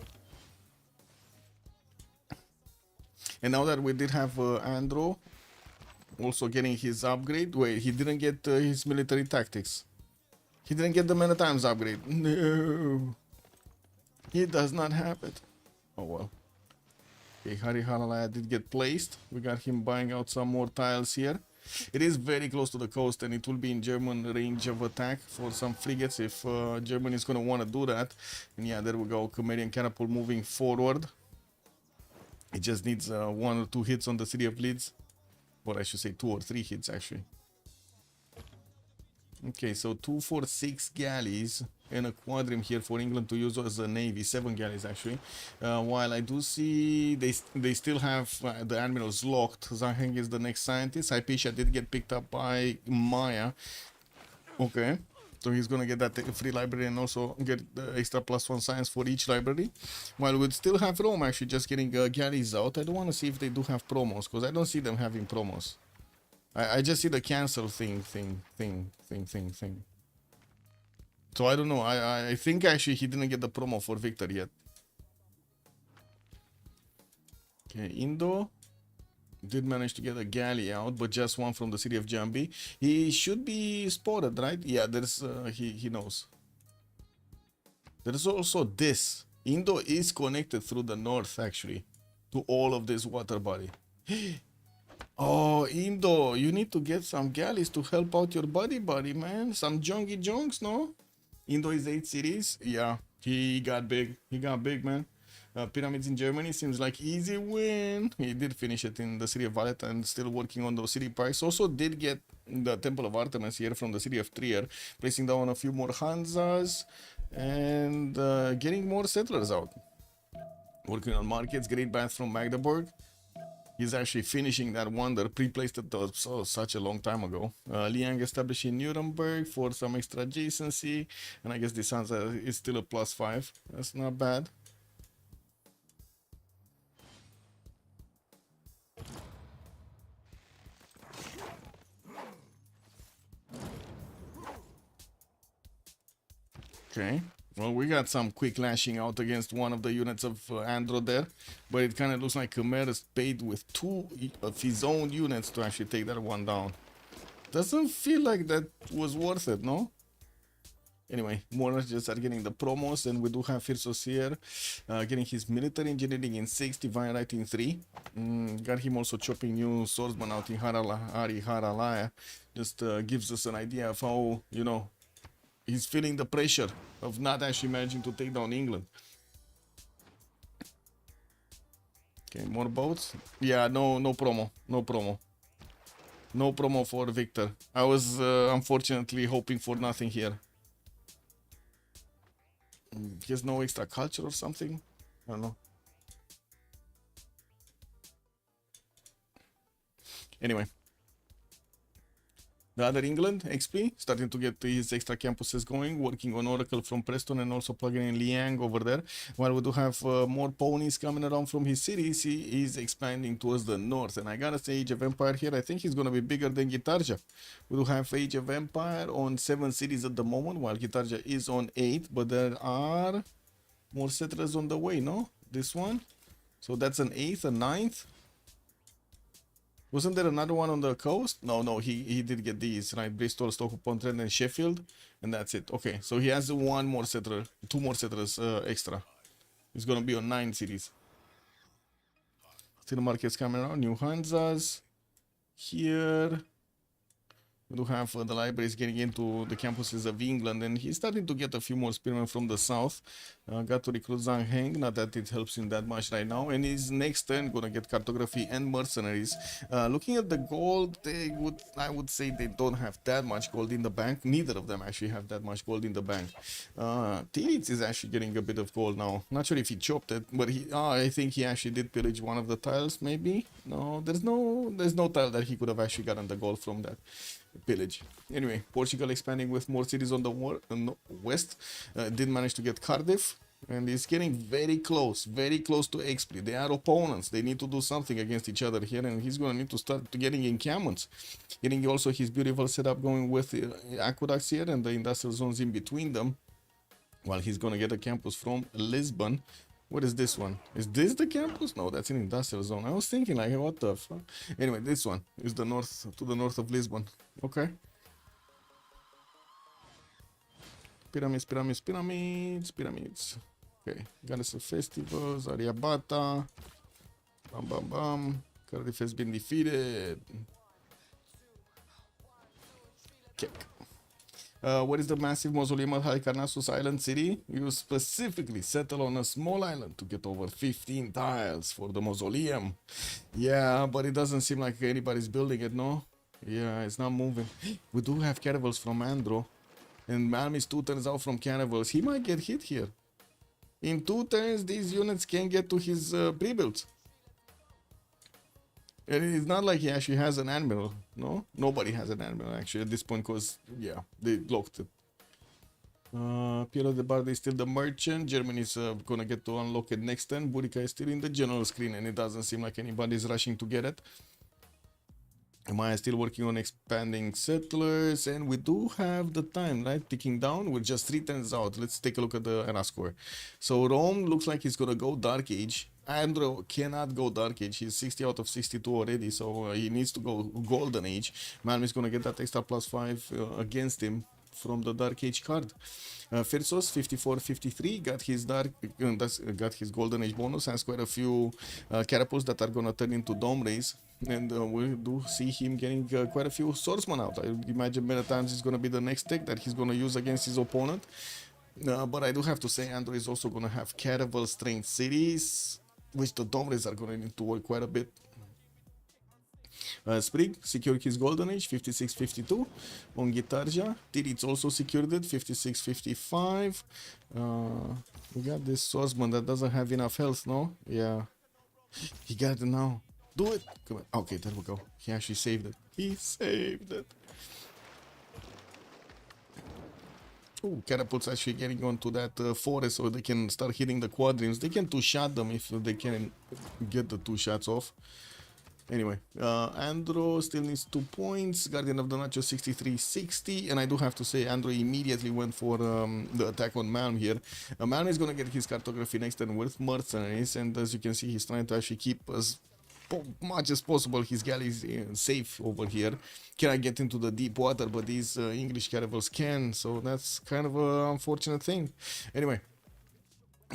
And now that we did have Andro also getting his upgrade. Wait, he didn't get his military tactics. He didn't get the many times upgrade. No. He does not have it. Oh well. Okay, Hari Halalaya did get placed. We got him buying out some more tiles here. It is very close to the coast and it will be in German range of attack for some frigates if Germany is going to want to do that. And yeah, there we go. Khmerian catapult moving forward. It just needs 1 or 2 hits on the city of Leeds. Or I should say 2 or 3 hits actually. Okay, so 2, 4, 6 galleys and a quadrim here for England to use as a navy. 7 galleys actually. While I do see they still have the admirals locked. Zhang is the next scientist. Hypatia did get picked up by Maya. Okay. So he's gonna get that free library and also get the extra +1 science for each library. While we'd still have Rome actually just getting galleys out. I don't want to see if they do have promos because I don't see them having promos. I just see the cancel thing. So I don't know. I think actually he didn't get the promo for Victor yet. Okay, Indo did manage to get a galley out, but just one from the city of Jambi. He should be spotted, right? Yeah, there's he knows. There's also this. Indo is connected through the north actually to all of this water body. Oh, Indo, you need to get some galleys to help out your buddy, man. Some junky junks, no? Indo is 8 cities. Yeah, he got big. He got big, man. Pyramids in Germany seems like easy win. He did finish it in the city of Valletta and still working on those city pikes. Also did get the Temple of Artemis here from the city of Trier, placing down a few more Hanzas and getting more settlers out. Working on markets, Great Bath from Magdeburg. He's actually finishing that wonder, pre-placed it such a long time ago. Liang establishing Nuremberg for some extra adjacency, and I guess this Hansa is still a +5. That's not bad. Okay, well, we got some quick lashing out against one of the units of Andro there, but it kind of looks like Khmer is paid with 2 of his own units to actually take that one down. Doesn't feel like that was worth it, no? Anyway, more just are getting the promos, and we do have Freritos here getting his military engineering in 6, divine writing 3. Got him also chopping new swordsman out in Hari Haralaya. Just gives us an idea of how, you know, he's feeling the pressure of not actually managing to take down England. Okay, more boats. Yeah, no promo. No promo for Victor. I was unfortunately hoping for nothing here. He has no extra culture or something. I don't know. Anyway. The other England, XP, starting to get his extra campuses going, working on Oracle from Preston and also plugging in Liang over there. While we do have more ponies coming around from his cities, he is expanding towards the north. And I gotta say, Age of Empire here, I think he's gonna be bigger than Gitarja. We do have Age of Empire on 7 cities at the moment, while Gitarja is on 8, but there are more settlers on the way, no? This one. So that's an 8th, a 9th. Wasn't there another one on the coast? No, he did get these, right? Bristol, Stoke-upon-Trent, and Sheffield, and that's it. Okay, so he has one more settler, two more settlers extra. It's gonna be on 9 cities. Still markets coming around. New Hanzas here. We do have the libraries getting into the campuses of England, and he's starting to get a few more spearmen from the south. Got to recruit Zhang Heng, not that it helps him that much right now. And his next turn gonna get cartography and mercenaries. Looking at the gold, I would say they don't have that much gold in the bank. Neither of them actually have that much gold in the bank. Tirits is actually getting a bit of gold now. Not sure if he chopped it, but I think he actually did pillage one of the tiles, maybe. No, there's no tile that he could have actually gotten the gold from that pillage. Anyway, Portugal expanding with more cities on the west. Did manage to get Cardiff, and is getting very close to Expley. They are opponents. They need to do something against each other here, and he's going to need to start getting encampments. Getting also his beautiful setup going with aqueducts here and the industrial zones in between them. While he's going to get a campus from Lisbon. What is this one? Is this the campus? No, that's an industrial zone. I was thinking like, what the fuck? Anyway, this one is the north, to the north of Lisbon. Okay. Pyramids. Okay, Goddess of Festivals, Ariabata. Bam. Cardiff has been defeated. Kick. What is the massive mausoleum at Halicarnassus Island City? You specifically settle on a small island to get over 15 tiles for the mausoleum. Yeah, but it doesn't seem like anybody's building it, no? Yeah, it's not moving. We do have caravels from Andro. And Malmis 2 turns out from caravels. He might get hit here. In 2 turns, these units can get to his pre-builds. And it's not like he actually has an admiral, no? Nobody has an admiral actually at this point because, yeah, they blocked it. Piero de Bardi is still the merchant. Germany is gonna get to unlock it next turn. Burica is still in the general screen and it doesn't seem like anybody's rushing to get it. Maya is still working on expanding settlers, and we do have the time, right? Ticking down. We're just 3 turns out. Let's take a look at the era score. So Rome looks like he's gonna go Dark Age. Andrew cannot go Dark Age. He's 60 out of 62 already, so he needs to go Golden Age. Malm is gonna get that extra +5 against him from the Dark Age card. Freritos 54-53 got his Golden Age bonus. Has quite a few catapults that are gonna turn into dome rays, and we do see him getting quite a few swordsmen out. I imagine many times it's gonna be the next tech that he's gonna use against his opponent. But I do have to say, Andrew is also gonna have caravel strength cities, which the dome rays are gonna need to work quite a bit. Sprig secured his Golden Age 56-52 on Gitarja. Tirits also secured it 56-55. We got this swordsman that doesn't have enough health, no? Yeah, he got it now. Do it. Come on. Okay, there we go. He actually saved it. He saved it. Oh, catapults actually getting onto that forest so they can start hitting the quadrants. They can two-shot them if they can get the 2 shots off. Anyway, Andro still needs 2 points. Guardian of the Nacho 63-60. And I do have to say, Andro immediately went for the attack on Malm here. Malm is going to get his cartography next turn with mercenaries. And as you can see, he's trying to actually keep as much as possible his galleys safe over here. Cannot get into the deep water, but these English caravels can. So that's kind of an unfortunate thing. Anyway.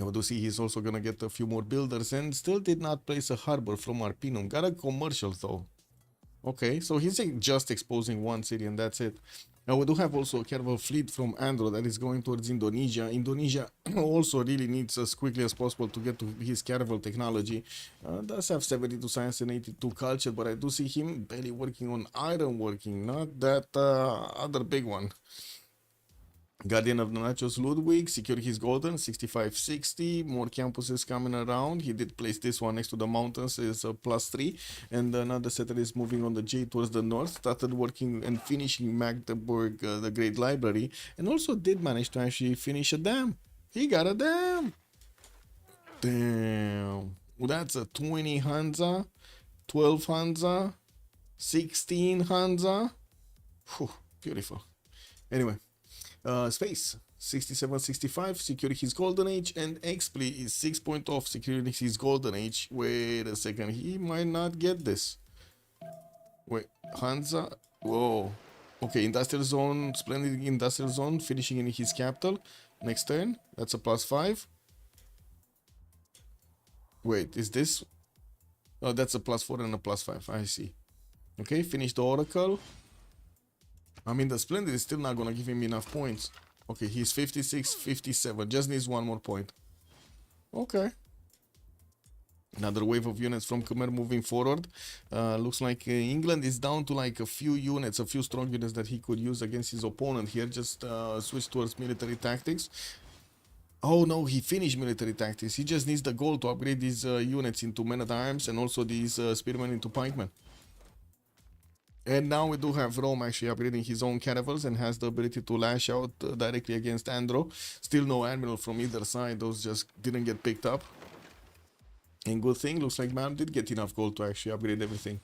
We do see he's also gonna get a few more builders and still did not place a harbor from Arpinum. Got a commercial though. Okay, so he's just exposing 1 city and that's it. Now we do have also a caravel fleet from Andro that is going towards Indonesia. Indonesia also really needs as quickly as possible to get to his caravel technology. Does have 72 science and 82 culture, but I do see him barely working on iron working, not that other big one. Guardian of the Nachos Ludwig secured his Golden 65-60. More campuses coming around. He did place this one next to the mountains, is a +3. And another settler is moving on the J towards the north. Started working and finishing Magdeburg, the Great Library. And also did manage to actually finish a dam. He got a dam. Damn. Well, that's a 20 Hansa, 12 Hansa, 16 Hansa. Whew, beautiful. Anyway. Space 67-65 securing his Golden Age, and Expley is 6 points off securing his Golden Age. Wait a second, he might not get this. Wait, Hansa. Whoa. Okay, industrial zone, splendid industrial zone, finishing in his capital. Next turn, that's a +5. Wait, is this? Oh, that's a +4 and a +5. I see. Okay, finish the Oracle. I mean, the Splendid is still not gonna give him enough points. Okay, he's 56, 57. Just needs one more point. Okay. Another wave of units from Khmer moving forward. Looks like England is down to like a few units, a few strong units that he could use against his opponent here. Just switch towards military tactics. Oh no, he finished military tactics. He just needs the gold to upgrade these units into men-at-arms and also these spearmen into pikemen. And now we do have Rome actually upgrading his own caravels and has the ability to lash out directly against Andro. Still no admiral from either side. Those just didn't get picked up. And good thing, looks like Man did get enough gold to actually upgrade everything.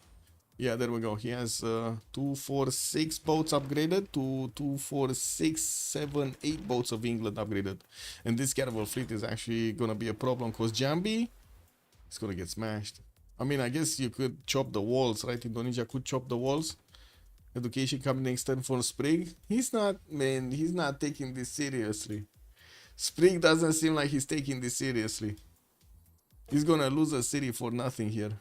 Yeah, there we go. He has 2, 4, 6 boats upgraded to 2, 4, 6, 7, 8 boats of England upgraded. And this caravel fleet is actually gonna be a problem because Jambi is gonna get smashed. I mean, I guess you could chop the walls, right? Indonesia could chop the walls. Education coming next turn for Sprig. He's not, man, he's not taking this seriously. Sprig doesn't seem like he's taking this seriously. He's gonna lose a city for nothing here.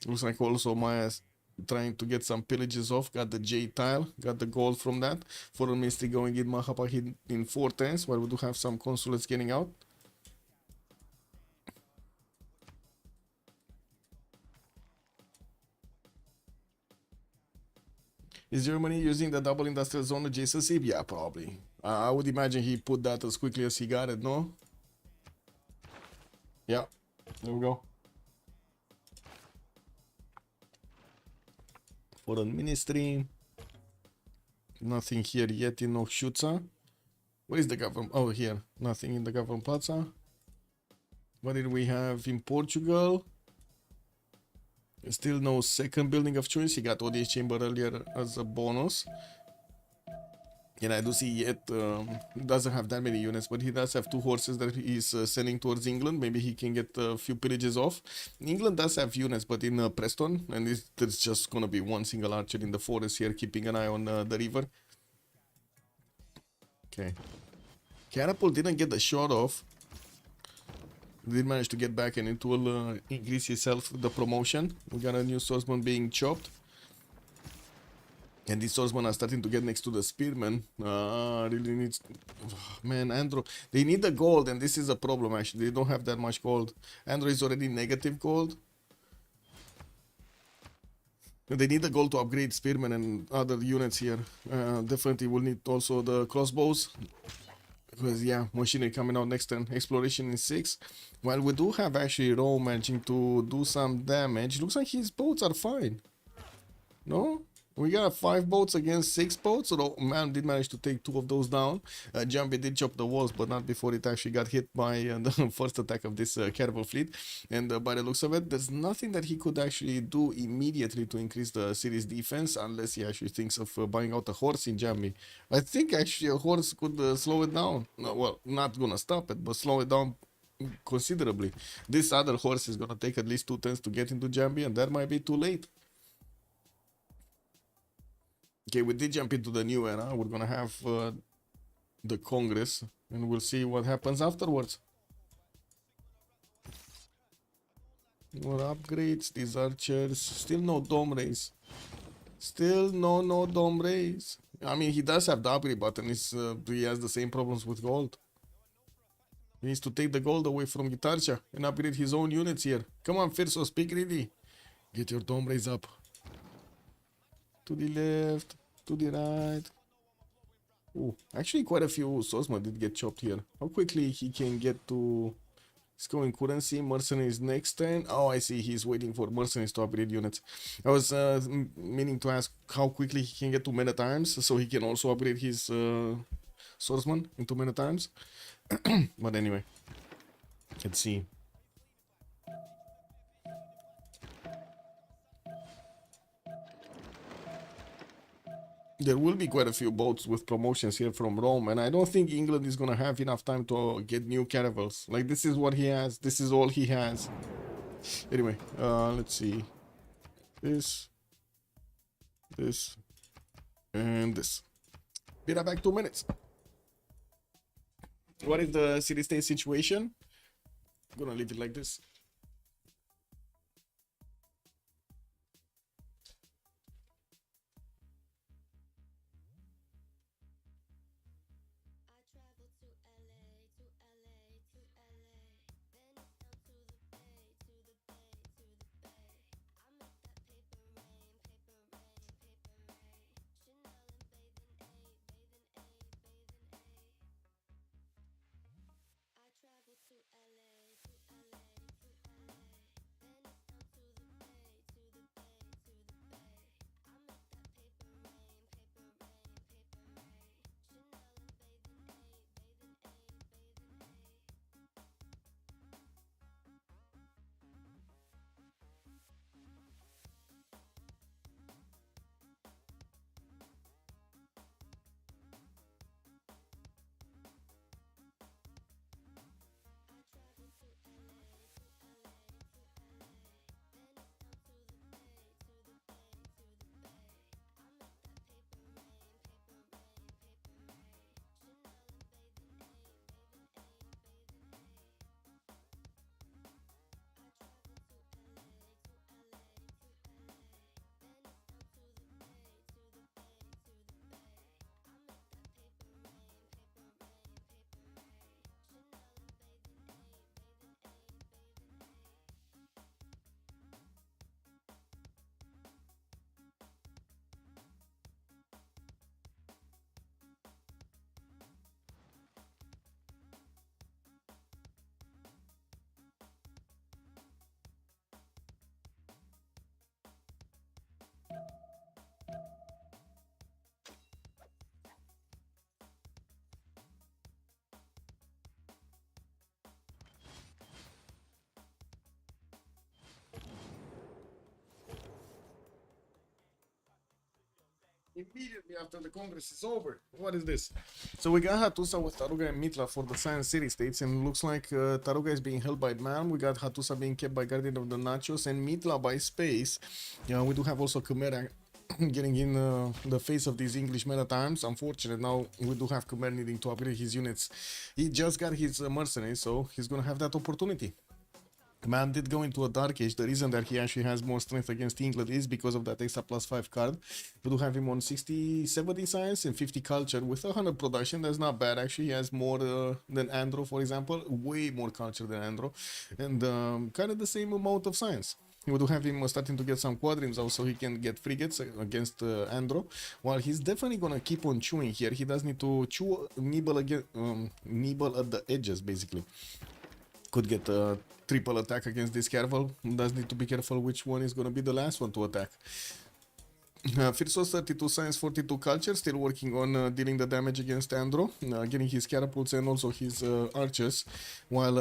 Looks like also Maya's trying to get some pillages off. Got the J tile, got the gold from that. Foreign ministry going in Mahapahit in 4 turns, while we do have some consulates getting out. Is Germany using the double industrial zone adjacency? Yeah, probably. I would imagine he put that as quickly as he got it, no? Yeah, there we go. Foreign ministry. Nothing here yet in Okshuta. Where is the government? Oh, here. Nothing in the government plaza. What did we have in Portugal? Still no second building of choice. He got audience chamber earlier as a bonus. And I do see yet doesn't have that many units, but he does have 2 horses that he's sending towards England. Maybe he can get a few pillages off. England does have units, but in Preston, and there's just gonna be one single archer in the forest here, keeping an eye on the river. Okay. Catapult didn't get the shot off. Did manage to get back and it will increase himself the promotion. We got a new swordsman being chopped. And these swordsmen are starting to get next to the spearmen. Really needs... Man, Andro... They need the gold and this is a problem actually. They don't have that much gold. Andro is already negative gold. They need the gold to upgrade spearmen and other units here. Definitely will need also the crossbows. Because yeah, machinery coming out next turn. Exploration in 6. While we do have actually Rome managing to do some damage. Looks like his boats are fine. No? We got 5 boats against 6 boats. So Man did manage to take 2 of those down. Jambi did chop the walls, but not before it actually got hit by the first attack of this caravel fleet. And by the looks of it, there's nothing that he could actually do immediately to increase the city's defense, unless he actually thinks of buying out a horse in Jambi. I think actually a horse could slow it down. No, well, not gonna stop it, but slow it down considerably. This other horse is gonna take at least 2 turns to get into Jambi, and that might be too late. Okay, we did jump into the new era. We're gonna have the Congress, and we'll see what happens afterwards. More upgrades, these archers. Still no dome raise. Still no dome raise. I mean, he does have the upgrade button. He has the same problems with gold. He needs to take the gold away from Gitarcha and upgrade his own units here. Come on, Firso, speak ready. Get your dome raise up. To the left, to the right. Oh, actually quite a few swordsmen did get chopped here. How quickly he can get to... He's going currency, mercenaries next turn. Oh, I see, he's waiting for mercenaries to upgrade units. I was meaning to ask how quickly he can get to men-at-arms, so he can also upgrade his swordsman into men-at-arms. But anyway, let's see. There will be quite a few boats with promotions here from Rome, and I don't think England is gonna have enough time to get new caravels. Like, this is what he has. This is all he has. Anyway, let's see. this, and this. Be right back 2 minutes. What is the city state situation? I'm gonna leave it like this. Immediately after the Congress is over. What is this? So we got Hatusa with Taruga and Mitla for the Science City States, and it looks like Taruga is being held by Man. We got Hatusa being kept by Guardian of the Nachos and Mitla by Space. We do have also Khmer getting in the face of these English meta times. Unfortunate, now we do have Khmer needing to upgrade his units. He just got his mercenaries, so he's gonna have that opportunity. Man did go into a Dark Age. The reason that he actually has more strength against England is because of that extra +5 card. We do have him on 60, 70 science and 50 culture with 100 production. That's not bad actually. He has more than Andro, for example. Way more culture than Andro. And kind of the same amount of science. We do have him starting to get some quadrims also. He can get frigates against Andro. While he's definitely gonna keep on chewing here. He does need to chew, nibble again, nibble at the edges basically. Could get a triple attack against this Caravel. Does need to be careful which one is going to be the last one to attack. Freritos 32 science, 42 culture, still working on dealing the damage against Andro, getting his catapults and also his archers, while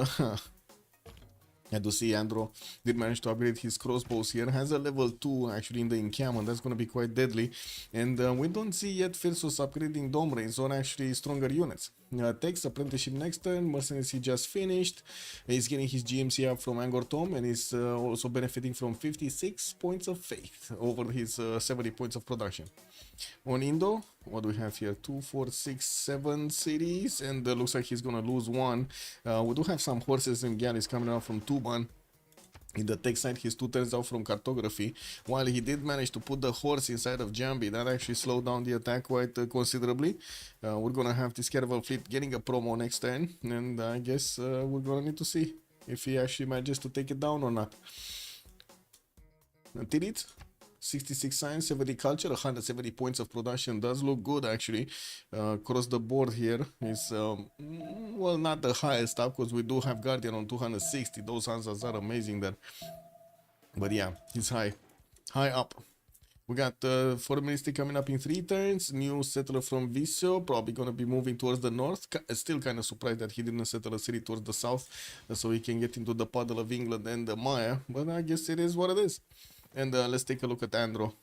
I do see Andro did manage to upgrade his crossbows here, has a level 2 actually in the encampment. That's going to be quite deadly, and we don't see yet Freritos upgrading dome rains or actually stronger units. Takes apprenticeship next turn. Mercenaries he just finished. He's getting his GMC up from Angkor Thom and is also benefiting from 56 points of faith over his 70 points of production. On Indo, what do we have here? 2, 4, 6, 7 cities, and looks like he's gonna lose one. We do have some horses and galleys coming out from Tuban. In the tech side, his 2 turns out from cartography, while he did manage to put the horse inside of Jambi. That actually slowed down the attack quite considerably. We're gonna have this Caravel fleet getting a promo next turn, and I guess we're gonna need to see if he actually manages to take it down or not. Did it? 66 science, 70 culture, 170 points of production. Does look good actually. Across the board here is well, not the highest up because we do have Guardian on 260. Those answers are amazing there, but yeah, he's high up. We got foreign ministry coming up in 3 turns. New settler from Visio, probably gonna be moving towards the north. Still kind of surprised that he didn't settle a city towards the south, so he can get into the puddle of England and the Maya, but I guess it is what it is. And let's take a look at Andro.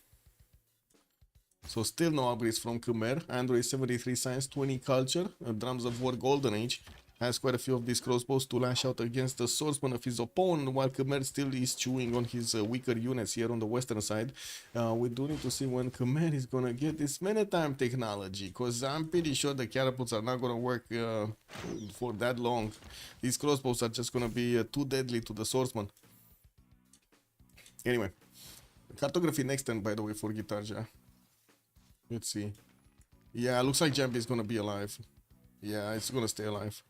So still no upgrades from Khmer. Andro is 73 science, 20 culture, Drums of War Golden Age. has quite a few of these crossbows to lash out against the swordsman of his opponent, while Khmer still is chewing on his weaker units here on the western side. We do need to see when Khmer is gonna get this many-time technology, because I'm pretty sure the catapults are not gonna work for that long. These crossbows are just gonna be too deadly to the swordsman. Anyway, cartography next turn, by the way, for Gitarja. Let's see. Yeah, looks like Jambi is gonna be alive. Yeah, it's gonna stay alive.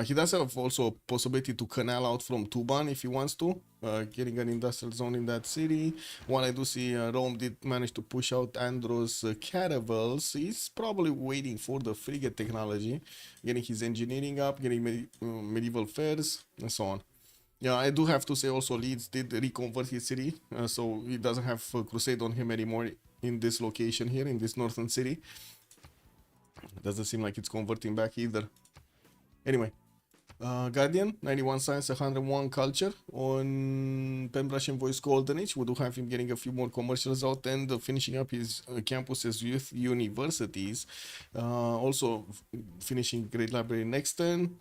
He does have also a possibility to canal out from Tuban if he wants to, getting an industrial zone in that city. While I do see Rome did manage to push out Andros caravels, he's probably waiting for the frigate technology, getting his engineering up, getting medieval fairs, and so on. Yeah, I do have to say also Leeds did reconvert his city, so he doesn't have Crusade on him anymore in this location here, in this northern city. Doesn't seem like it's converting back either. Anyway, Guardian, 91 science, 101 culture on Pembrasian Voice Golden Age. We do have him getting a few more commercials out and finishing up his campuses with universities. Also finishing Great Library next turn.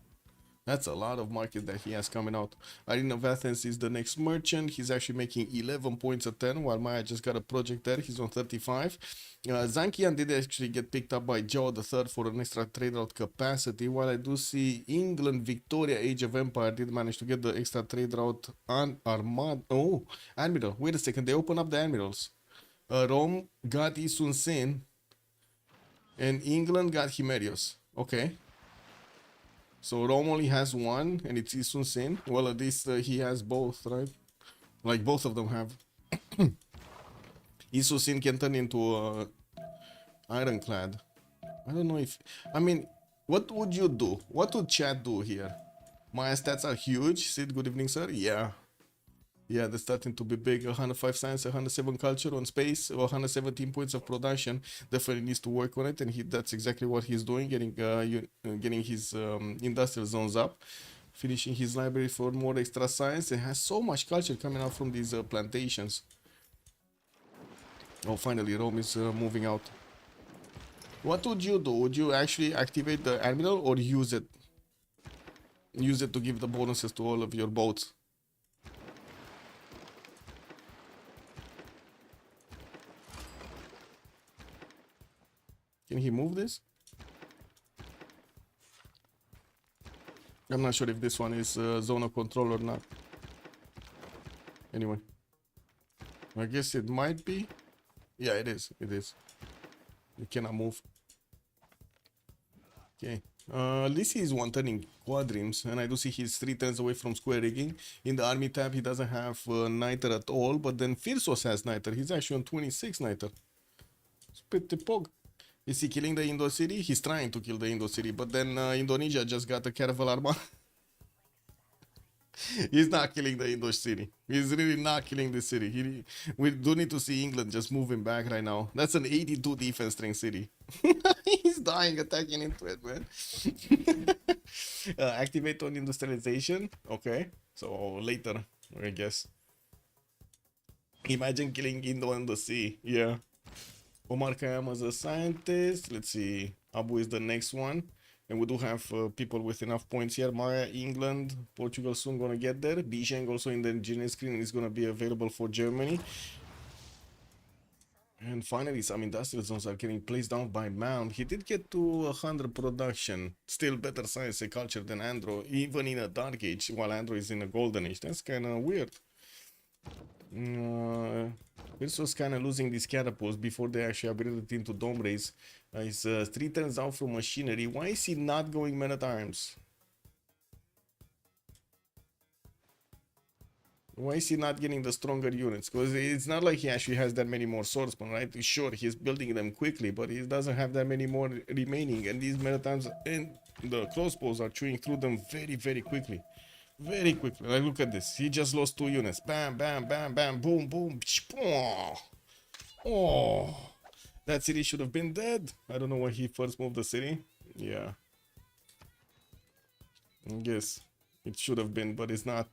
That's a lot of market that he has coming out. Arena of Athens is the next merchant. He's actually making 11 points a turn, while Maya just got a project there. He's on 35. Zankian did actually get picked up by Joe III for an extra trade route capacity, while I do see England, Victoria, Age of Empire did manage to get the extra trade route on Armada. Oh, Admiral. Wait a second. They open up the Admirals. Rome got Isun Sen, and England got Himerios. Okay. So Rome only has one, and it's Isun Sen. Well, at least he has both, right? Like both of them have. Isun Sen can turn into ironclad. I don't know if... I mean, what would you do? What would chat do here? My stats are huge. Sid, good evening, sir. Yeah. Yeah, they're starting to be big. 105 science, 107 culture on space, 117 points of production. Definitely needs to work on it, and that's exactly what he's doing, getting his industrial zones up, finishing his library for more extra science, and has so much culture coming out from these plantations. Oh, finally, Rome is moving out. What would you do? Would you actually activate the Admiral or use it? Use it to give the bonuses to all of your boats? Can he move this? I'm not sure if this one is zone of control or not. Anyway, I guess it might be. Yeah, it is. It is. You cannot move. Okay. Lisi is one turning quadrims, and I do see he's 3 turns away from square rigging. In the army tab, he doesn't have Niter at all, but then Firsos has Niter. He's actually on 26 Niter. It's pretty pog. Is he killing the Indo city? He's trying to kill the Indo city, but then Indonesia just got a caravel arma. He's not killing the Indo city. He's really not killing the city. We do need to see England just moving back right now. That's an 82 defense strength city. He's dying attacking into it, man. Activate on industrialization. Okay, so later, I guess. Imagine killing Indo in the sea. Yeah. Omar Khayyam as a scientist. Let's see. Abu is the next one. And we do have people with enough points here. Maya, England, Portugal soon gonna get there. Bijeng also in the engineering screen is gonna be available for Germany. And finally, some industrial zones are getting placed down by Mount. He did get to 100 production. Still better science and culture than Andro, even in a dark age, while Andro is in a golden age. That's kind of weird. This was kind of losing these catapults before they actually upgraded into dome rays. He's 3 turns out from machinery. Why is he not going men at arms? Why is he not getting the stronger units? Because it's not like he actually has that many more swordsmen, right? Sure, he's building them quickly, but he doesn't have that many more remaining. And these men at arms and the crossbows are chewing through them very, very quickly. Very quickly. Like, look at this. He just lost 2 units. Bam, bam, bam, bam, boom, boom. Oh, that city should have been dead. I don't know why he first moved the city. Yeah. I guess it should have been, but it's not.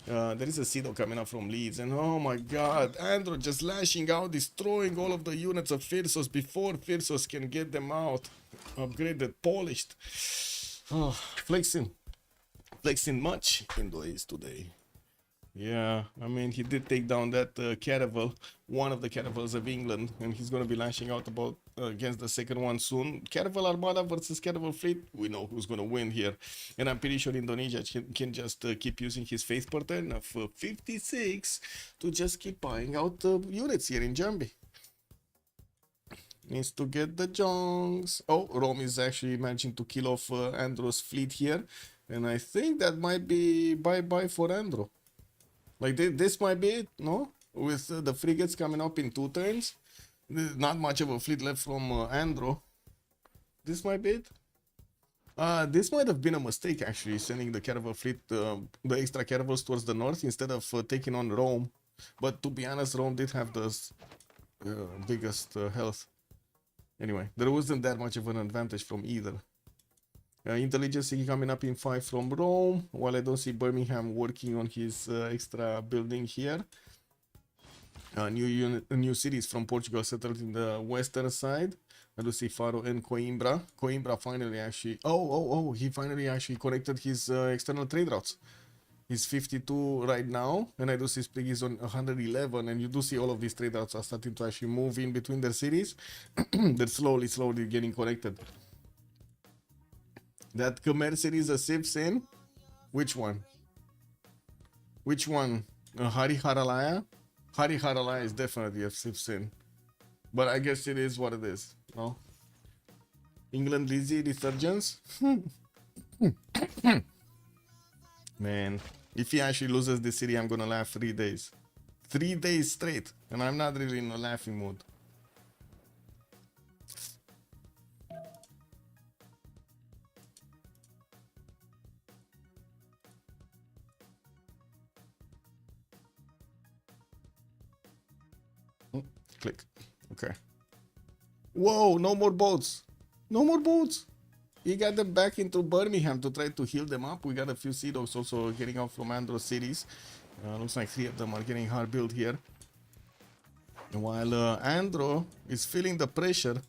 There is a Sido coming up from Leeds, and oh my god, Andro just lashing out, destroying all of the units of Firsos before Firsos can get them out. Upgraded, polished. Oh, flexing much in the A's today. Yeah, I mean, he did take down that caravel, one of the caravels of England, and he's going to be lashing out about against the second one soon. Caravel Armada versus Caravel Fleet, we know who's going to win here. And I'm pretty sure Indonesia can just keep using his faith pattern of 56 to just keep buying out units here in Jambi. Needs to get the junks. Oh, Rome is actually managing to kill off Andro's fleet here. And I think that might be bye-bye for Andro. Like this might be it, no? With the frigates coming up in 2 turns. There's not much of a fleet left from Andro. This might be it. This might have been a mistake actually, sending the caravel fleet, the extra caravels towards the north instead of taking on Rome. But to be honest, Rome did have the biggest health. Anyway, there wasn't that much of an advantage from either. Intelligence coming up in 5 from Rome, while I don't see Birmingham working on his extra building here. New cities from Portugal settled in the western side. I do see Faro and Coimbra. Coimbra finally actually... he finally actually connected his external trade routes. He's 52 right now, and I do see Sprig is on 111, and you do see all of these trade routes are starting to actually move in between their cities. They're slowly getting connected. That Khmer city is a Civ6? Which one? Which one? Hari Haralaya? Hari Haralaya is definitely a Civ6. But I guess it is what it is, no? England Lizzie Resurgence? Man, if he actually loses this city, I'm gonna laugh 3 days. 3 days straight, and I'm not really in a laughing mood. Click. Okay. Whoa, no more boats. No more boats. He got them back into Birmingham to try to heal them up. We got a few Sea Dogs also getting out from Andro cities. Looks like 3 of them are getting hard built here. While Andro is feeling the pressure,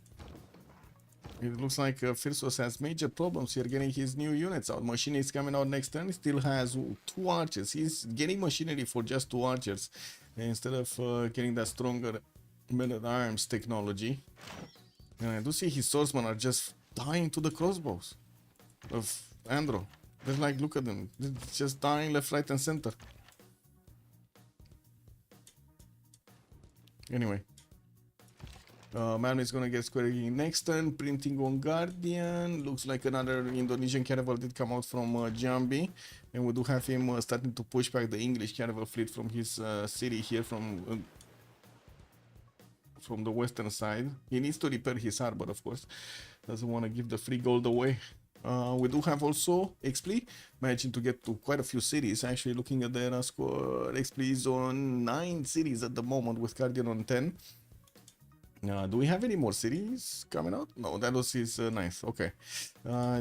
it looks like Freritos has major problems here getting his new units out. Machine is coming out next turn. He still has 2 archers. He's getting machinery for just 2 archers instead of getting that stronger men-at-arms technology. And I do see his swordsmen are just dying to the crossbows of Andro. They're like, look at them. They're just dying left, right, and center. Anyway. Man is gonna get square next turn. Printing on Guardian. Looks like another Indonesian caravel did come out from Jambi. And we do have him starting to push back the English caravel fleet from his city here from the western side. He needs to repair his harbor, of course. Doesn't want to give the free gold away. We do have also XP managing to get to quite a few cities. Actually, looking at their score, XP is on 9 cities at the moment with Guardian on 10. Do we have any more cities coming out? No, that was his 9th. Okay.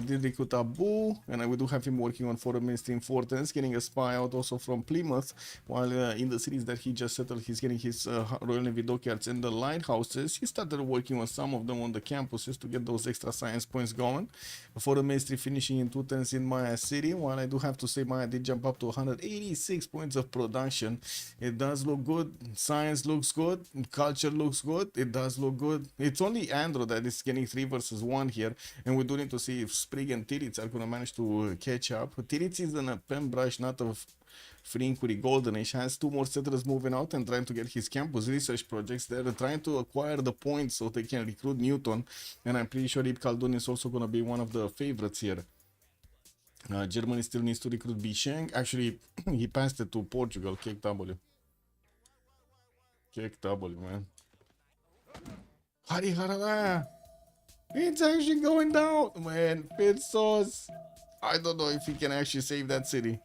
Did recruit Abu, and we do have him working on foreign ministry in Fortens, getting a spy out also from Plymouth, while in the cities that he just settled, he's getting his Royal Navy dockyards and the lighthouses. He started working on some of them on the campuses to get those extra science points going. Foreign ministry finishing in 2 turns in Maya City, while I do have to say Maya did jump up to 186 points of production. It does look good. Science looks good. Culture looks good. It does look good. It's only Andro that is getting 3 versus 1 here, and we do need to see if Sprig and Tirits are gonna manage to catch up. Tirits is in a pen brush, not of free inquiry golden age. Has 2 more settlers moving out and trying to get his campus research projects. They're trying to acquire the points so they can recruit Newton, and I'm pretty sure Ibn Khaldun is also gonna be one of the favorites here. Germany still needs to recruit Bisheng. Actually, he passed it to Portugal. Kick W. Kick W, man. Hari Harala! It's actually going down, man. Freritos. I don't know if he can actually save that city.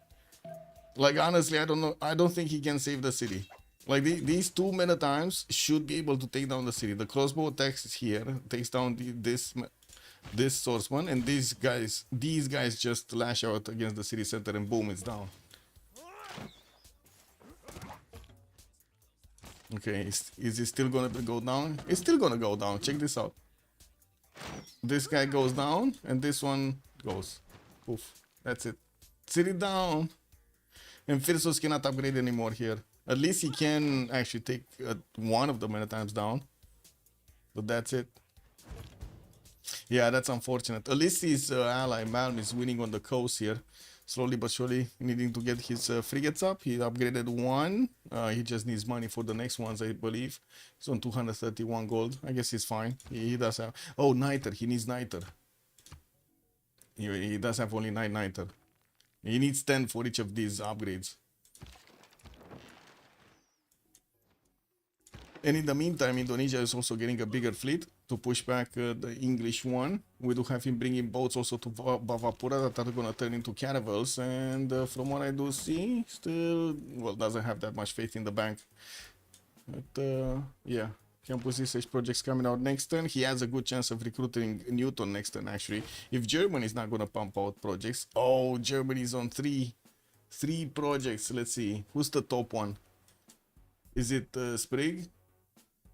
Like, honestly, I don't know. I don't think he can save the city. Like, these 2 men-at-arms should be able to take down the city. The crossbow attacks here, takes down this swordsman, and these guys just lash out against the city center, and boom, it's down. Okay, is it still gonna go down? It's still gonna go down. Check this out. This guy goes down, and this one goes. Poof. That's it. Sit it down. And Freritos cannot upgrade anymore here. At least he can actually take one of the many times down. But that's it. Yeah, that's unfortunate. At least his ally Malm is winning on the coast here. Slowly but surely needing to get his frigates up. He upgraded one. He just needs money for the next ones, I believe. He's on 231 gold. I guess he's fine. He does have... Oh, Niter. He needs Niter. He does have only 9 Niter. He needs 10 for each of these upgrades. And in the meantime, Indonesia is also getting a bigger fleet to push back the English one. We do have him bringing boats also to Bavapura that are going to turn into caravels. And from what I do see, still, well, doesn't have that much faith in the bank. But yeah, Campus Research projects coming out next turn. He has a good chance of recruiting Newton next turn, actually. If Germany is not going to pump out projects. Oh, Germany is on three projects. Let's see. Who's the top one? Is it Sprig?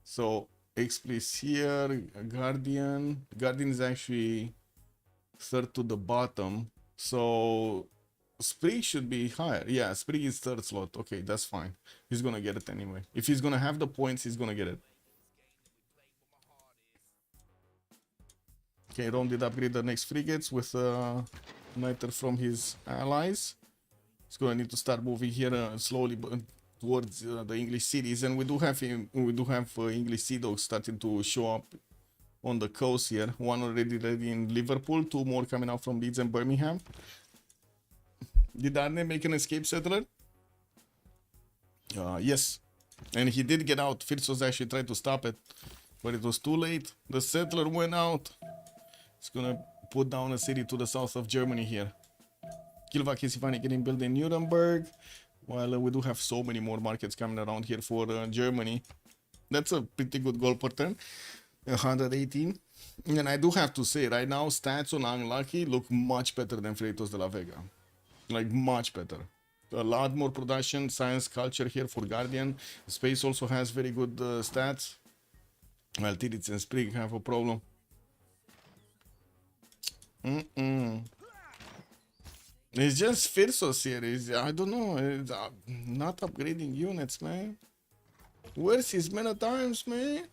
So X-Place here, Guardian. Guardian is actually third to the bottom. So Sprig should be higher. Yeah, Sprig is third slot. Okay, that's fine. He's gonna get it anyway. If he's gonna have the points, he's gonna get it. Okay, Rome did upgrade the next frigates with Niter from his allies. He's gonna need to start moving here slowly towards the English cities, and we do have English sea dogs starting to show up on the coast here. One already ready in Liverpool, 2 more coming out from Leeds and Birmingham. Did Arne make an escape settler? Yes, and he did get out. Freritos actually tried to stop it, but it was too late. The settler went out. It's gonna put down a city to the south of Germany here. Kilvak is finally getting built in Nuremberg. While we do have so many more markets coming around here for Germany. That's a pretty good goal per turn. 118. And I do have to say, right now, stats on Unlucky look much better than Freritos de la Vega. Like, much better. A lot more production, science, culture here for Guardian. Space also has very good stats. Well, Tidits and Sprig have a problem. It's just Freritos here. I don't know. It's, not upgrading units, man. Where's his men at arms, man?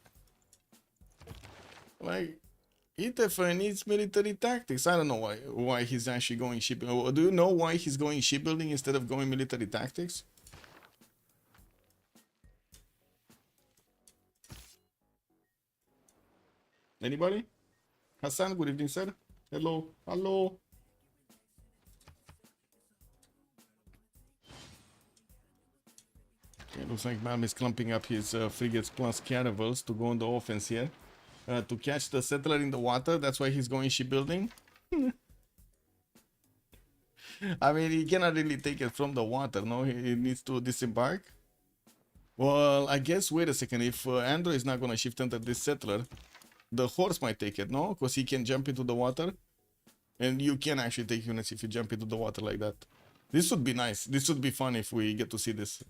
Like, Itefer needs military tactics. I don't know why he's actually going shipbuilding. Do you know why he's going shipbuilding instead of going military tactics? Anybody? Hassan, good evening, sir. Hello. Hello. It looks like Malm is clumping up his frigates plus caravels to go on the offense here. To catch the settler in the water, that's why he's going shipbuilding. I mean, he cannot really take it from the water, no? He needs to disembark. Well, I guess, wait a second, if Andrew is not going to shift under this settler, the horse might take it, no? Because he can jump into the water. And you can actually take units if you jump into the water like that. This would be nice. This would be fun if we get to see this.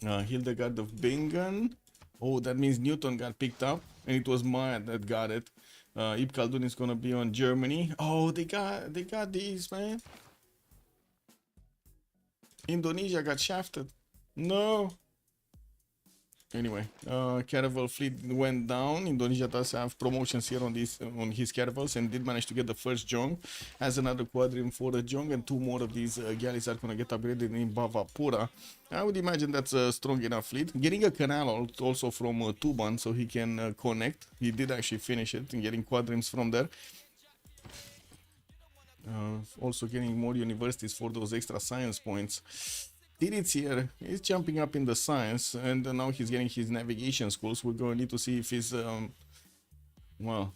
Hildegard of Bingen. Oh, that means Newton got picked up, and it was Maya that got it. Ibn Khaldun is gonna be on Germany. Oh, they got these, man. Indonesia got shafted. No. Anyway, caravel fleet went down. Indonesia does have promotions here on his caravels and did manage to get the first Jong. Has another quadrim for the Jong, and 2 more of these galleys are gonna get upgraded in Bavapura. I would imagine that's a strong enough fleet. Getting a canal also from Tuban so he can connect. He did actually finish it and getting quadrims from there. Also getting more universities for those extra science points. Tidits here is jumping up in the science, and now he's getting his navigation schools. We're going to need to see if his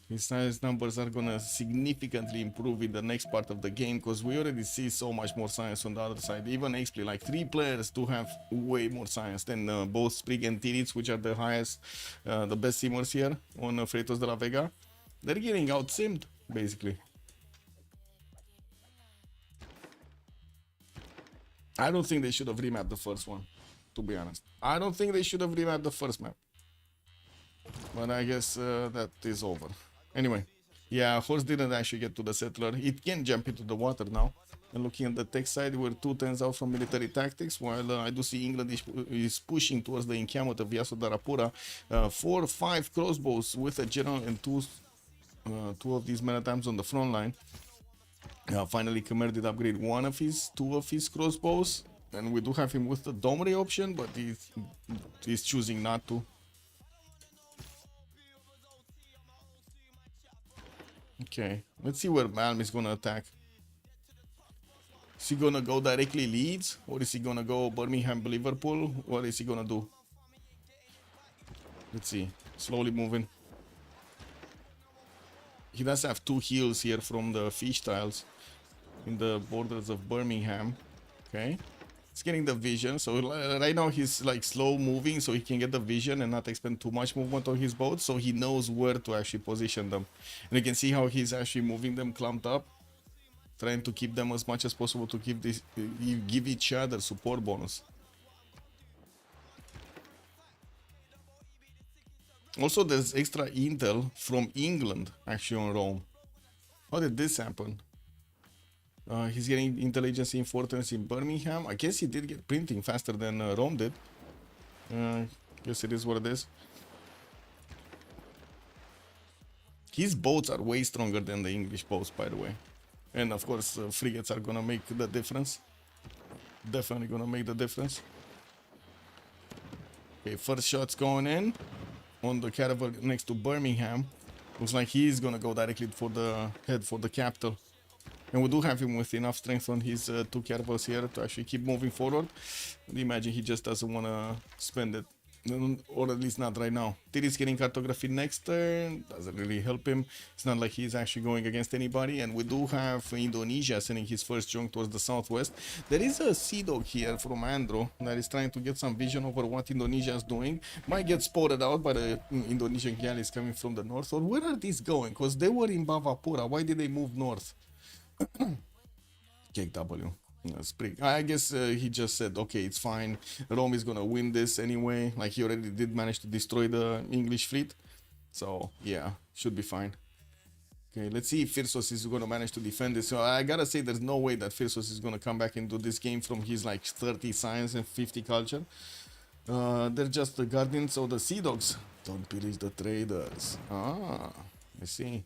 his science numbers are going to significantly improve in the next part of the game, because we already see so much more science on the other side. Even XP, like 3 players do have way more science than both Sprig and Tidits, which are the highest, the best simmers here on Freritos de la Vega. They're getting out-simmed, basically. I don't think they should have remapped the first one, to be honest. I don't think they should have remapped the first map. But I guess that is over. Anyway, Yeah, horse didn't actually get to the settler. It can jump into the water now. And looking at the tech side, we're 2 turns out from military tactics, while I do see England is pushing towards the encampment of Yaso Darapura. 4 or 5 crossbows with a general and two of these maritime on the front line. Finally, Khmer did upgrade two of his crossbows, and we do have him with the Domri option, but he's choosing not to. Okay, let's see where Malm is gonna attack. Is he gonna go directly Leeds, or is he gonna go Birmingham, Liverpool? What is he gonna do? Let's see. Slowly moving. He does have 2 heals here from the fish tiles in the borders of Birmingham. Okay. He's getting the vision. So right now he's like slow moving so he can get the vision and not expend too much movement on his boat. So he knows where to actually position them. And you can see how he's actually moving them clumped up. Trying to keep them as much as possible to give each other support bonus. Also, there's extra intel from England actually on Rome. How did this happen? He's getting intelligence importance in Birmingham. I guess he did get printing faster than Rome did. Guess it is what it is. His boats are way stronger than the English boats, by the way. And of course, frigates are gonna make the difference. Definitely gonna make the difference. Okay, first shot's going in on the caravel next to Birmingham. Looks like he's gonna go directly for the head for the capital. And we do have him with enough strength on his 2 caravels here to actually keep moving forward. But imagine he just doesn't want to spend it. Or at least not right now. Tiri's getting cartography next turn. Doesn't really help him. It's not like he's actually going against anybody. And we do have Indonesia sending his first junk towards the southwest. There is a sea dog here from Andro that is trying to get some vision over what Indonesia is doing. Might get spotted out by the Indonesian galleys coming from the north. Or where are these going? Because they were in Bavapura. Why did they move north? KW. I guess he just said, okay, it's fine. Rome is gonna win this anyway. Like, he already did manage to destroy the English fleet. So, yeah, should be fine. Okay, let's see if Firsos is gonna manage to defend this. So, I gotta say, there's no way that Firsos is gonna come back into this game from his, like, 30 science and 50 culture. They're just the guardians of the sea dogs. Don't pillage the traders. Ah, I see.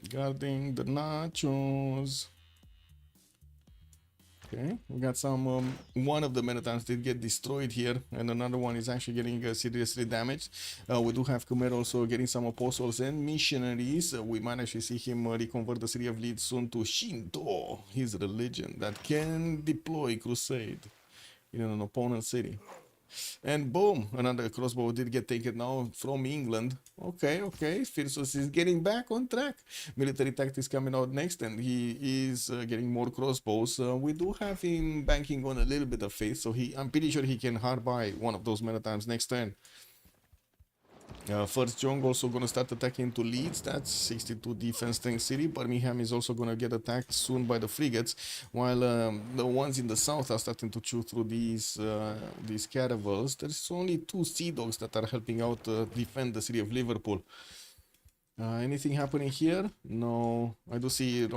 Guarding the nachos. Okay, we got some. One of the Menatans did get destroyed here, and another one is actually getting seriously damaged. We do have Khmer also getting some apostles and missionaries. We might actually see him reconvert the city of Leeds soon to Shinto, his religion that can deploy crusade in an opponent city. And boom, another crossbow did get taken now from England. Okay, Firsos is getting back on track. Military tactics coming out next, and he is getting more crossbows. We do have him banking on a little bit of faith, so I'm pretty sure he can hard buy one of those Menatimes next turn. First Jong also gonna start attacking to Leeds. That's 62 defense strength city. Birmingham is also gonna get attacked soon by the frigates, while the ones in the south are starting to chew through these caravels. There's only 2 sea dogs that are helping out defend the city of Liverpool. Anything happening here? No. I do see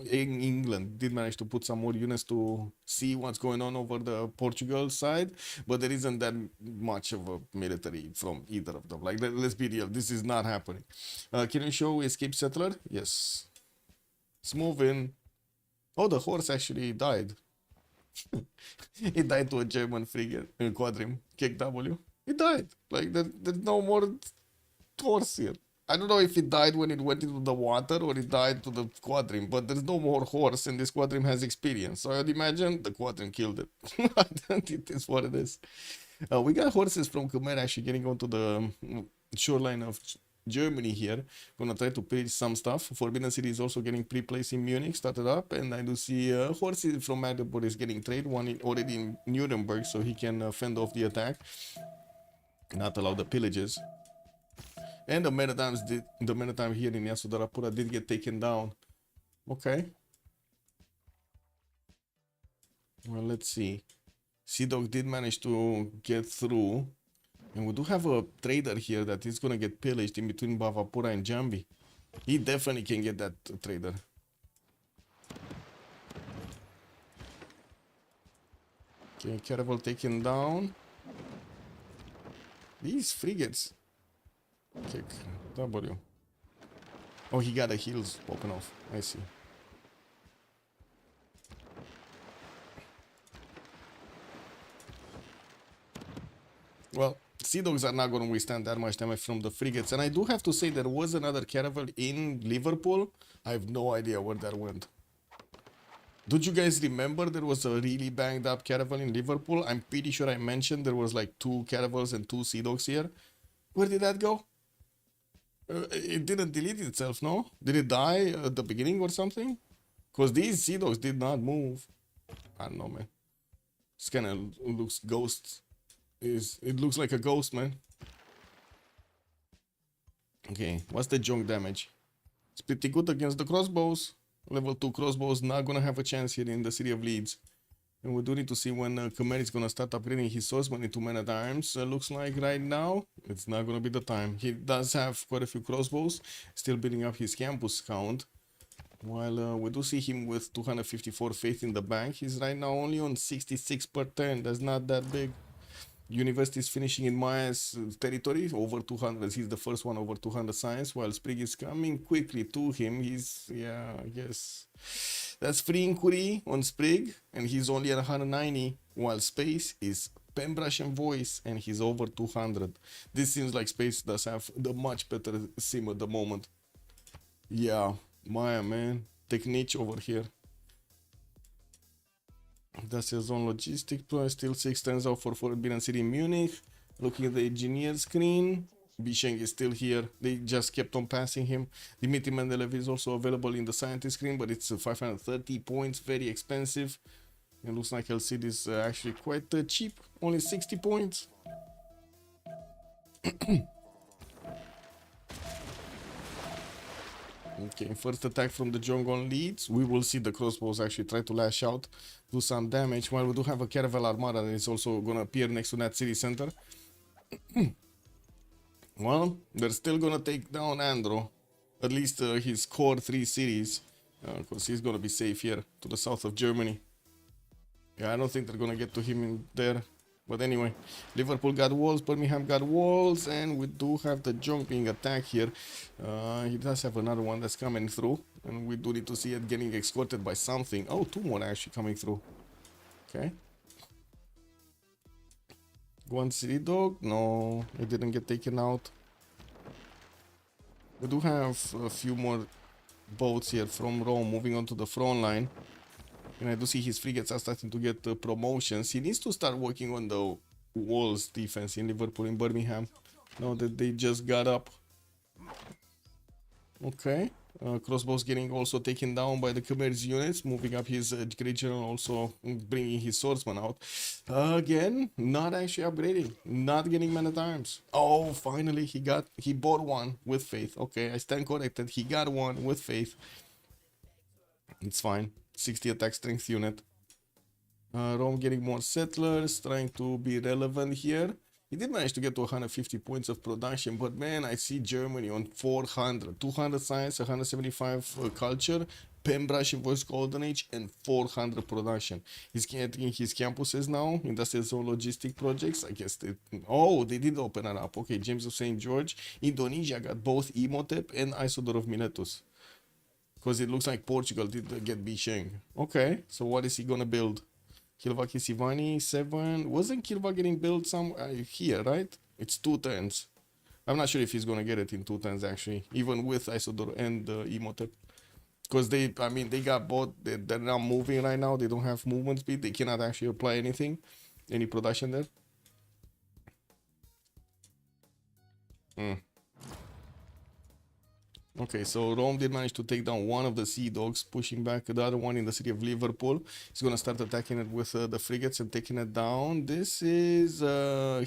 England did manage to put some more units to see what's going on over the Portugal side, but there isn't that much of a military from either of them. Like, let's be real, this is not happening. Can you show escape settler? Yes. It's moving. Oh, the horse actually died. It died to a German frigate, quadrim, KW. It died. Like, there's no more horse here. I don't know if it died when it went into the water or it died to the quadrim, but there's no more horse and this quadrim has experience. So I'd imagine the quadrim killed it. It is what it is. We got horses from Khmer actually getting onto the shoreline of Germany here. Gonna try to pillage some stuff. Forbidden City is also getting pre-placed in Munich, started up, and I do see horses from Magdeburg is getting trade. One already in Nuremberg, so he can fend off the attack, not allow the pillages. And the Maritime here in Yasudarapura did get taken down. Okay. Well, let's see. Sea Dog did manage to get through. And we do have a trader here that is gonna get pillaged in between Bavapura and Jambi. He definitely can get that trader. Okay, Caravel taken down. These frigates. Kick W. Oh, he got the heels popping off. I see. Well, Sea Dogs are not going to withstand that much damage from the frigates. And I do have to say there was another caravel in Liverpool. I have no idea where that went. Don't you guys remember there was a really banged up caravel in Liverpool? I'm pretty sure I mentioned there was like 2 caravels and 2 Sea Dogs here. Where did that go? It didn't delete itself, no? Did it die at the beginning or something? Because these Sea Dogs did not move. I don't know, man. This kind of looks ghost. It looks like a ghost, man. Okay, what's the junk damage? It's pretty good against the crossbows. Level 2 crossbows not gonna have a chance here in the city of Leeds. And we do need to see when Khmer is gonna start upgrading his swordsman into man-at-arms. Looks like right now, it's not gonna be the time. He does have quite a few crossbows, still building up his campus count. While we do see him with 254 faith in the bank, he's right now only on 66 per turn. That's not that big. University is finishing in Maya's territory, over 200. He's the first one over 200 science, while Sprig is coming quickly to him. He's, yeah, I guess. That's free inquiry on Sprig, and he's only at 190, while Space is Pembrush and Voice, and he's over 200. This seems like Space does have the much better sim at the moment. Yeah, Maya, man. Technique over here. That's his own logistic plus. Still 6 turns out for Forbidden City Munich. Looking at the engineer screen, Bisheng is still here. They just kept on passing him. Dimitri Mendeleev is also available in the scientist screen, but it's 530 points, very expensive. It looks like LCD is actually quite cheap, only 60 points. Okay, first attack from the jungle leads. We will see the crossbows actually try to lash out, do some damage. While we do have a Caravel Armada that is also gonna appear next to that city center. Well, they're still gonna take down Andro, at least his core 3 cities, because he's gonna be safe here to the south of Germany. Yeah, I don't think they're gonna get to him in there. But anyway, Liverpool got walls, Birmingham got walls, and we do have the junk being attacked here. He does have another one that's coming through, and we do need to see it getting escorted by something. Oh, 2 more actually coming through. Okay. One City Dog? No, it didn't get taken out. We do have a few more boats here from Rome moving on to the front line. And I do see his frigates are starting to get promotions. He needs to start working on the walls defense in Liverpool, in Birmingham. Now that they just got up. Okay. Crossbows getting also taken down by the Khmer's units. Moving up his Great General, also bringing his swordsman out. Again, not actually upgrading. Not getting man-at-arms. Oh, finally he bought one with faith. Okay, I stand corrected. He got one with faith. It's fine. 60 attack strength unit. Rome getting more settlers, trying to be relevant here. He did manage to get to 150 points of production, but man, I see Germany on 400. 200 science, 175 culture, Pembrush and Voice Golden Age, and 400 production. He's getting his campuses now, industrial zone logistic projects. I guess they did open it up. Okay, James of St. George. Indonesia got both Imhotep and Isodor of Miletus. Because it looks like Portugal did get Bisheng. Okay, so what is he gonna build? Kilvaki Sivani 7. Wasn't Kilva getting built somewhere here, right? It's 2 turns. I'm not sure if he's gonna get it in 2 turns actually, even with Isodor and Imhotep. Because they got both. They're not moving right now. They don't have movement speed. They cannot actually apply anything, any production there. Okay, so Rome did manage to take down one of the Sea Dogs, pushing back the other one in the city of Liverpool. He's going to start attacking it with the frigates and taking it down. This is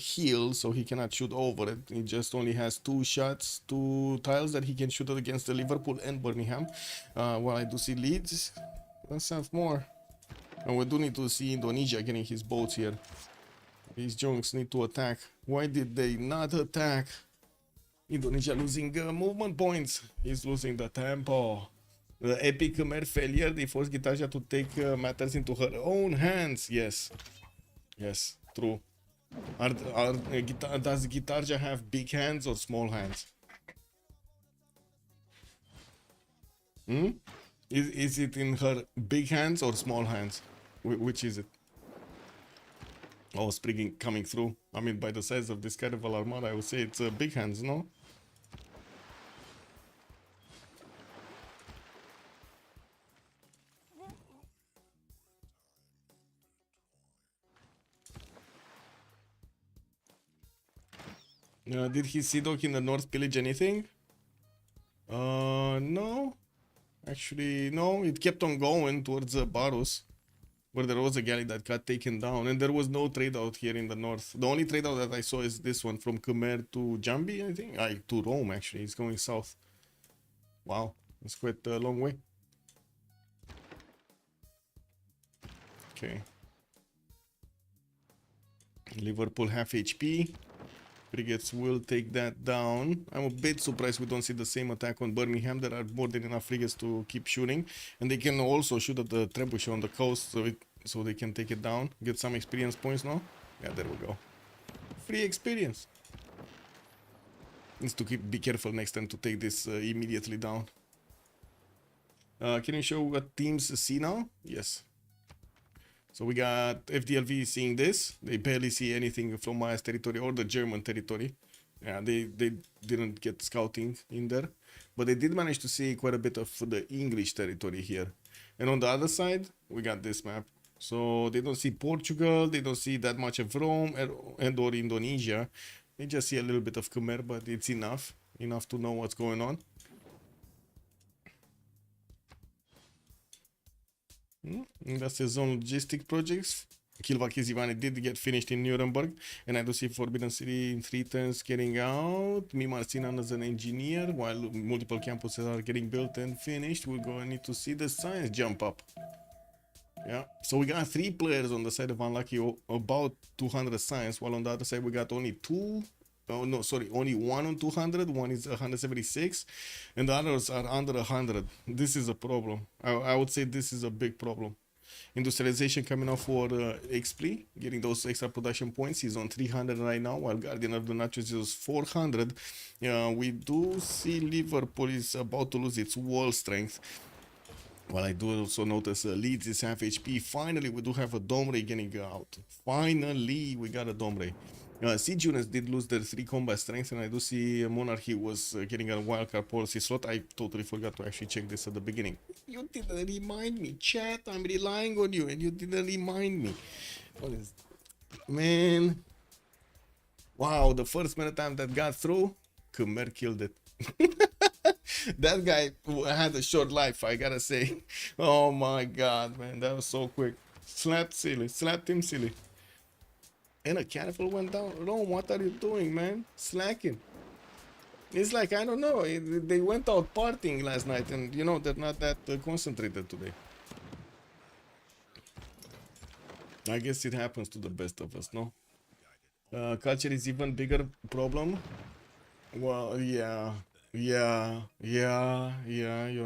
heal, so he cannot shoot over it. He just only has 2 shots, 2 tiles that he can shoot it against the Liverpool and Birmingham. While I do see Leeds, let's have more. And we do need to see Indonesia getting his boats here. These junks need to attack. Why did they not attack? Indonesia losing movement points. He's losing the tempo. The epic Khmer failure. They forced Gitarja to take matters into her own hands. Yes. Yes, true. Does Gitarja have big hands or small hands? Hmm? Is it in her big hands or small hands? Which is it? Oh, Sprigging coming through. I mean, by the size of this Caravel Armada, I would say it's big hands, no? Did he see Doc in the North pillage anything? No. Actually, no. It kept on going towards Barus, where there was a galley that got taken down, and there was no trade out here in the north. The only trade out that I saw is this one from Khmer to Jambi, I think. To Rome, actually. It's going south. Wow, it's quite a long way. Okay. Liverpool half HP. Frigates will take that down. I'm a bit surprised we don't see the same attack on Birmingham. There are more than enough frigates to keep shooting, and they can also shoot at the trebuchet on the coast, so they can take it down. Get some experience points now. Yeah, there we go. Free experience. Needs to be careful next time to take this immediately down. Can you show what teams see now? Yes. So we got FDLV seeing this. They barely see anything from Maya's territory or the German territory. Yeah, they didn't get scouting in there. But they did manage to see quite a bit of the English territory here. And on the other side, we got this map. So they don't see Portugal, they don't see that much of Rome and or Indonesia. They just see a little bit of Khmer, but it's enough to know what's going on. That's his own logistic projects. Kilvakis Ivani did get finished in Nuremberg, and I do see Forbidden City in 3 turns getting out. Me Marcinan as an engineer, while multiple campuses are getting built and finished. We're going to need to see the science jump up. Yeah, so we got 3 players on the side of Unlucky, about 200 science, while on the other side we got only 2. Oh no, sorry, only 1 on 200, one is 176, and the others are under 100. This is a problem. I would say this is a big problem. Industrialization coming off for XP, getting those extra production points. He's on 300 right now, while Guardian of the Nachos is 400. We do see Liverpool is about to lose its wall strength. Well, I do also notice Leeds is half HP. Finally, we do have a Domre getting out. Finally, we got a Domre. Siege units did lose their 3 combat strength, and I do see Monarchy was getting a wildcard policy slot. I totally forgot to actually check this at the beginning. You didn't remind me, chat. I'm relying on you, and you didn't remind me. What is... Man. Wow, the first minute time that got through, Khmer killed it. That guy had a short life, I gotta say. Oh my god, man, that was so quick. Slapped him silly. And a catapult went down. Rome, what are you doing, man? Slacking. It's like, I don't know, they went out partying last night, and you know, they're not that concentrated today. I guess it happens to the best of us, no? Culture is even bigger problem. Well, yeah, you're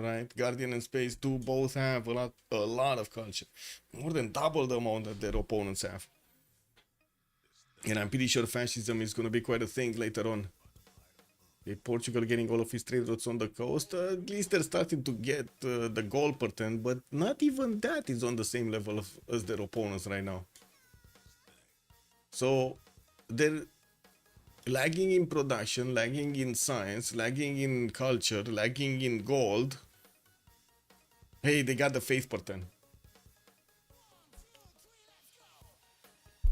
right. Guardian and Space do both have a lot of culture. More than double the amount that their opponents have. And I'm pretty sure fascism is going to be quite a thing later on. Portugal getting all of his trade routes on the coast, at least they're starting to get the goal per turn, but not even that is on the same level as their opponents right now. So they're lagging in production, lagging in science, lagging in culture, lagging in gold. Hey, they got the faith per turn.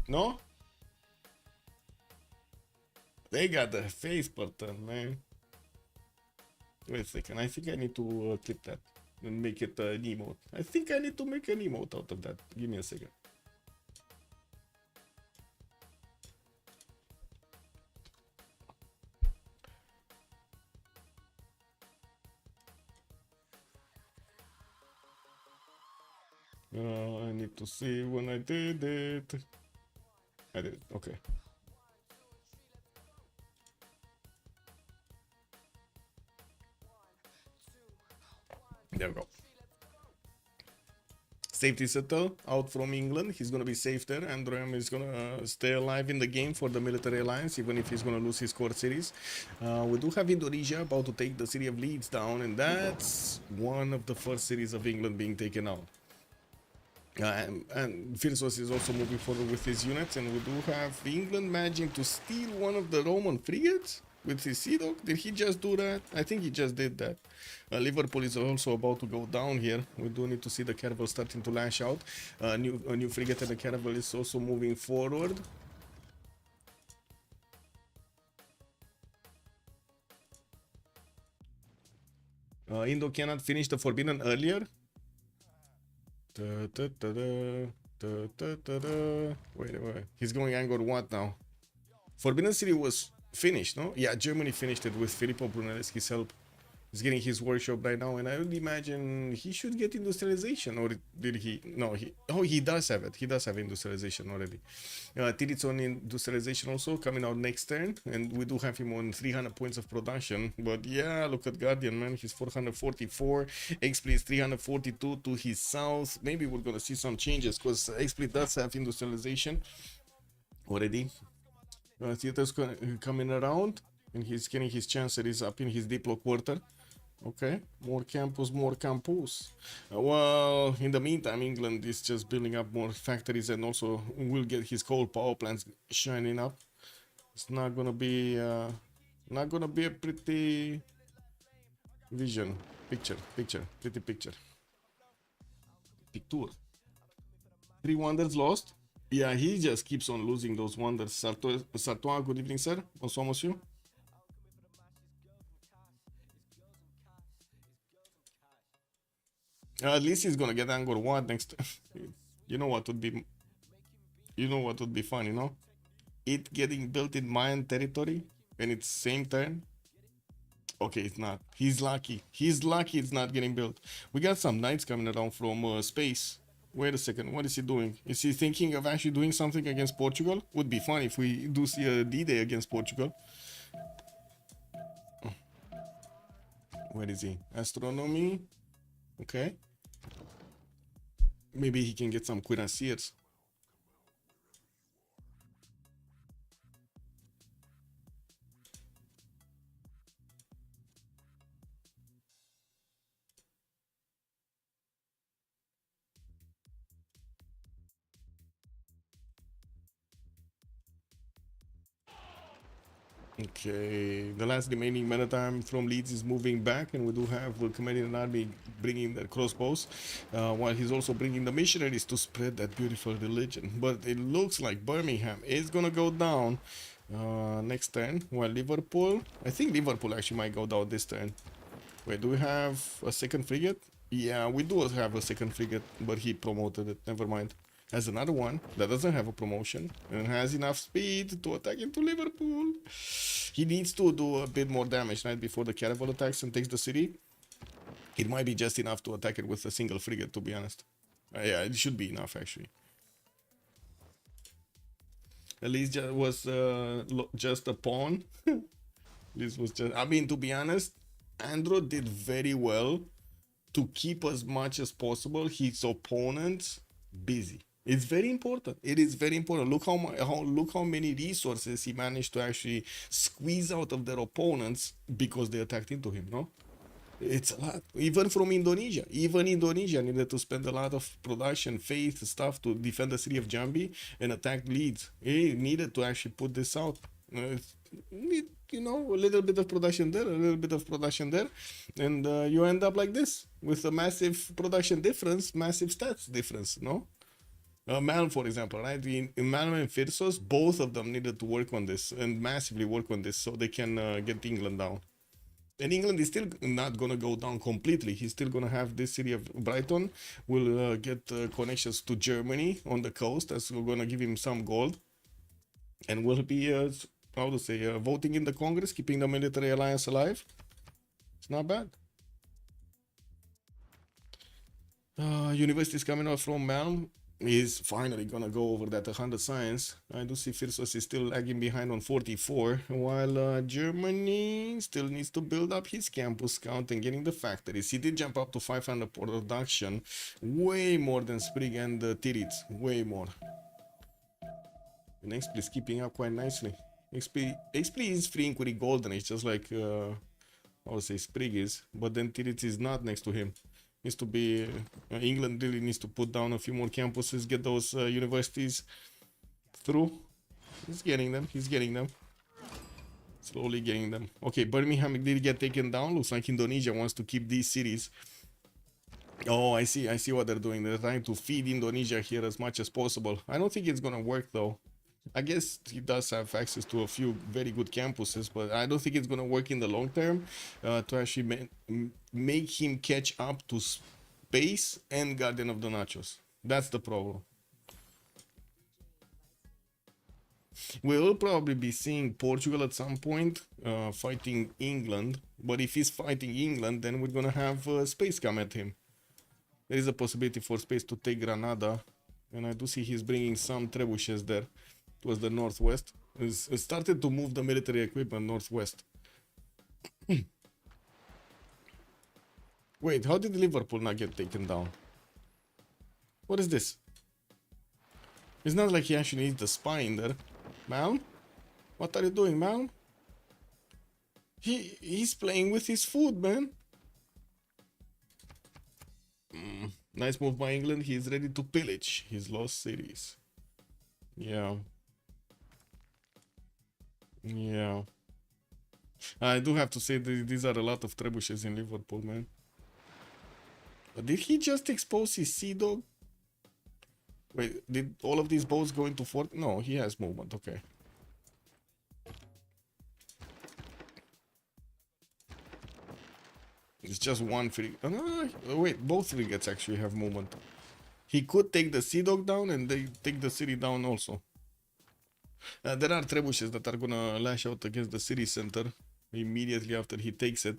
No? They got the face button, man. Wait a second, I think I need to clip that and make it an emote. I think I need to make an emote out of that. Give me a second. I need to see when I did it. I did. Okay. There we go. Safety settle out from England. He's gonna be safe there. Andream is gonna stay alive in the game for the military alliance, even if he's gonna lose his core cities. We do have Indonesia about to take the city of Leeds down, and that's one of the first cities of England being taken out. And Freritos is also moving forward with his units, and we do have England managing to steal one of the Roman frigates with his Sea Dog. Did he just do that? I think he just did that. Liverpool is also about to go down here. We do need to see the caravel starting to lash out. A new frigate and the caravel is also moving forward. Indo cannot finish the Forbidden earlier. Wait. He's going Angkor what now? Forbidden City was finished, no? Yeah, Germany finished it with Filippo Brunelleschi's help. He's getting his workshop right now, and I would imagine he should get industrialization, or did he? No, he does have it. He does have industrialization already. Tirit's on industrialization also coming out next turn, and we do have him on 300 points of production. But yeah, look at Guardian, man. He's 444. X-Split is 342 to his south. Maybe we're gonna see some changes because X-Split does have industrialization already. Theater's coming around, and he's getting his chances up in his Diplo quarter. Okay, more campus. Well, in the meantime, England is just building up more factories and also will get his coal power plants shining up. It's not gonna be a pretty vision, pretty picture. 3 wonders lost. Yeah, he just keeps on losing those wonders. Sartois, good evening, sir. Bonsoir, monsieur. At least he's gonna get Angkor Wat next. You know what would be fun, you know? It getting built in Mayan territory and it's same turn. Okay, it's not. He's lucky it's not getting built. We got some knights coming around from space. Wait a second, what is he doing? Is he thinking of actually doing something against Portugal? Would be fun if we do see a D-Day against Portugal. Where is he? Astronomy. Okay. Maybe he can get some cuirassiers. Okay, the last remaining maritime from Leeds is moving back, and we do have the Commanding army bringing their crossbows, while he's also bringing the missionaries to spread that beautiful religion. But it looks like Birmingham is gonna go down next turn, while Liverpool, I think Liverpool actually might go down this turn. Wait, do we have a second frigate? Yeah, we do have a second frigate, but he promoted it, never mind. Has another one that doesn't have a promotion and has enough speed to attack into Liverpool. He needs to do a bit more damage right before the caravel attacks and takes the city. It might be just enough to attack it with a single frigate, to be honest. Yeah, it should be enough actually. At least was just a pawn. This was just, I mean, to be honest, Andro did very well to keep as much as possible his opponents busy. It's very important. It is very important. Look how many resources he managed to actually squeeze out of their opponents because they attacked into him. No, it's a lot. Even from Indonesia. Even Indonesia needed to spend a lot of production, faith, stuff to defend the city of Jambi and attack Leeds. He needed to actually put this out. You know, a little bit of production there, a little bit of production there, and you end up like this with a massive production difference, massive stats difference. No. Malm, for example, right? In Malm and Freritos, both of them needed to work on this and massively work on this so they can get England down. And England is still not going to go down completely. He's still going to have this city of Brighton. Will get connections to Germany on the coast, as we're going to give him some gold. And will be, how to say, voting in the Congress, keeping the military alliance alive. It's not bad. University is coming out from Malm. is finally gonna go over that 100 science. I do see Freritos is still lagging behind on 44, while Germany still needs to build up his campus count and getting the factories. He did jump up to 500 production, way more than Sprig and Tirits, way more. And XP is keeping up quite nicely. XP is freeing with golden age, just like I would say Sprig is, but then Tirits is not next to him. Needs to be England really needs to put down a few more campuses, get those universities through. He's getting them. Slowly getting them. Okay, Birmingham did get taken down. Looks like Indonesia wants to keep these cities. Oh, I see what they're doing. They're trying to feed Indonesia here as much as possible. I don't think it's gonna work though. I guess he does have access to a few very good campuses, but I don't think it's gonna work in the long term to actually make him catch up to Space and Guardian of the Nachos. That's the problem. We'll probably be seeing Portugal at some point fighting England, but if he's fighting England, then we're gonna have Space come at him. There is a possibility for Space to take Granada, and I do see he's bringing some trebuchets there towards the northwest. It started to move the military equipment northwest. Wait, how did Liverpool not get taken down? What is this? It's not like he actually needs the spy in there. Man? What are you doing, man? He's playing with his food, man. Nice move by England. He's ready to pillage his lost cities. Yeah. Yeah. I do have to say that these are a lot of trebuchets in Liverpool, man. But did he just expose his sea dog? Wait, did all of these boats go into fort? No, he has movement, okay. It's just one frigate. Wait, both frigates actually have movement. He could take the sea dog down and they take the city down also. There are trebuchets that are gonna lash out against the city center immediately after he takes it.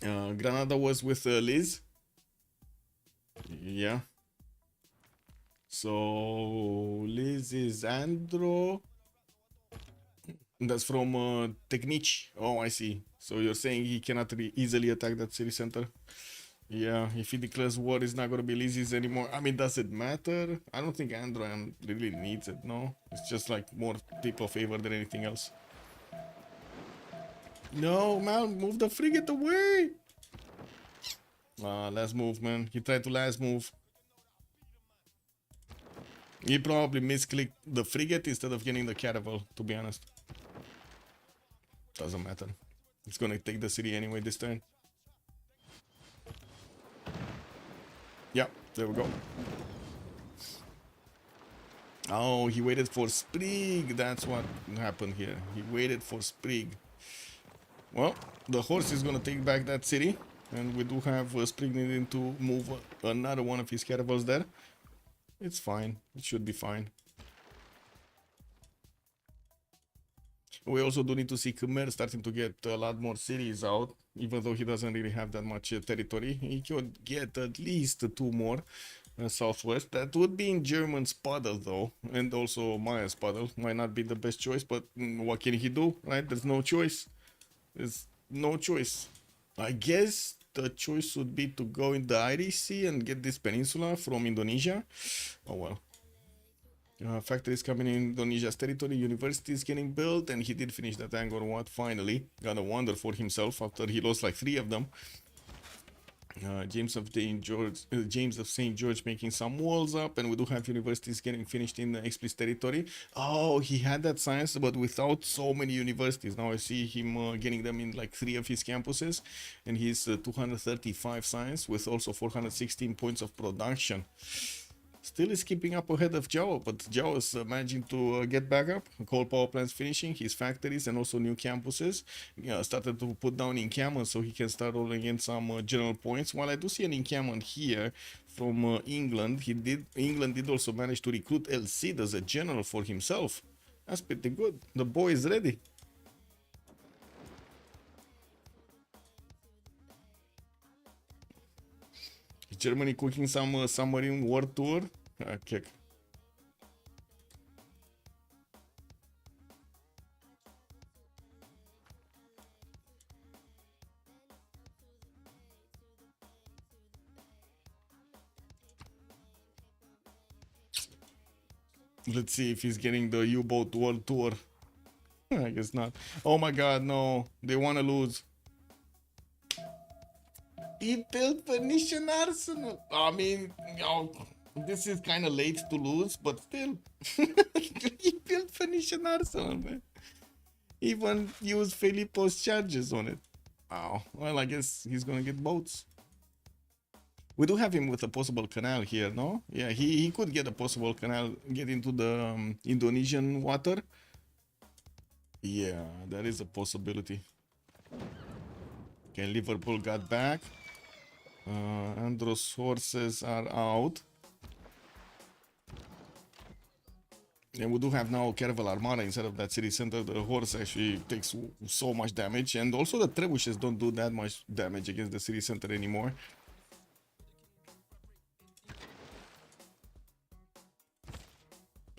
Granada was with Liz. Yeah. So Liz is Andro. That's from Technic. Oh, I see. So you're saying he cannot easily attack that city center? Yeah, if he declares war, it's not gonna be Liz's anymore. I mean, does it matter? I don't think Andro really needs it, no? It's just like more people favor than anything else. No, man, move the frigate away! Last move, man. He tried to last move. He probably misclicked the frigate instead of getting the caravel, to be honest. Doesn't matter. It's gonna take the city anyway this turn. Yeah, there we go. Oh, he waited for Sprig. That's what happened here. He waited for Sprig. Well, the horse is gonna take back that city. And we do have Sprig needing to move another one of his caravels there. It's fine. It should be fine. We also do need to see Khmer starting to get a lot more cities out. Even though he doesn't really have that much territory. He could get at least 2 more southwest. That would be in German's puddle though. And also Maya's puddle. Might not be the best choice, but what can he do, right? There's no choice. There's no choice. I guess the choice would be to go in the Irish Sea and get this peninsula from Indonesia. Oh well. Factories coming in Indonesia's territory, universities getting built, and he did finish that Angkor Wat finally. Got a wonder for himself after he lost like 3 of them. James of St. George making some walls up, and we do have universities getting finished in the explicit territory. Oh, he had that science, but without so many universities. Now I see him getting them in like 3 of his campuses, and he's 235 science with also 416 points of production. Still is keeping up ahead of Jao, but Jao is managing to get back up. Coal power plants finishing, his factories and also new campuses. Started to put down encampment so he can start rolling in some general points. While I do see an encampment here from England, England did also manage to recruit El Cid as a general for himself. That's pretty good. The boy is ready. Germany cooking some submarine war tour? Kick. Let's see if he's getting the U-boat world tour. I guess not. Oh my god, no. They want to lose. He built Venetian Arsenal. I mean, you know, this is kind of late to lose, but still. He built Venetian Arsenal, man. Even used Filippo's charges on it. Wow. Well, I guess he's going to get boats. We do have him with a possible canal here, no? Yeah, he could get a possible canal, get into the Indonesian water. Yeah, that is a possibility. Okay, Liverpool got back. Andros horses are out. And we do have now Caravel Armada instead of that city center. The horse actually takes so much damage. And also the trebuchets don't do that much damage against the city center anymore.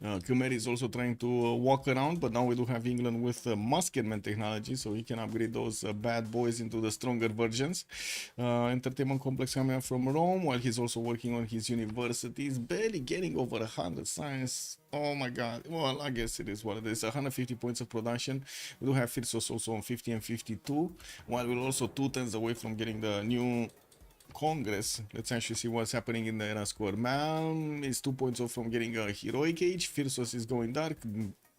Khmer is also trying to walk around, but now we do have England with musketman technology, so he can upgrade those bad boys into the stronger versions. Entertainment complex coming up from Rome, while he's also working on his universities, barely getting over 100 science. Oh my god. Well, I guess it is what it is. 150 points of production. We do have Freritos also on 50 and 52, while we're also 2 turns away from getting the new Congress. Let's actually see what's happening in the era score. Malm is 2 points off from getting a heroic age. Freritos is going dark.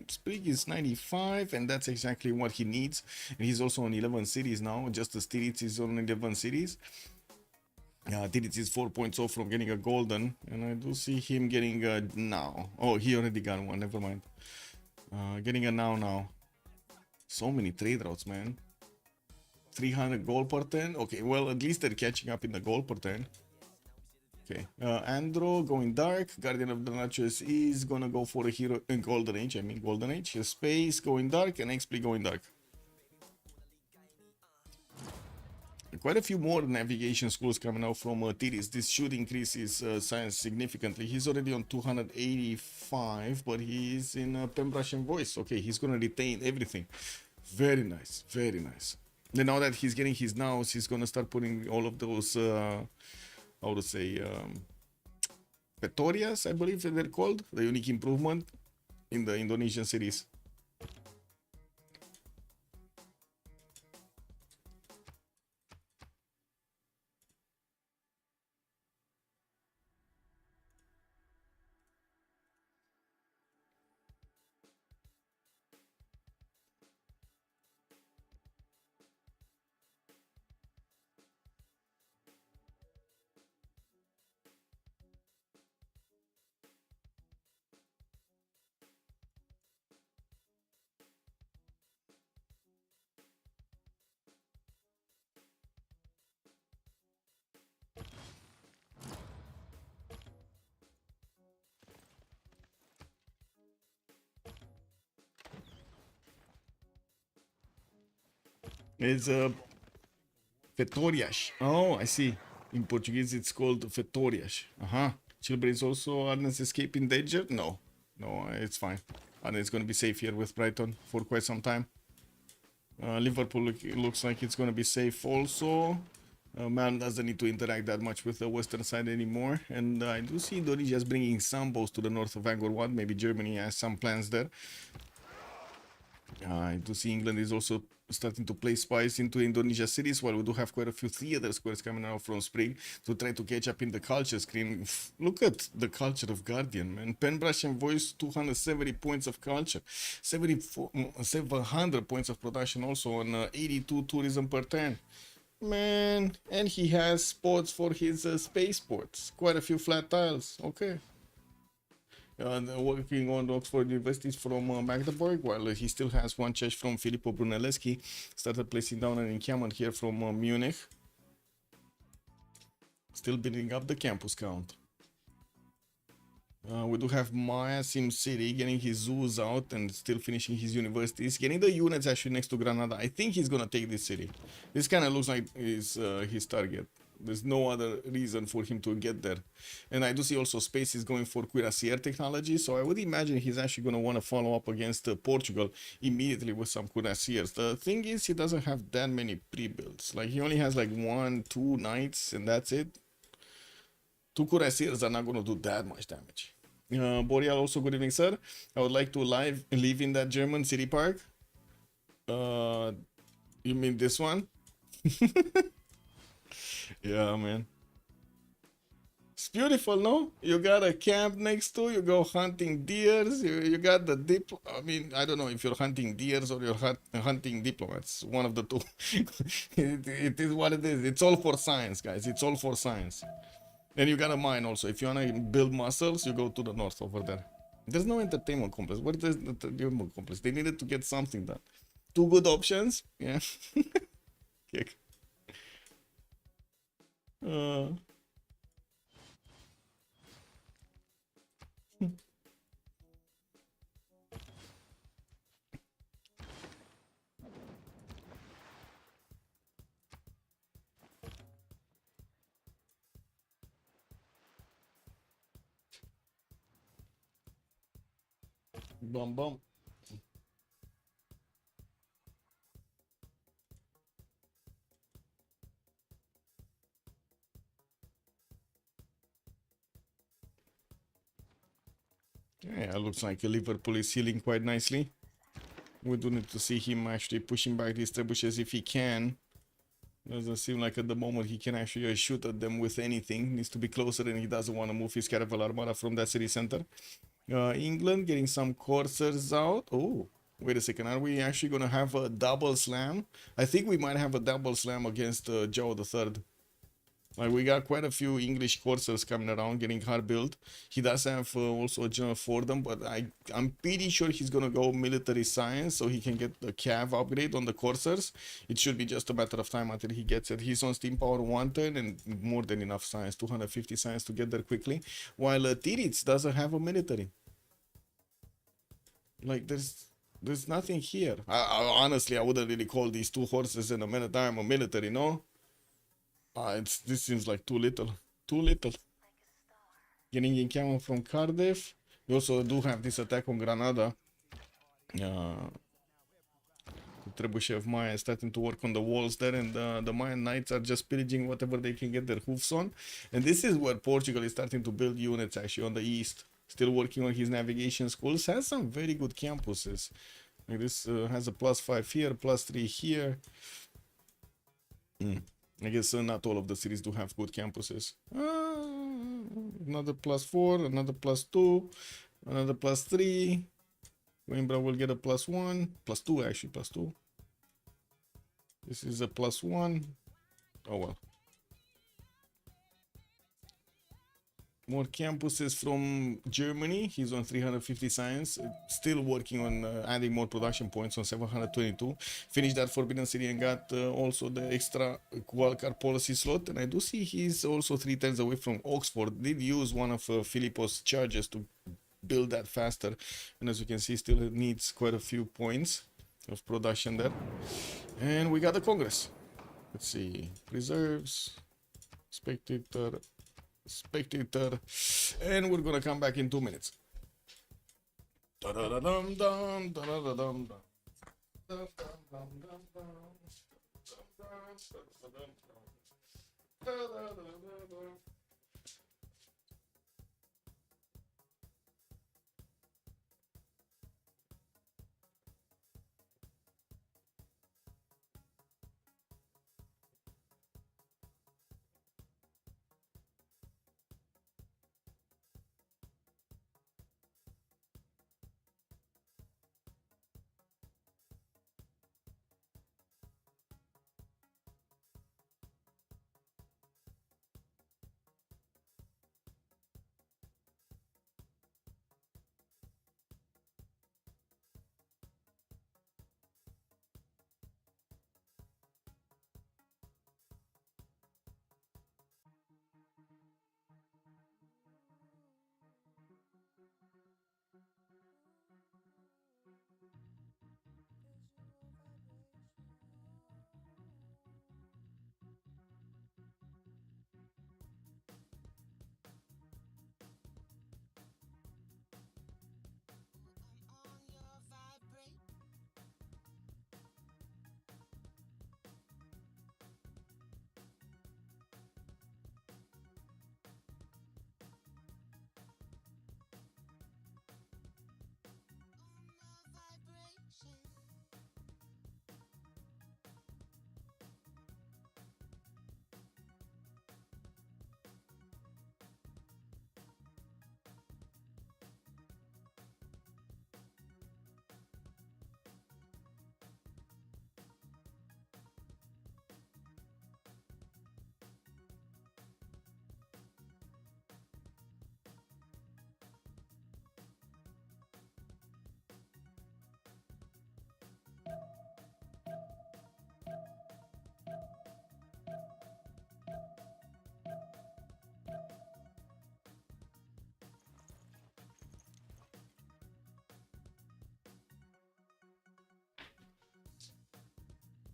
Sprig is 95, and that's exactly what he needs. And he's also on 11 cities now. Just as Tirits is on 11 cities. Tirits is 4 points off from getting a golden, and I do see him getting a now. Oh, he already got one. Never mind. Getting a now. So many trade routes, man. 300 gold per turn. Okay, well, at least they're catching up in the gold per turn. Okay, Andro going dark. Guardian of the Natchez is gonna go for a hero in golden age. I mean golden age. Space going dark and XP going dark. Quite a few more navigation schools coming out from Tirits. This should increase his science significantly. He's already on 285, but he's in Pembrokeshire voice. Okay, he's gonna retain everything. Very nice, very nice. And now that he's getting his nows, he's gonna start putting all of those, how to say, Pretorias, I believe they're called, the unique improvement in the Indonesian cities. It's Fetorias. Oh, I see. In Portuguese, it's called Fetorias. Chilbury is also Arden's escape in danger? No, it's fine. Arden is going to be safe here with Brighton for quite some time. Liverpool looks like it's going to be safe also. Man doesn't need to interact that much with the western side anymore. And I do see Indonesia is bringing some boats to the north of Angkor Wat. Maybe Germany has some plans there. I do see England is also starting to place spies into Indonesia cities, while we do have quite a few theater squares coming out from Spring to try to catch up in the culture screen. Look at the culture of Guardian, man. Pembrokeshire voice 270 points of culture, 700 points of production also on 82 tourism per turn. Man, and he has spots for his space ports. Quite a few flat tiles. Okay. Working on Oxford Universities from Magdeburg, while he still has one church from Filippo Brunelleschi. Started placing down an encampment here from Munich. Still building up the campus count. We do have Maya Sim City getting his zoos out and still finishing his universities. Getting the units actually next to Granada. I think he's gonna take this city. This kind of looks like his target. There's no other reason for him to get there. And I do see also Space is going for cuirassier technology, so I would imagine he's actually going to want to follow up against Portugal immediately with some cuirassiers. The thing is, he doesn't have that many pre-builds. Like, he only has like 1, 2 knights, and that's it. 2 cuirassiers are not going to do that much damage. Boreal also, good evening, sir. I would like to live in that German city park. You mean this one? Yeah, man. It's beautiful, no? You got a camp next to, you go hunting deers, you got the I mean, I don't know if you're hunting deers or you're hunting diplomats, one of the two. It is what it is. It's all for science, guys. It's all for science. And you got a mine also. If you want to build muscles, you go to the north over there. There's no entertainment complex. What is the entertainment complex? They needed to get something done. 2 good options? Yeah. Kick. Bum bum. Yeah, looks like Liverpool is healing quite nicely. We do need to see him actually pushing back these trebuchets if he can. Doesn't seem like at the moment he can actually shoot at them with anything. Needs to be closer, and he doesn't want to move his Caravel Armada from that city center. England getting some coursers out. Oh, wait a second. Are we actually going to have a double slam? I think we might have a double slam against Joe III. Like, we got quite a few English coursers coming around, getting hard built. He does have also a general for them, but I'm pretty sure he's gonna go military science so he can get the cav upgrade on the coursers. It should be just a matter of time until he gets it. He's on steam power 1 turn and more than enough science, 250 science to get there quickly. While Tirits doesn't have a military. Like, there's nothing here. Honestly, I wouldn't really call these 2 horses and a men at arm a military, no? This seems like too little. Too little. Getting in camo from Cardiff. We also do have this attack on Granada. Trebuchet Maya starting to work on the walls there, and the Mayan Knights are just pillaging whatever they can get their hoofs on. And this is where Portugal is starting to build units actually on the east. Still working on his navigation schools. Has some very good campuses. Like this has a +5 here, +3 here. I guess not all of the cities do have good campuses. Another +4, another +2, another +3. Coimbra will get a +1, +2 actually, +2. This is a +1. Oh well. More campuses from Germany. He's on 350 science. Still working on adding more production points on 722. Finished that Forbidden City and got also the extra wildcard policy slot. And I do see he's also 3 turns away from Oxford. Did use one of Filippo's charges to build that faster. And as you can see, still needs quite a few points of production there. And we got the Congress. Let's see. Reserves. Spectator. And we're gonna come back in 2 minutes.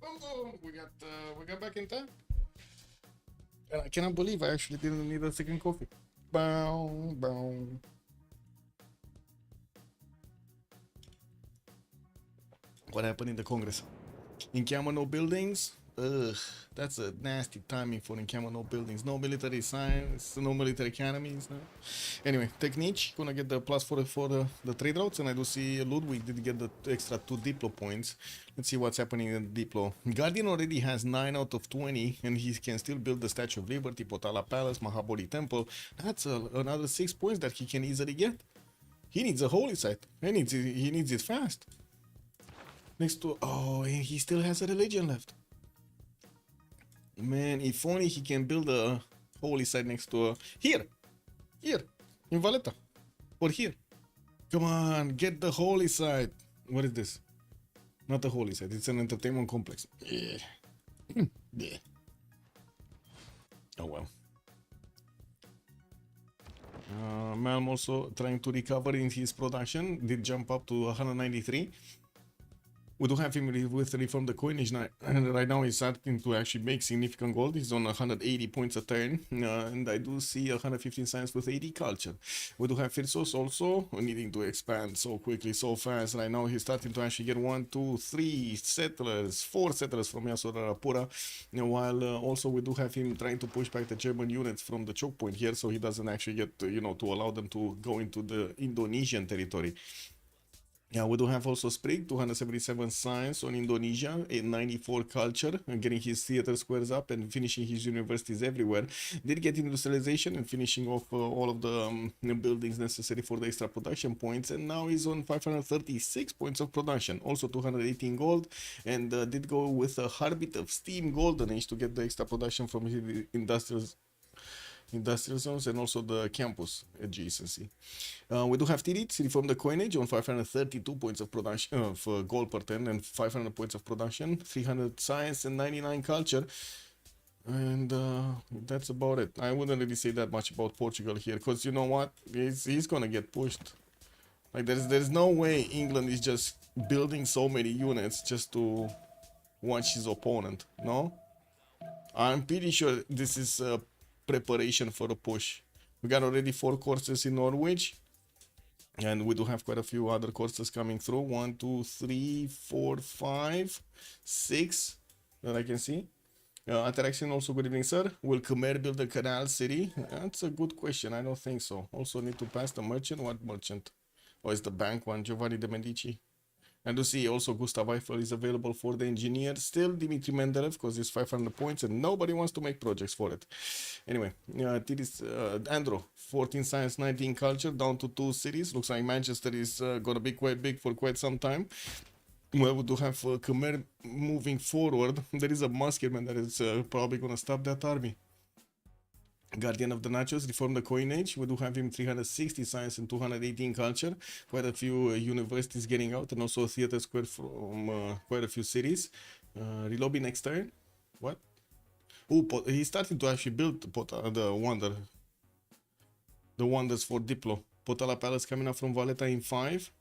Boom, we got back in time. And I cannot believe I actually didn't need a second coffee. Bow, bow. What happened in the Congress? In no buildings? Ugh, that's a nasty timing for in no buildings. No military science, no military academies. No. Anyway, Technique gonna get the +4 for the trade routes, and I do see Ludwig did get the extra 2 Diplo points. Let's see what's happening in Diplo. Guardian already has 9 out of 20, and he can still build the Statue of Liberty, Potala Palace, Mahabodhi Temple. That's another 6 points that he can easily get. He needs a holy site. He needs it fast. Next to and he still has a religion left. Man, if only he can build a holy site next to here in Valletta or here. Come on, get the holy site. What is this? Not a holy site. It's an entertainment complex. Yeah. Yeah. Oh well. Malm also trying to recover in his production. Did jump up to 193. We do have him with from the coinage now, and right now he's starting to actually make significant gold. He's on 180 points a turn, and I do see 115 science with 80 culture. We do have Freritos also needing to expand so quickly, so fast. Right now he's starting to actually get 1, 2, 3 settlers, 4 settlers from Yasorapura, while also we do have him trying to push back the German units from the choke point here, so he doesn't actually get to allow them to go into the Indonesian territory. Yeah, we do have also Sprig, 277 science on Indonesia, 94 culture, and getting his theater squares up and finishing his universities everywhere. Did get industrialization and finishing off all of the buildings necessary for the extra production points, and now he's on 536 points of production, also 218 gold, and did go with a heartbeat of steam golden age to get the extra production from his industrial zones and also the campus adjacency. We do have Tirit from the coinage on 532 points of production for gold per 10 and 500 points of production, 300 science and 99 culture. And that's about it. I wouldn't really say that much about Portugal here, because you know what, he's gonna get pushed. Like there's no way England is just building so many units just to watch his opponent. No, I'm pretty sure this is preparation for a push. We got already 4 courses in Norwich, and we do have quite a few other courses coming through. 1, 2, 3, 4, 5, 6 that I can see. Interaction also, good evening, sir. Will Khmer build a canal city? That's a good question. I don't think so. Also need to pass the merchant. What merchant? Oh, it's the bank one, Giovanni de Medici. And to see also Gustav Eiffel is available for the engineer. Still Dimitri Mendeleev, because it's 500 points and nobody wants to make projects for it. Anyway, Andrew, 14 science, 19 culture, down to 2 cities. Looks like Manchester is gonna be quite big for quite some time. Well, we do have Khmer moving forward. There is a Musketeer that is probably gonna stop that army. Guardian of the Nachos, reform the coinage. We do have him 360 science and 218 culture. Quite a few universities getting out, and also a theater square from quite a few cities. Relobby next turn. What? Oh, he's starting to actually build the wonders for Diplo. Potala Palace coming up from Valletta in 5.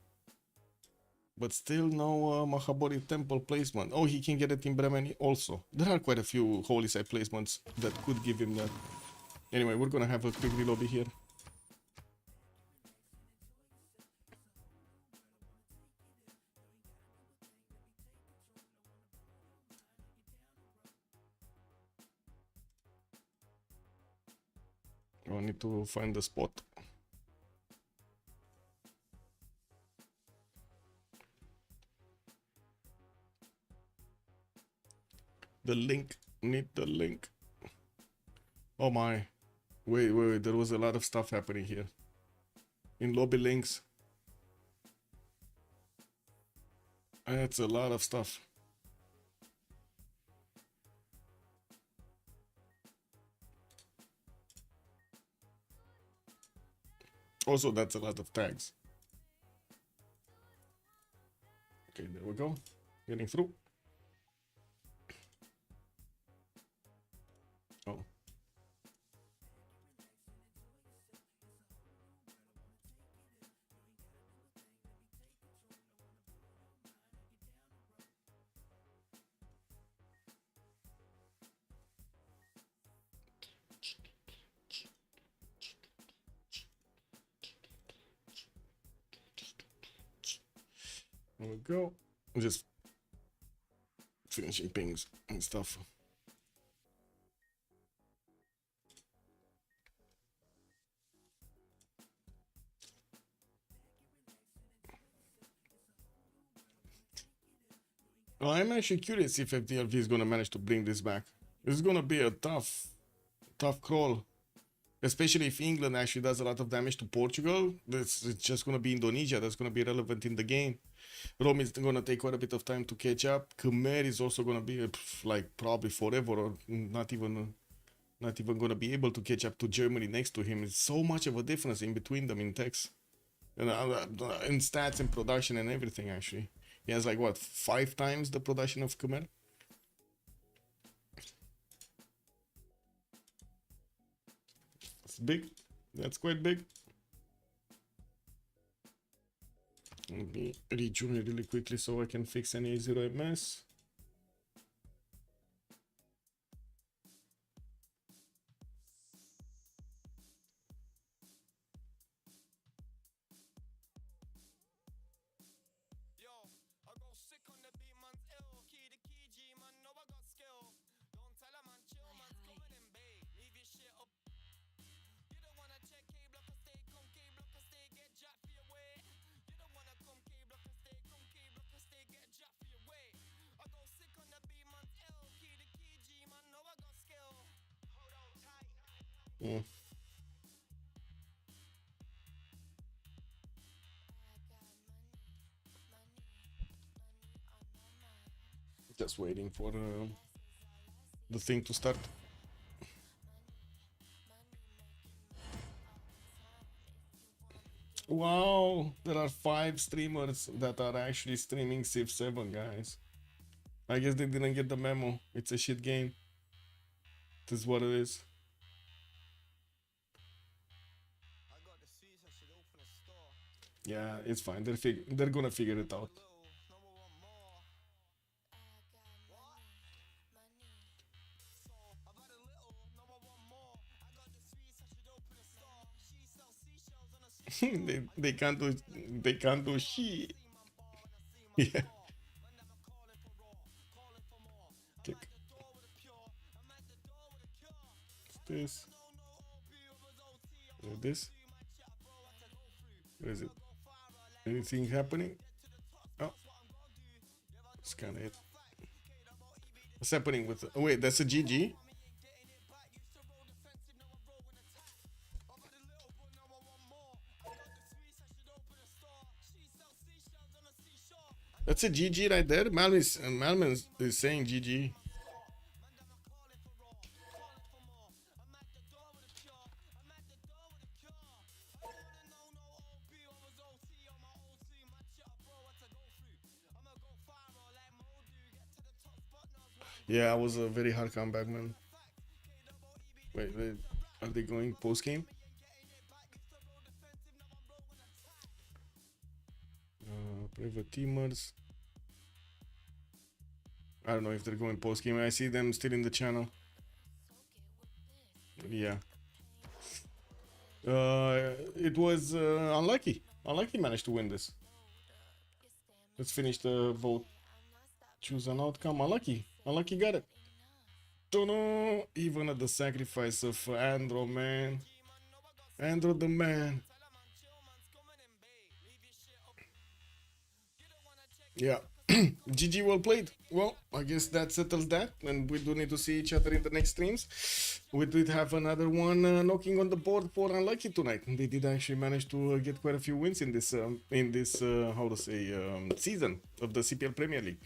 But still no Mahabodhi Temple placement. Oh, he can get it in Bremen also. There are quite a few holy site placements that could give him that. Anyway, we're gonna have a quick relobby here. I need to find the spot. The link. Need the link. Oh my. Wait, there was a lot of stuff happening here. In lobby links. That's a lot of stuff. Also, that's a lot of tags. Okay, there we go. Getting through. Oh. There we go. Just finishing pings and stuff. Well, I'm actually curious if FDLV is gonna manage to bring this back. It's gonna be a tough crawl. Especially if England actually does a lot of damage to Portugal. It's just gonna be Indonesia that's gonna be relevant in the game. Rome is gonna take quite a bit of time to catch up. Khmer is also gonna be like probably forever, or not even gonna be able to catch up to Germany next to him. It's so much of a difference in between them in techs, and in stats and production and everything. Actually, he has like what 5 times the production of Khmer. That's big. That's quite big. Let me retune it really quickly so I can fix any 0 MS. Yo, I go sick on the beat, man's ill. Key to key, G, man, know I got skill. Don't tell a man, chill, man's coming in, babe. Leave your shit up. You don't wanna check K-block or stay, come K-block or stay, get jacked for your way. You don't wanna come K-block or stay, come K-block or stay, get jacked for your way. I go sick on the beat, man's ill. Key to key, G, man, know I got skill. Hold on tight. Just waiting for the thing to start. Wow, there are 5 streamers that are actually streaming Civ7, guys. I guess they didn't get the memo. It's a shit game. This is what it is. I got the sweets, I should open a store. Yeah, it's fine. They're gonna figure it out. Number one more. So I've had a little, number one more. I got the sweets, I should open a store. She sells seashells on a sea. they can't do shit. Yeah. Kick. What's this? What is this? What is it? Anything happening? Oh, that's kind of it. What's happening with? Oh wait, that's a GG. That's a GG right there. Malman is saying GG. Yeah, it was a very hard comeback, man. Wait, are they going post game? Private teamers. I don't know if they're going post game. I see them still in the channel. Yeah. It was unlucky. Unlucky managed to win this. Let's finish the vote. Choose an outcome. Unlucky. Unlucky got it. Don't even at the sacrifice of Andro, man. Andro the man. Yeah. GG, well played. Well, I guess that settles that, and we do need to see each other in the next streams. We did have another one knocking on the board for Unlucky tonight. They did actually manage to get quite a few wins in this how to say season of the CPL Premier League.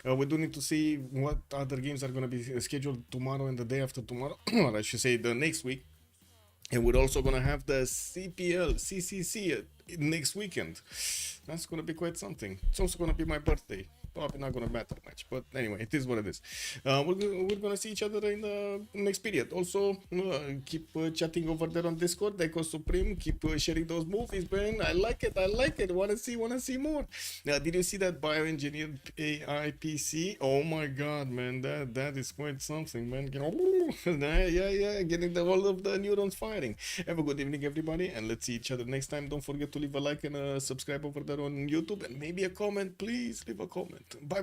We do need to see what other games are going to be scheduled tomorrow and the day after tomorrow, or I should say the next week. And we're also going to have the CPL, CCC next weekend. That's going to be quite something. It's also going to be my birthday. probably not gonna matter much, but anyway, it is what it is. We're gonna see each other in the next period. Also, keep chatting over there on Discord, Deco Supreme. Keep sharing those movies, man. I like it. Wanna see more. Did you see that bioengineered AI PC? Oh my god, man, that is quite something, man. Yeah, getting the all of the neurons firing. Have a good evening, everybody, and let's see each other next time. Don't forget to leave a like and subscribe over there on YouTube, and maybe a comment. Please leave a comment. Bye.